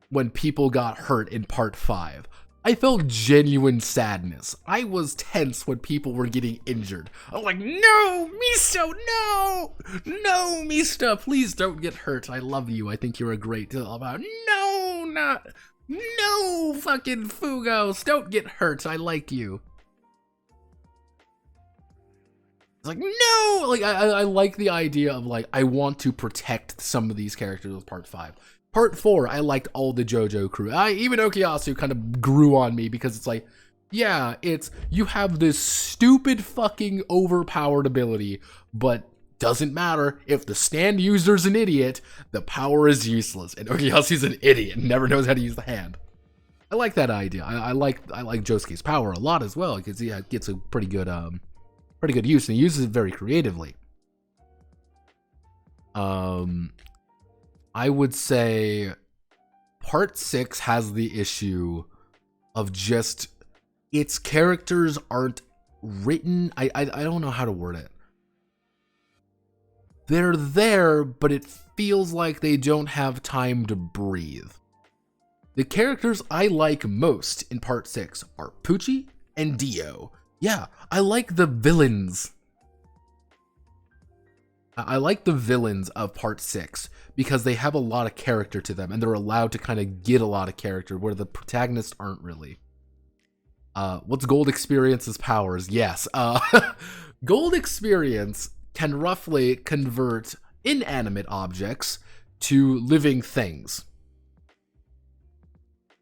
when people got hurt in part 5. I felt genuine sadness. I was tense when people were getting injured. I was like, no, Misto, no! No, Misto, please don't get hurt. I love you. I think you're a great deal. No, fucking Fugos, don't get hurt. I like you. It's like, no! Like, I like the idea of, like, I want to protect some of these characters with part 5. Part 4, I liked all the JoJo crew. Even Okuyasu kind of grew on me because it's like, yeah, you have this stupid fucking overpowered ability, but doesn't matter. If the stand user's an idiot, the power is useless. And Okuyasu's an idiot, never knows how to use the hand. I like that idea. I like Josuke's power a lot as well, because it gets a pretty good use, and he uses it very creatively. I would say part 6 has the issue of just its characters aren't written. I don't know how to word it. They're there, but it feels like they don't have time to breathe. The characters I like most in part 6 are Pucci and Dio. Yeah, I like the villains. I like the villains of part 6 because they have a lot of character to them and they're allowed to kind of get a lot of character where the protagonists aren't really. What's Gold Experience's powers? Yes. Gold Experience can roughly convert inanimate objects to living things.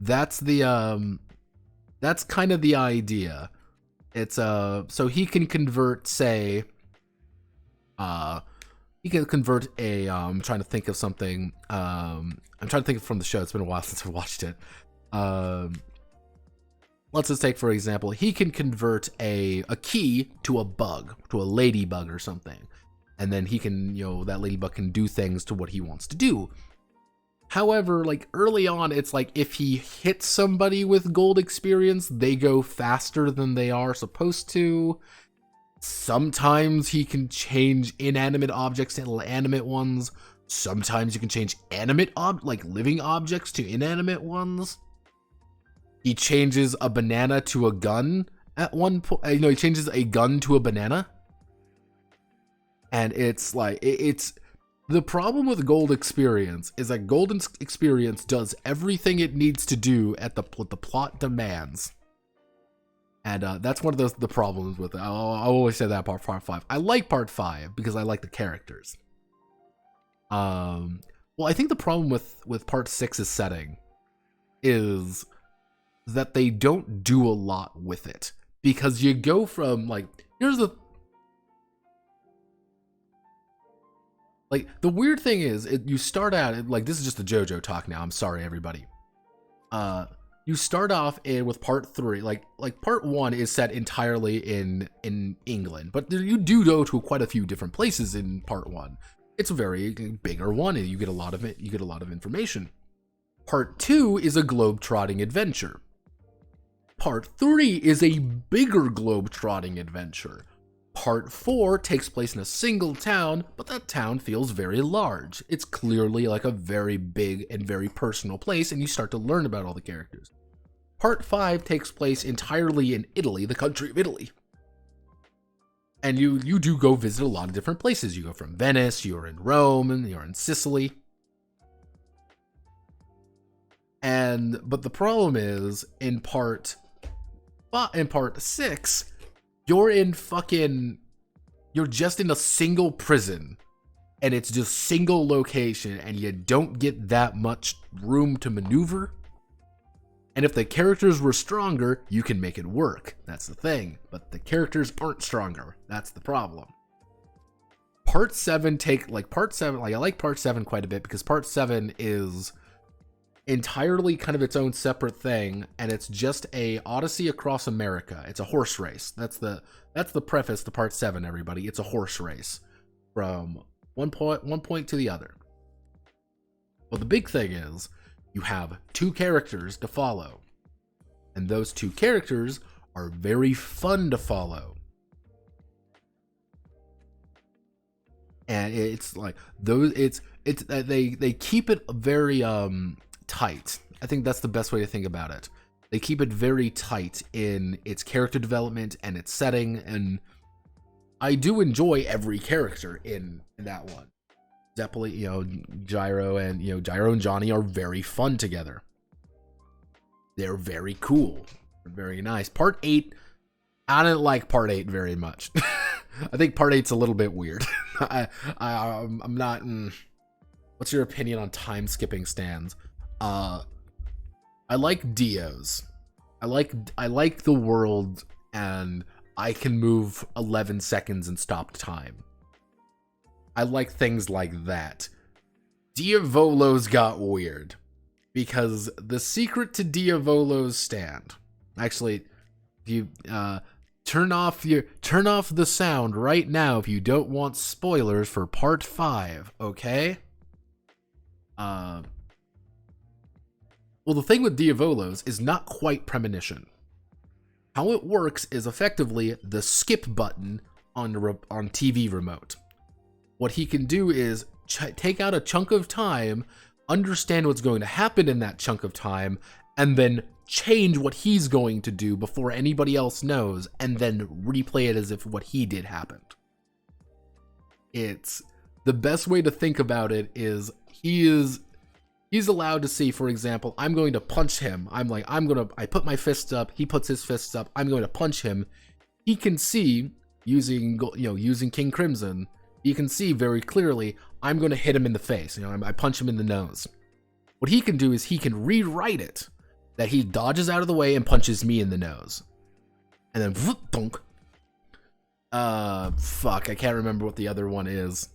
That's the that's kind of the idea. It's so he can convert, say, he can convert a I'm trying to think of something. I'm trying to think from the show. It's been a while since I watched it. let's just take, for example, he can convert a key to a bug, to a ladybug or something. And then he can, that ladybug can do things to what he wants to do. However, like early on, it's like if he hits somebody with gold experience, they go faster than they are supposed to. Sometimes he can change inanimate objects to animate ones. Sometimes you can change living objects to inanimate ones. He changes a banana to a gun at one point. He changes a gun to a banana. And it's like, the problem with gold experience is that golden experience does everything it needs to do at what the plot demands. And that's one of the problems with it. I always say that about part 5. I like part 5 because I like the characters. Well, I think the problem with part 6's setting is that they don't do a lot with it. Because you go from, the weird thing is, you start out, this is just a JoJo talk now, I'm sorry everybody. You start off with part 3, part 1 is set entirely in England, but you do go to quite a few different places in part 1. It's a very bigger one, and you get a lot of information. Part 2 is a globe-trotting adventure. Part 3 is a bigger globe-trotting adventure. Part 4 takes place in a single town, but that town feels very large. It's clearly like a very big and very personal place, and you start to learn about all the characters. Part 5 takes place entirely in Italy, the country of Italy. And you do go visit a lot of different places. You go from Venice, you're in Rome, and you're in Sicily. But the problem is, in part 6, you're just in a single prison, and it's just single location, and you don't get that much room to maneuver. And if the characters were stronger, you can make it work. That's the thing. But the characters aren't stronger. That's the problem. Part 7 I like part 7 quite a bit, because part 7 is entirely kind of its own separate thing, and it's just a odyssey across America. It's a horse race. That's the preface to part 7, everybody. It's a horse race from one point to the other. Well, the big thing is you have 2 characters to follow, and those 2 characters are very fun to follow. And it's like they keep it very tight. I think that's the best way to think about it. They keep it very tight in its character development and its setting, and I do enjoy every character in that one. Zeppeli, Gyro and Johnny are very fun together. They're very cool. They're very nice. Part 8, I didn't like part 8 very much. I think part 8's a little bit weird. I'm not. What's your opinion on time skipping stands? I like Dios. I like the world, and I can move 11 seconds and stop time. I like things like that. Diavolo's got weird, because the secret to Diavolo's stand. Actually, if you turn off the sound right now if you don't want spoilers for part 5, okay? Well, the thing with Diavolo's is not quite premonition. How it works is effectively the skip button on TV remote. What he can do is take out a chunk of time, understand what's going to happen in that chunk of time, and then change what he's going to do before anybody else knows, and then replay it as if what he did happened. It's the best way to think about it is he's allowed to see, for example, I'm going to punch him. I put my fists up, he puts his fists up, I'm going to punch him. He can see, using King Crimson, you can see very clearly, I'm going to hit him in the face. I punch him in the nose. What he can do is he can rewrite it, that he dodges out of the way and punches me in the nose. And then, whoop, donk. Fuck, I can't remember what the other one is.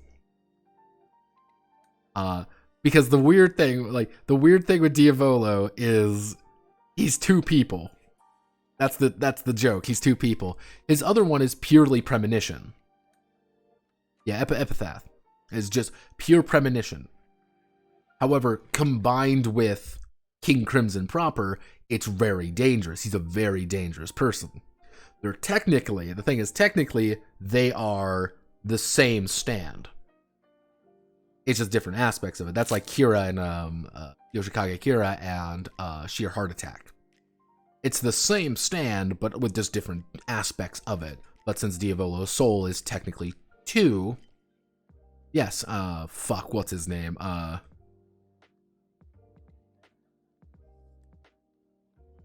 Because the weird thing with Diavolo is he's 2 people. That's the joke. He's two people. His other one is purely premonition. Yeah, epitaph is just pure premonition. However, combined with King Crimson proper, it's very dangerous. He's a very dangerous person. The thing is, technically, they are the same stand. It's just different aspects of it. That's like Kira and Yoshikage Kira and Sheer Heart Attack. It's the same stand, but with just different aspects of it. But since Diavolo's soul is technically 2, yes, fuck, what's his name?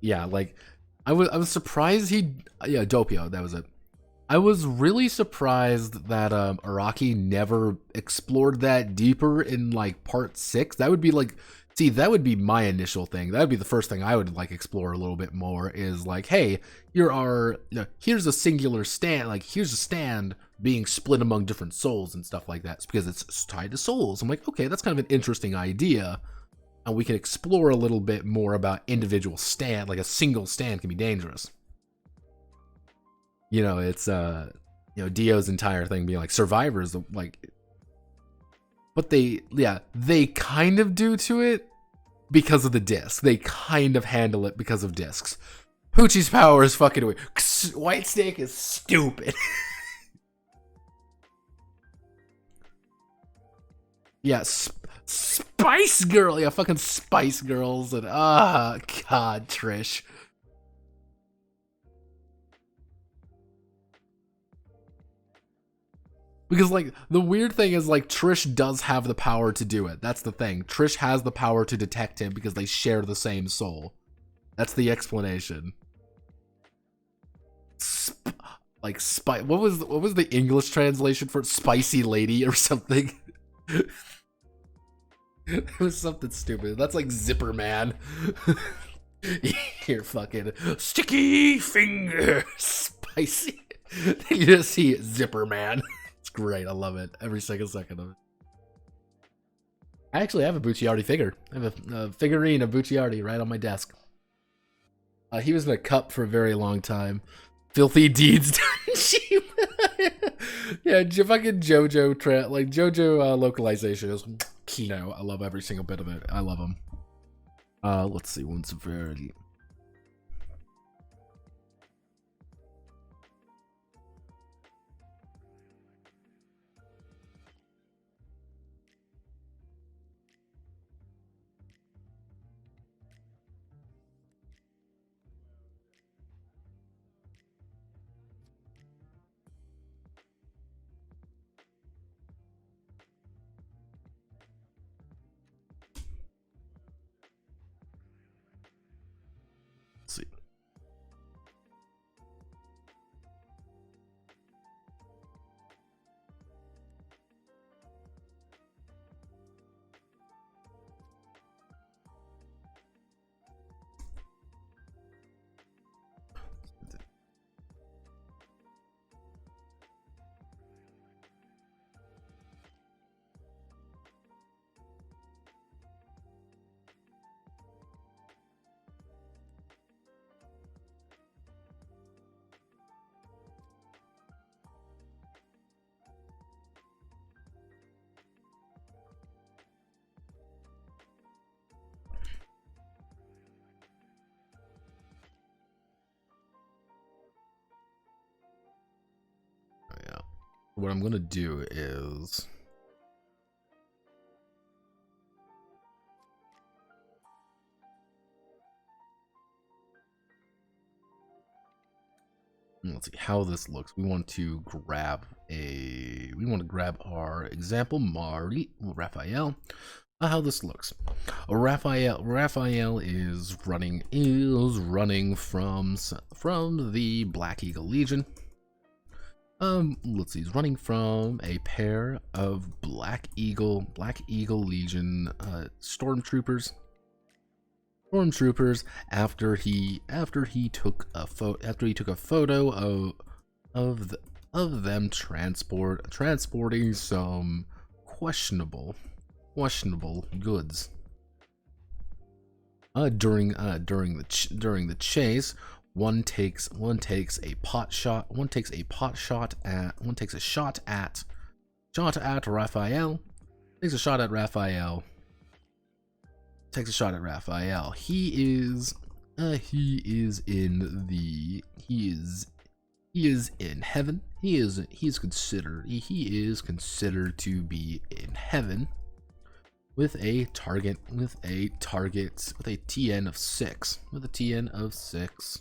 Yeah, like, I was surprised Doppio, that was it. I was really surprised that Araki never explored that deeper in, like, part 6. That would be, like, see, that would be my initial thing. That would be the first thing I would, like, explore a little bit more, is, like, hey, here's a singular stand, like, here's a stand being split among different souls and stuff like that. It's because it's tied to souls. I'm like, okay, that's kind of an interesting idea. And we can explore a little bit more about individual stand, like a single stand can be dangerous. You know, it's, Dio's entire thing being like survivors, like, but they kind of do to it because of the disc. They kind of handle it because of discs. Poochie's power is fucking weird. White Snake is stupid. Yeah, Spice Girl, yeah, fucking Spice Girls, and God, Trish. Because, like, the weird thing is, like, Trish does have the power to do it. That's the thing. Trish has the power to detect him because they share the same soul. That's the explanation. What was the English translation for it? Spicy lady or something? It was something stupid. That's like Zipper Man. Here, fucking sticky finger, spicy. You just see Zipper Man. It's great. I love it. Every single second of it. I actually have a Bucciardi figure. I have a figurine of Bucciardi right on my desk. He was in a cup for a very long time. Filthy deeds done cheap. Yeah, fucking JoJo JoJo localization is Kino. I love every single bit of it. I love them. Let's see, one severity. What I'm gonna do is let's see how this looks. We want to grab our example Raphael. How this looks. Raphael is running from the Black Eagle Legion. Let's see, he's running from a pair of Black Eagle Legion stormtroopers after he took a photo of them transporting some questionable goods. During the chase, One takes a pot shot. One takes a shot at Raphael. Takes a shot at Raphael. Takes a shot at Raphael. He is in heaven. He is considered to be in heaven with a TN of 6. With a TN of 6.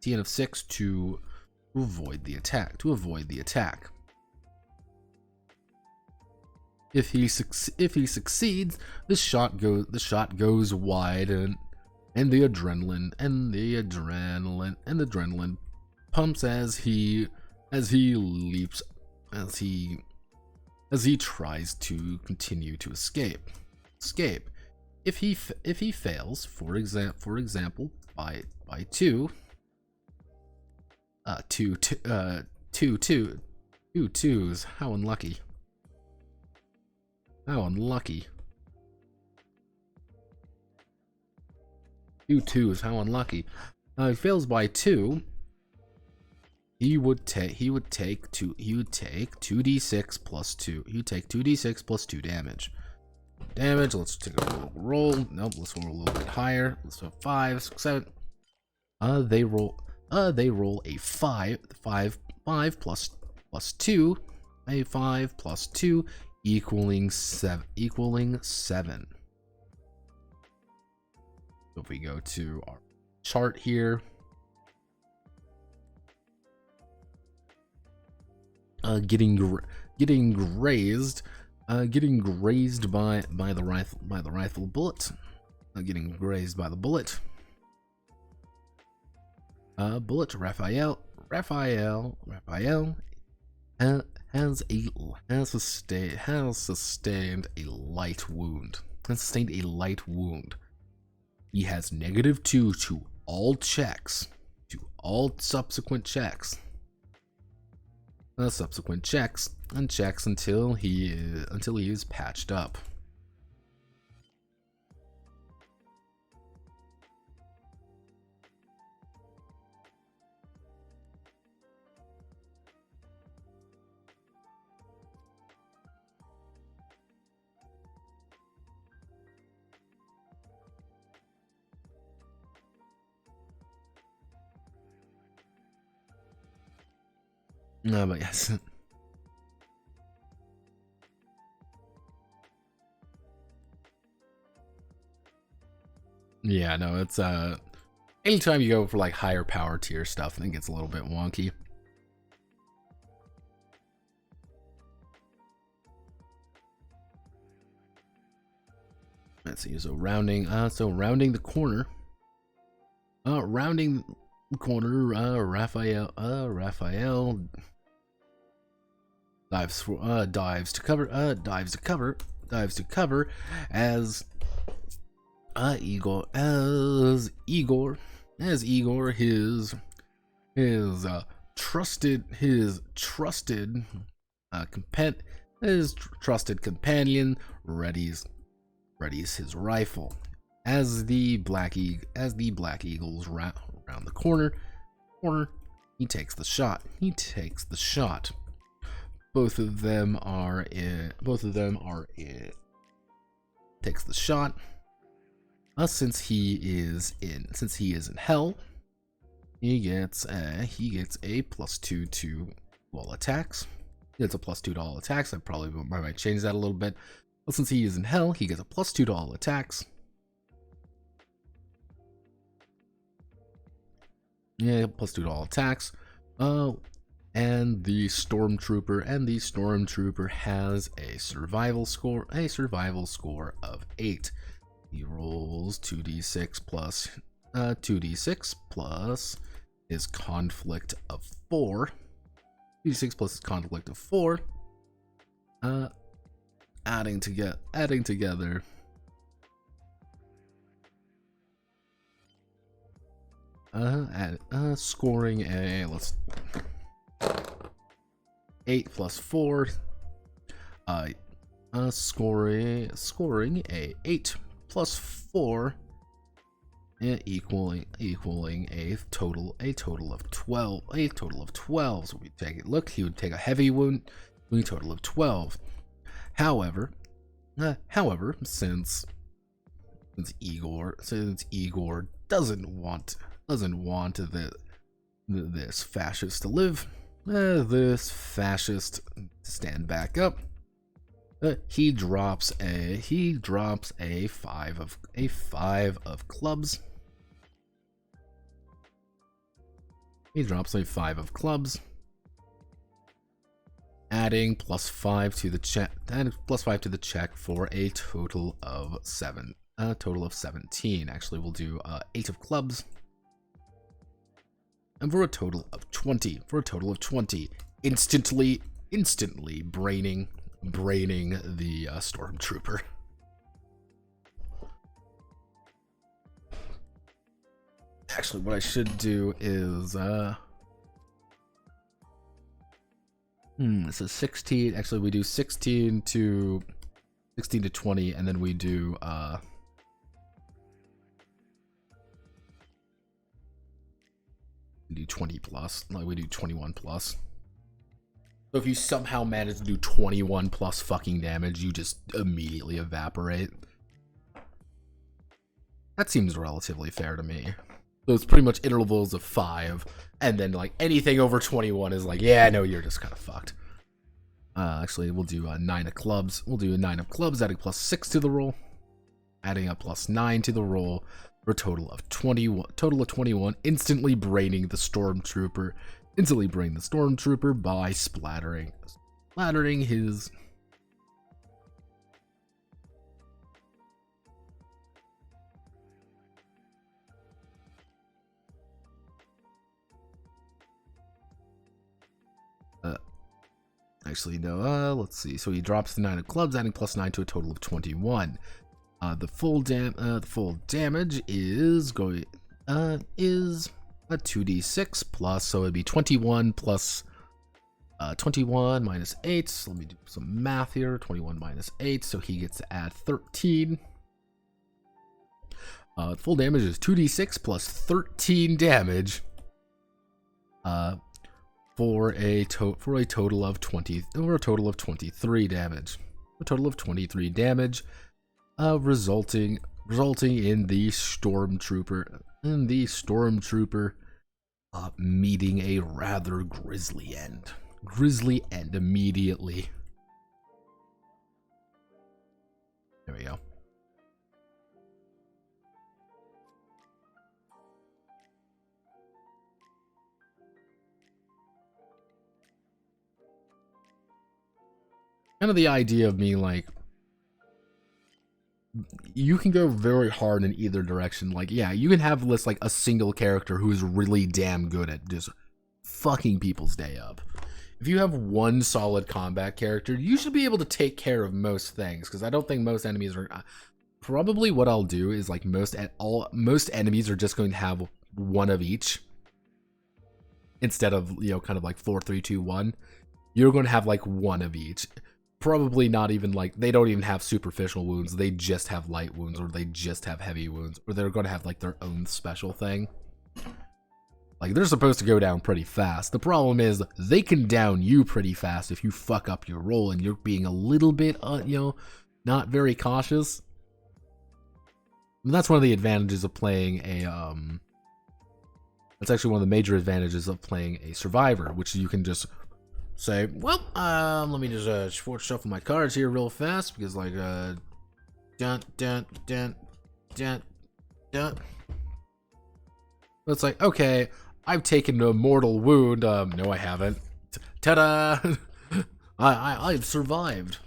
TN of 6 to avoid the attack. If he succeeds, the shot goes wide, and the adrenaline pumps as he tries to continue to escape. If he fails, for example, by 2 twos, how unlucky. How unlucky. 2 twos, how unlucky. He fails by 2. He would take 2d6 plus 2. He would take 2d6 plus 2 damage. Let's take a little roll. Nope, let's roll a little bit higher. Let's go 5, 6, 7. They roll a 5 plus 2. A 5 plus 2 equaling 7. So if we go to our chart here, getting grazed by the rifle bullet. Getting grazed by the bullet. Raphael has sustained a light wound. He has -2 to all checks, subsequent checks. And checks until he is patched up. No, but yes. Yeah, no, it's anytime you go for like higher power tier stuff, I think it's a little bit wonky. Let's see, so rounding the corner. Raphael dives to cover as Igor, his trusted companion readies his rifle as the black eagles around the corner. He takes the shot. Both of them are in. Takes the shot. Since he is in hell, he gets a +2 to all attacks. He gets a +2 to all attacks. I might change that a little bit. But since he is in hell, he gets a +2 to all attacks. Yeah, +2 to all attacks. And the stormtrooper has a survival score of 8. He rolls 2d6 plus his conflict of 4. 2d6 plus his conflict of 4. Adding together. Scoring a 8 plus 4. Scoring a 8 plus 4 equaling a total of 12. A total of 12. So we take it. Look, he would take a heavy wound, a total of 12. However, since Igor doesn't want this fascist to live, this fascist to stand back up, he drops a 5 of clubs. He drops a 5 of clubs, adding +5 to the check. Adding +5 to the check for a total of 7. A total of 17. Actually, we'll do 8 of clubs, and for a total of 20. For a total of 20, instantly braining the stormtrooper. Actually, what I should do is so 16. Actually, we do 16 to 20, and then we do we do 20 plus. Like, we do 21 plus. So if you somehow manage to do 21 plus fucking damage, you just immediately evaporate. That seems relatively fair to me. So it's pretty much intervals of 5, and then like anything over 21 is like, yeah, no, you're just kind of fucked. Actually, we'll do 9 of clubs. We'll do a 9 of clubs, adding +6 to the roll, adding a +9 to the roll for a total of 21. Total of 21. Instantly braining the stormtrooper. Instantly brain the stormtrooper by splattering his. Actually, no. Let's see. So he drops the 9 of clubs, adding +9 to a total of 21. The full damage is going is a 2d6 plus, so it'd be 21 plus 21 minus 8. So let me do some math here. 21 minus 8, so he gets to add 13. Full damage is 2d6 plus 13 damage. For a total of 23 damage. A total of 23 damage, resulting in the stormtrooper meeting a rather grisly end. Grisly end immediately. There we go. Kind of the idea of me, like, you can go very hard in either direction. Like, yeah, you can have this, like, a single character who is really damn good at just fucking people's day up. If you have one solid combat character, you should be able to take care of most things, because I don't think most enemies are. Probably what I'll do is, like, most enemies are just going to have one of each, instead of, you know, kind of like 4, 3, 2, 1. You're going to have like one of each. Probably not even like, they don't even have superficial wounds, they just have light wounds, or they just have heavy wounds, or they're going to have like their own special thing. Like, they're supposed to go down pretty fast. The problem is they can down you pretty fast if you fuck up your roll and you're being a little bit you know, not very cautious. And that's one of the advantages of playing a that's actually one of the major advantages of playing a survivor, which you can just say, well, let me just shuffle my cards here real fast, because like dun. It's like, okay, I've taken a mortal wound. No, I haven't. Ta-da! I've survived.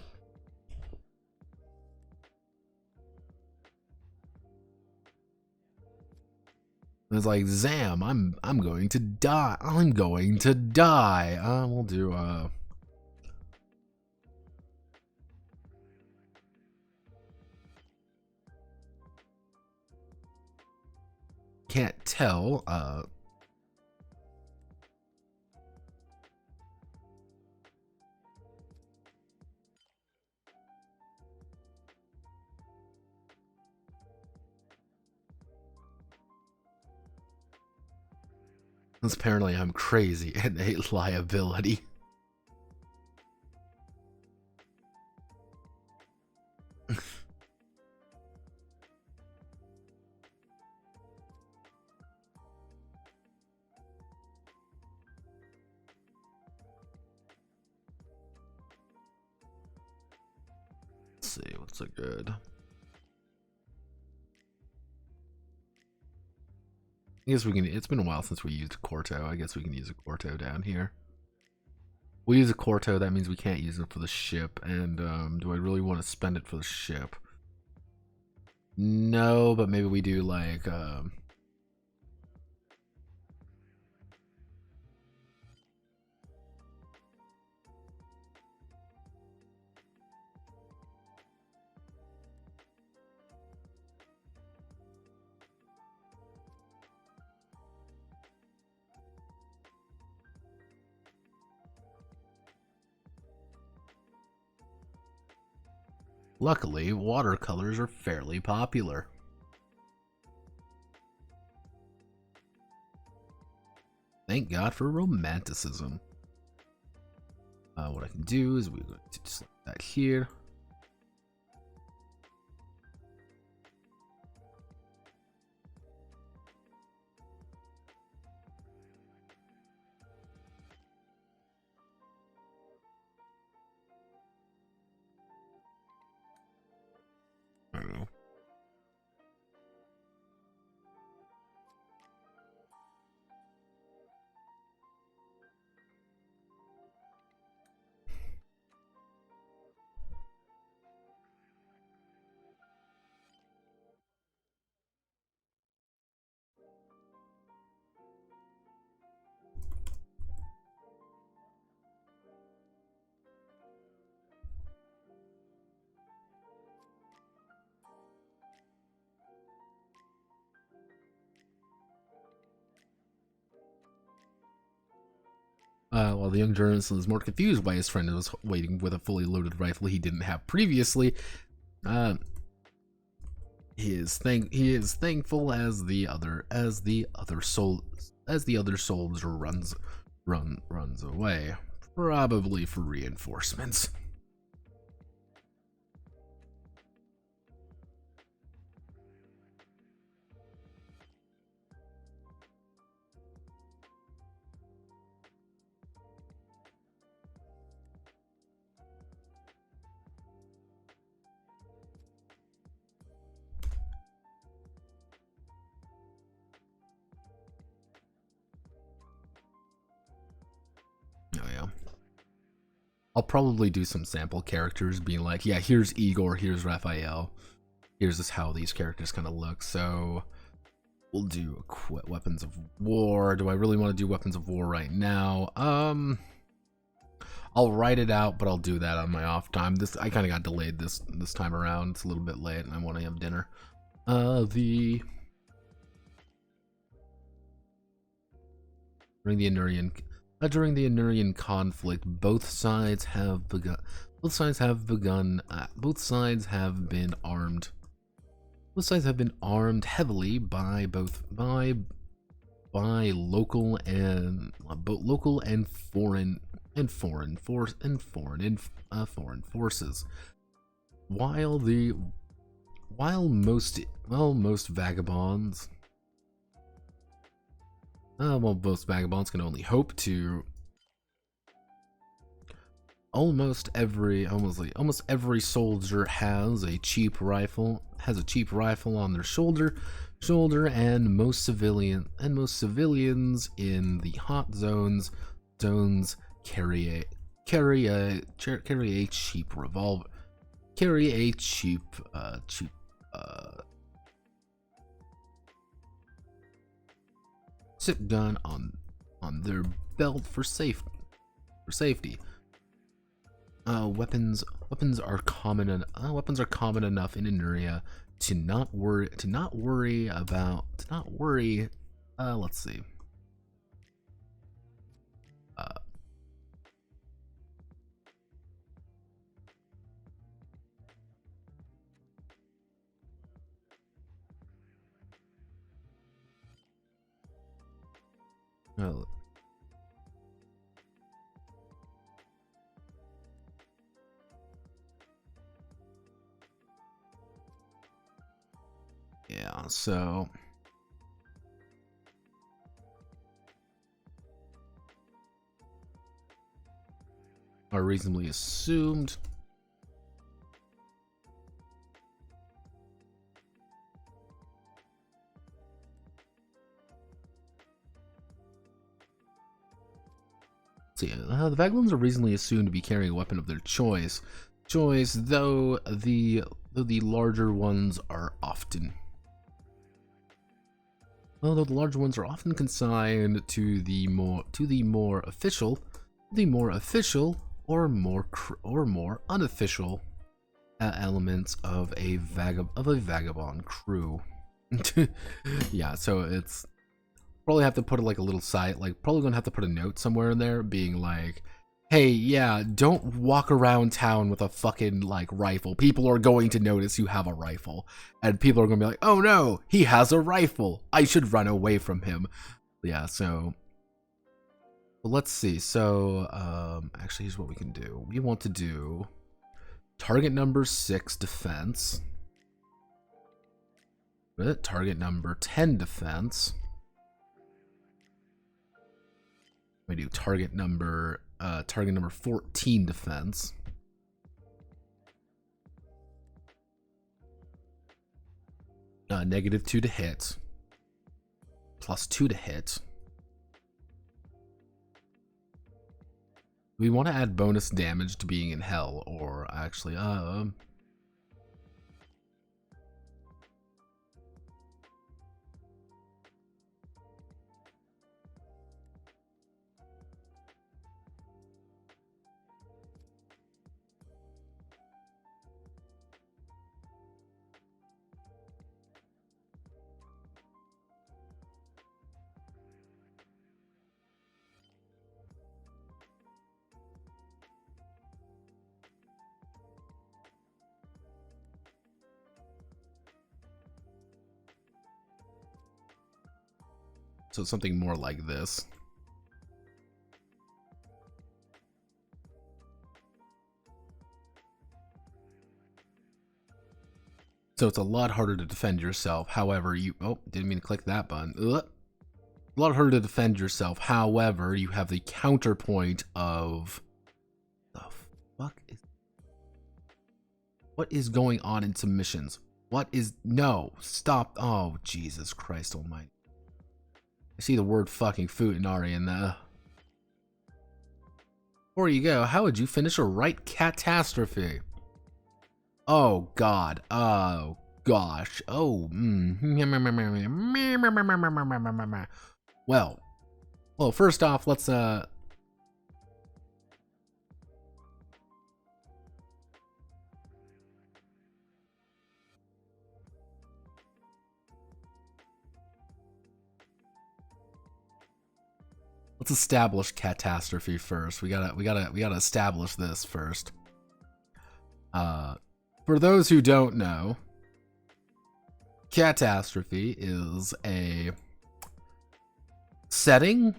And it's like, Zam, I'm going to die. I'm going to die. We'll do can't tell. Apparently I'm crazy and a liability. Let's see, what's a good... I guess we can, it's been a while since we used Corto. I guess we can use a Corto down here. We use a Corto, that means we can't use it for the ship, and do I really want to spend it for the ship? No, but maybe we do like luckily, watercolors are fairly popular. Thank God for romanticism. What I can do is we're going to just like that here. I don't know. While the young journalist was more confused why his friend was waiting with a fully loaded rifle he didn't have previously, he is thankful as the other soldier runs away, probably for reinforcements. Oh yeah. I'll probably do some sample characters being like, yeah, here's Igor, here's Raphael. Here's just how these characters kind of look. So we'll do weapons of war. Do I really want to do weapons of war right now? I'll write it out, but I'll do that on my off time. I kind of got delayed this time around. It's a little bit late and I want to have dinner. During the Inerian conflict, both sides have been armed heavily by local and foreign forces. While most vagabonds can only hope to. Almost every soldier has a cheap rifle on their shoulder, and most civilians in the hot zones carry a cheap revolver, zip gun on their belt for safety. Weapons are common enough in Ineria to not worry. Let's see. Oh. Yeah, so are reasonably assumed. See, the Vagabonds are reasonably assumed to be carrying a weapon of their choice. Though the larger ones are often. Although the larger ones are often consigned to the more official or more unofficial elements of a vagabond crew. Yeah, so it's probably have to put like a little site, like probably gonna have to put a note somewhere in there being like, hey, yeah, don't walk around town with a fucking like rifle. People are going to notice you have a rifle, and people are gonna be like, oh no, he has a rifle, I should run away from him. Yeah, so let's see. So actually, here's what we can do. We want to do target number 6 defense, target number 10 defense. We do target number 14 defense. -2 to hit, +2 to hit. We want to add bonus damage to being in hell, or actually, so something more like this. So it's a lot harder to defend yourself. However, didn't mean to click that button. Ugh. A lot harder to defend yourself. However, you have the counterpoint of what is going on in submissions? No, stop. Oh, Jesus Christ almighty. I see the word fucking Futanari in there. Before you go, how would you finish a right catastrophe? Oh, God. Oh, gosh. Oh, Well, first off, let's establish catastrophe first. We gotta establish this first. For those who don't know, catastrophe is a setting,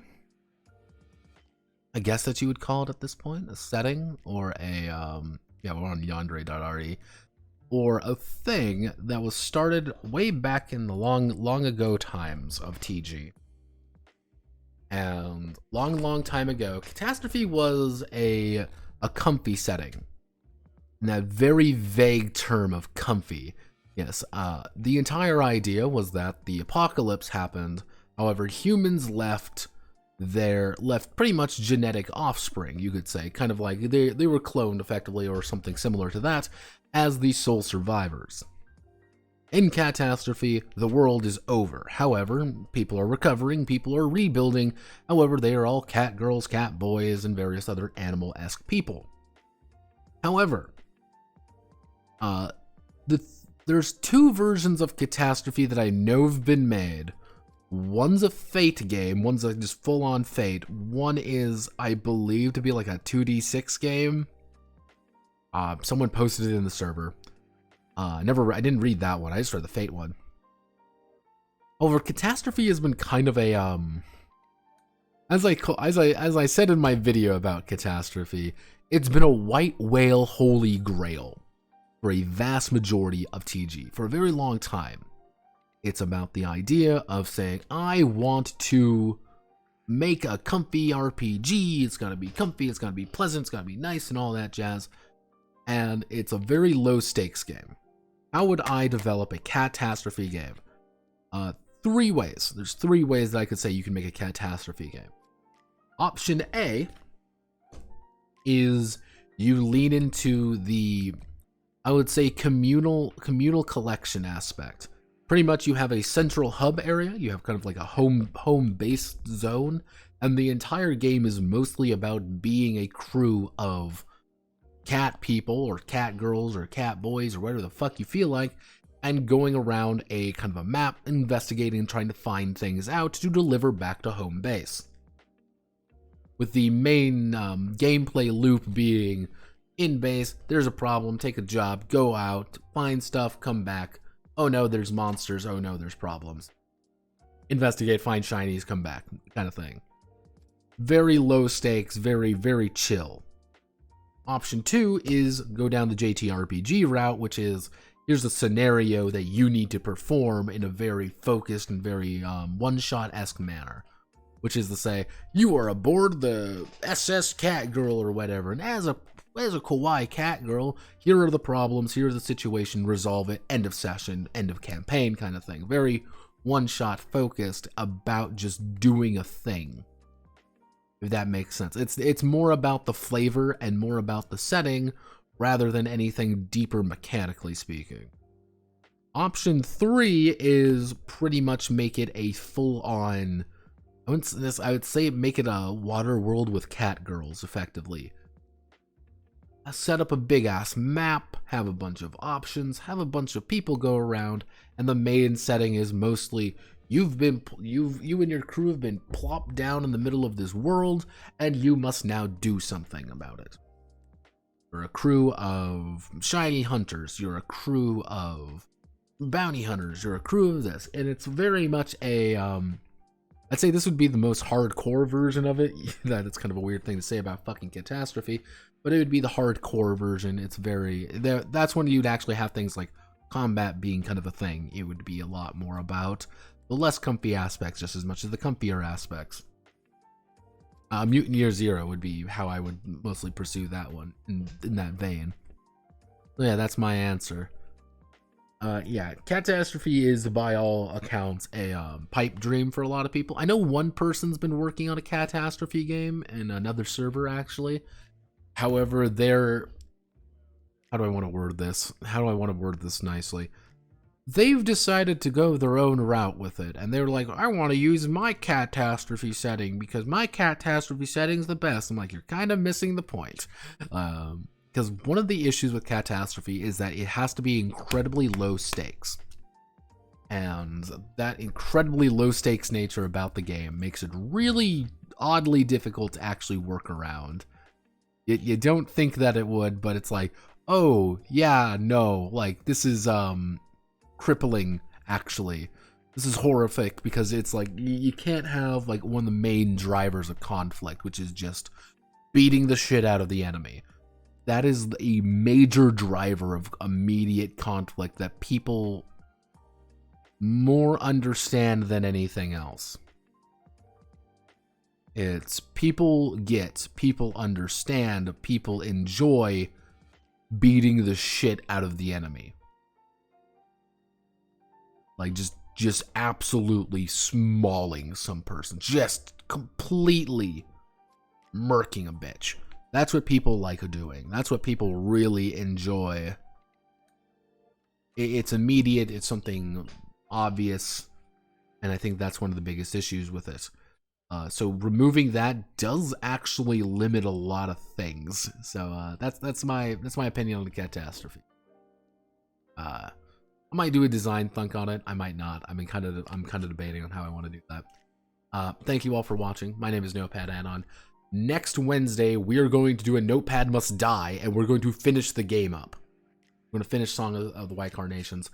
I guess that you would call it at this point, a setting, or a we're on yandere.re, or a thing that was started way back in the long ago times of TG. And long time ago, catastrophe was a comfy setting. And that very vague term of comfy. Yes, the entire idea was that the apocalypse happened. However, humans left pretty much genetic offspring, you could say, kind of like they were cloned effectively or something similar to that as the sole survivors. In catastrophe, the world is over. However, people are recovering, people are rebuilding. However, they are all cat girls, cat boys, and various other animal-esque people. However, there's 2 versions of catastrophe that I know have been made. One's a Fate game, one's like just full-on Fate. One is, I believe, to be like a 2d6 game. Someone posted it in the server. I didn't read that one. I just read the Fate one. However, catastrophe has been kind of a As I said in my video about Catastrophe, it's been a white whale holy grail for a vast majority of TG for a very long time. It's about the idea of saying, I want to make a comfy RPG, it's gotta be comfy, it's gotta be pleasant, it's gotta be nice and all that jazz. And it's a very low stakes game. How would I develop a Catastrophe game? 3 ways. There's 3 ways that I could say you can make a Catastrophe game. Option A is you lean into the, I would say, communal collection aspect. Pretty much you have a central hub area, you have kind of like a home-based zone, and the entire game is mostly about being a crew of cat people or cat girls or cat boys or whatever the fuck you feel like, and going around a kind of a map, investigating and trying to find things out to deliver back to home base. With the main gameplay loop being in base, there's a problem, take a job, go out, find stuff, come back. Oh no, there's monsters. Oh no, there's problems. Investigate, find shinies, come back, kind of thing. Very low stakes, very, very chill. Option 2 is go down the JTRPG route, which is here's a scenario that you need to perform in a very focused and very one-shot-esque manner. Which is to say, you are aboard the SS Catgirl or whatever, and as a kawaii Catgirl, here are the problems, here's the situation, resolve it, end of session, end of campaign kind of thing. Very one-shot focused about just doing a thing, if that makes sense. It's more about the flavor and more about the setting rather than anything deeper mechanically speaking. Option 3 is pretty much make it a full-on, I would say make it a water world with cat girls, effectively. Set up a big ass map, have a bunch of options, have a bunch of people go around, and the main setting is mostly you and your crew have been plopped down in the middle of this world, and you must now do something about it. You're a crew of shiny hunters, you're a crew of bounty hunters, you're a crew of this, and it's very much a I'd say this would be the most hardcore version of it. That it's kind of a weird thing to say about fucking Catastrophe, but it would be the hardcore version. It's very, that's when you'd actually have things like combat being kind of a thing. It would be a lot more about the less comfy aspects just as much as the comfier aspects. Mutant Year Zero would be how I would mostly pursue that one in that vein. So yeah, that's my answer. Yeah, Catastrophe is, by all accounts, a pipe dream for a lot of people. I know one person's been working on a Catastrophe game in another server, actually. However, how do I want to word this? How do I want to word this nicely? They've decided to go their own route with it, and they're like, I want to use my Catastrophe setting because my Catastrophe setting's the best. I'm like, you're kind of missing the point. Because one of the issues with Catastrophe is that it has to be incredibly low stakes. And that incredibly low stakes nature about the game makes it really oddly difficult to actually work around. You don't think that it would, but it's like, oh, yeah, no, like, this is crippling, actually. This is horrific, because it's like, you can't have, like, one of the main drivers of conflict, which is just beating the shit out of the enemy. That is a major driver of immediate conflict that people more understand than anything else. It's people get, people understand, people enjoy beating the shit out of the enemy. Like just absolutely smauling some person. Just completely murking a bitch. That's what people like doing. That's what people really enjoy. It's immediate, it's something obvious, and I think that's one of the biggest issues with it. So removing that does actually limit a lot of things. So that's my opinion on the Catastrophe. I might do a design thunk on it. I might not. I'm kind of debating on how I want to do that. Thank you all for watching. My name is Notepad Anon. Next Wednesday, we are going to do a Notepad Must Die, and we're going to finish the game up. We're going to finish Song of the White Carnations.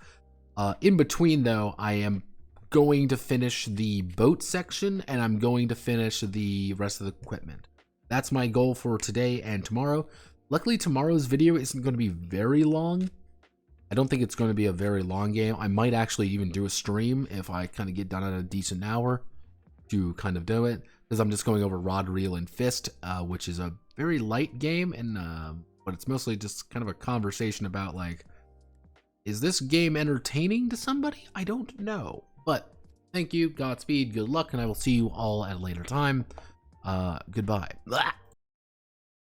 In between, though, I am going to finish the boat section, and I'm going to finish the rest of the equipment. That's my goal for today and tomorrow. Luckily, tomorrow's video isn't going to be very long. I don't think it's going to be a very long game. I might actually even do a stream if I kind of get done at a decent hour to kind of do it, because I'm just going over Rod, Reel, and Fist, which is a very light game, and but it's mostly just kind of a conversation about, like, is this game entertaining to somebody? I don't know. But thank you, Godspeed, good luck, and I will see you all at a later time. Goodbye. Blah.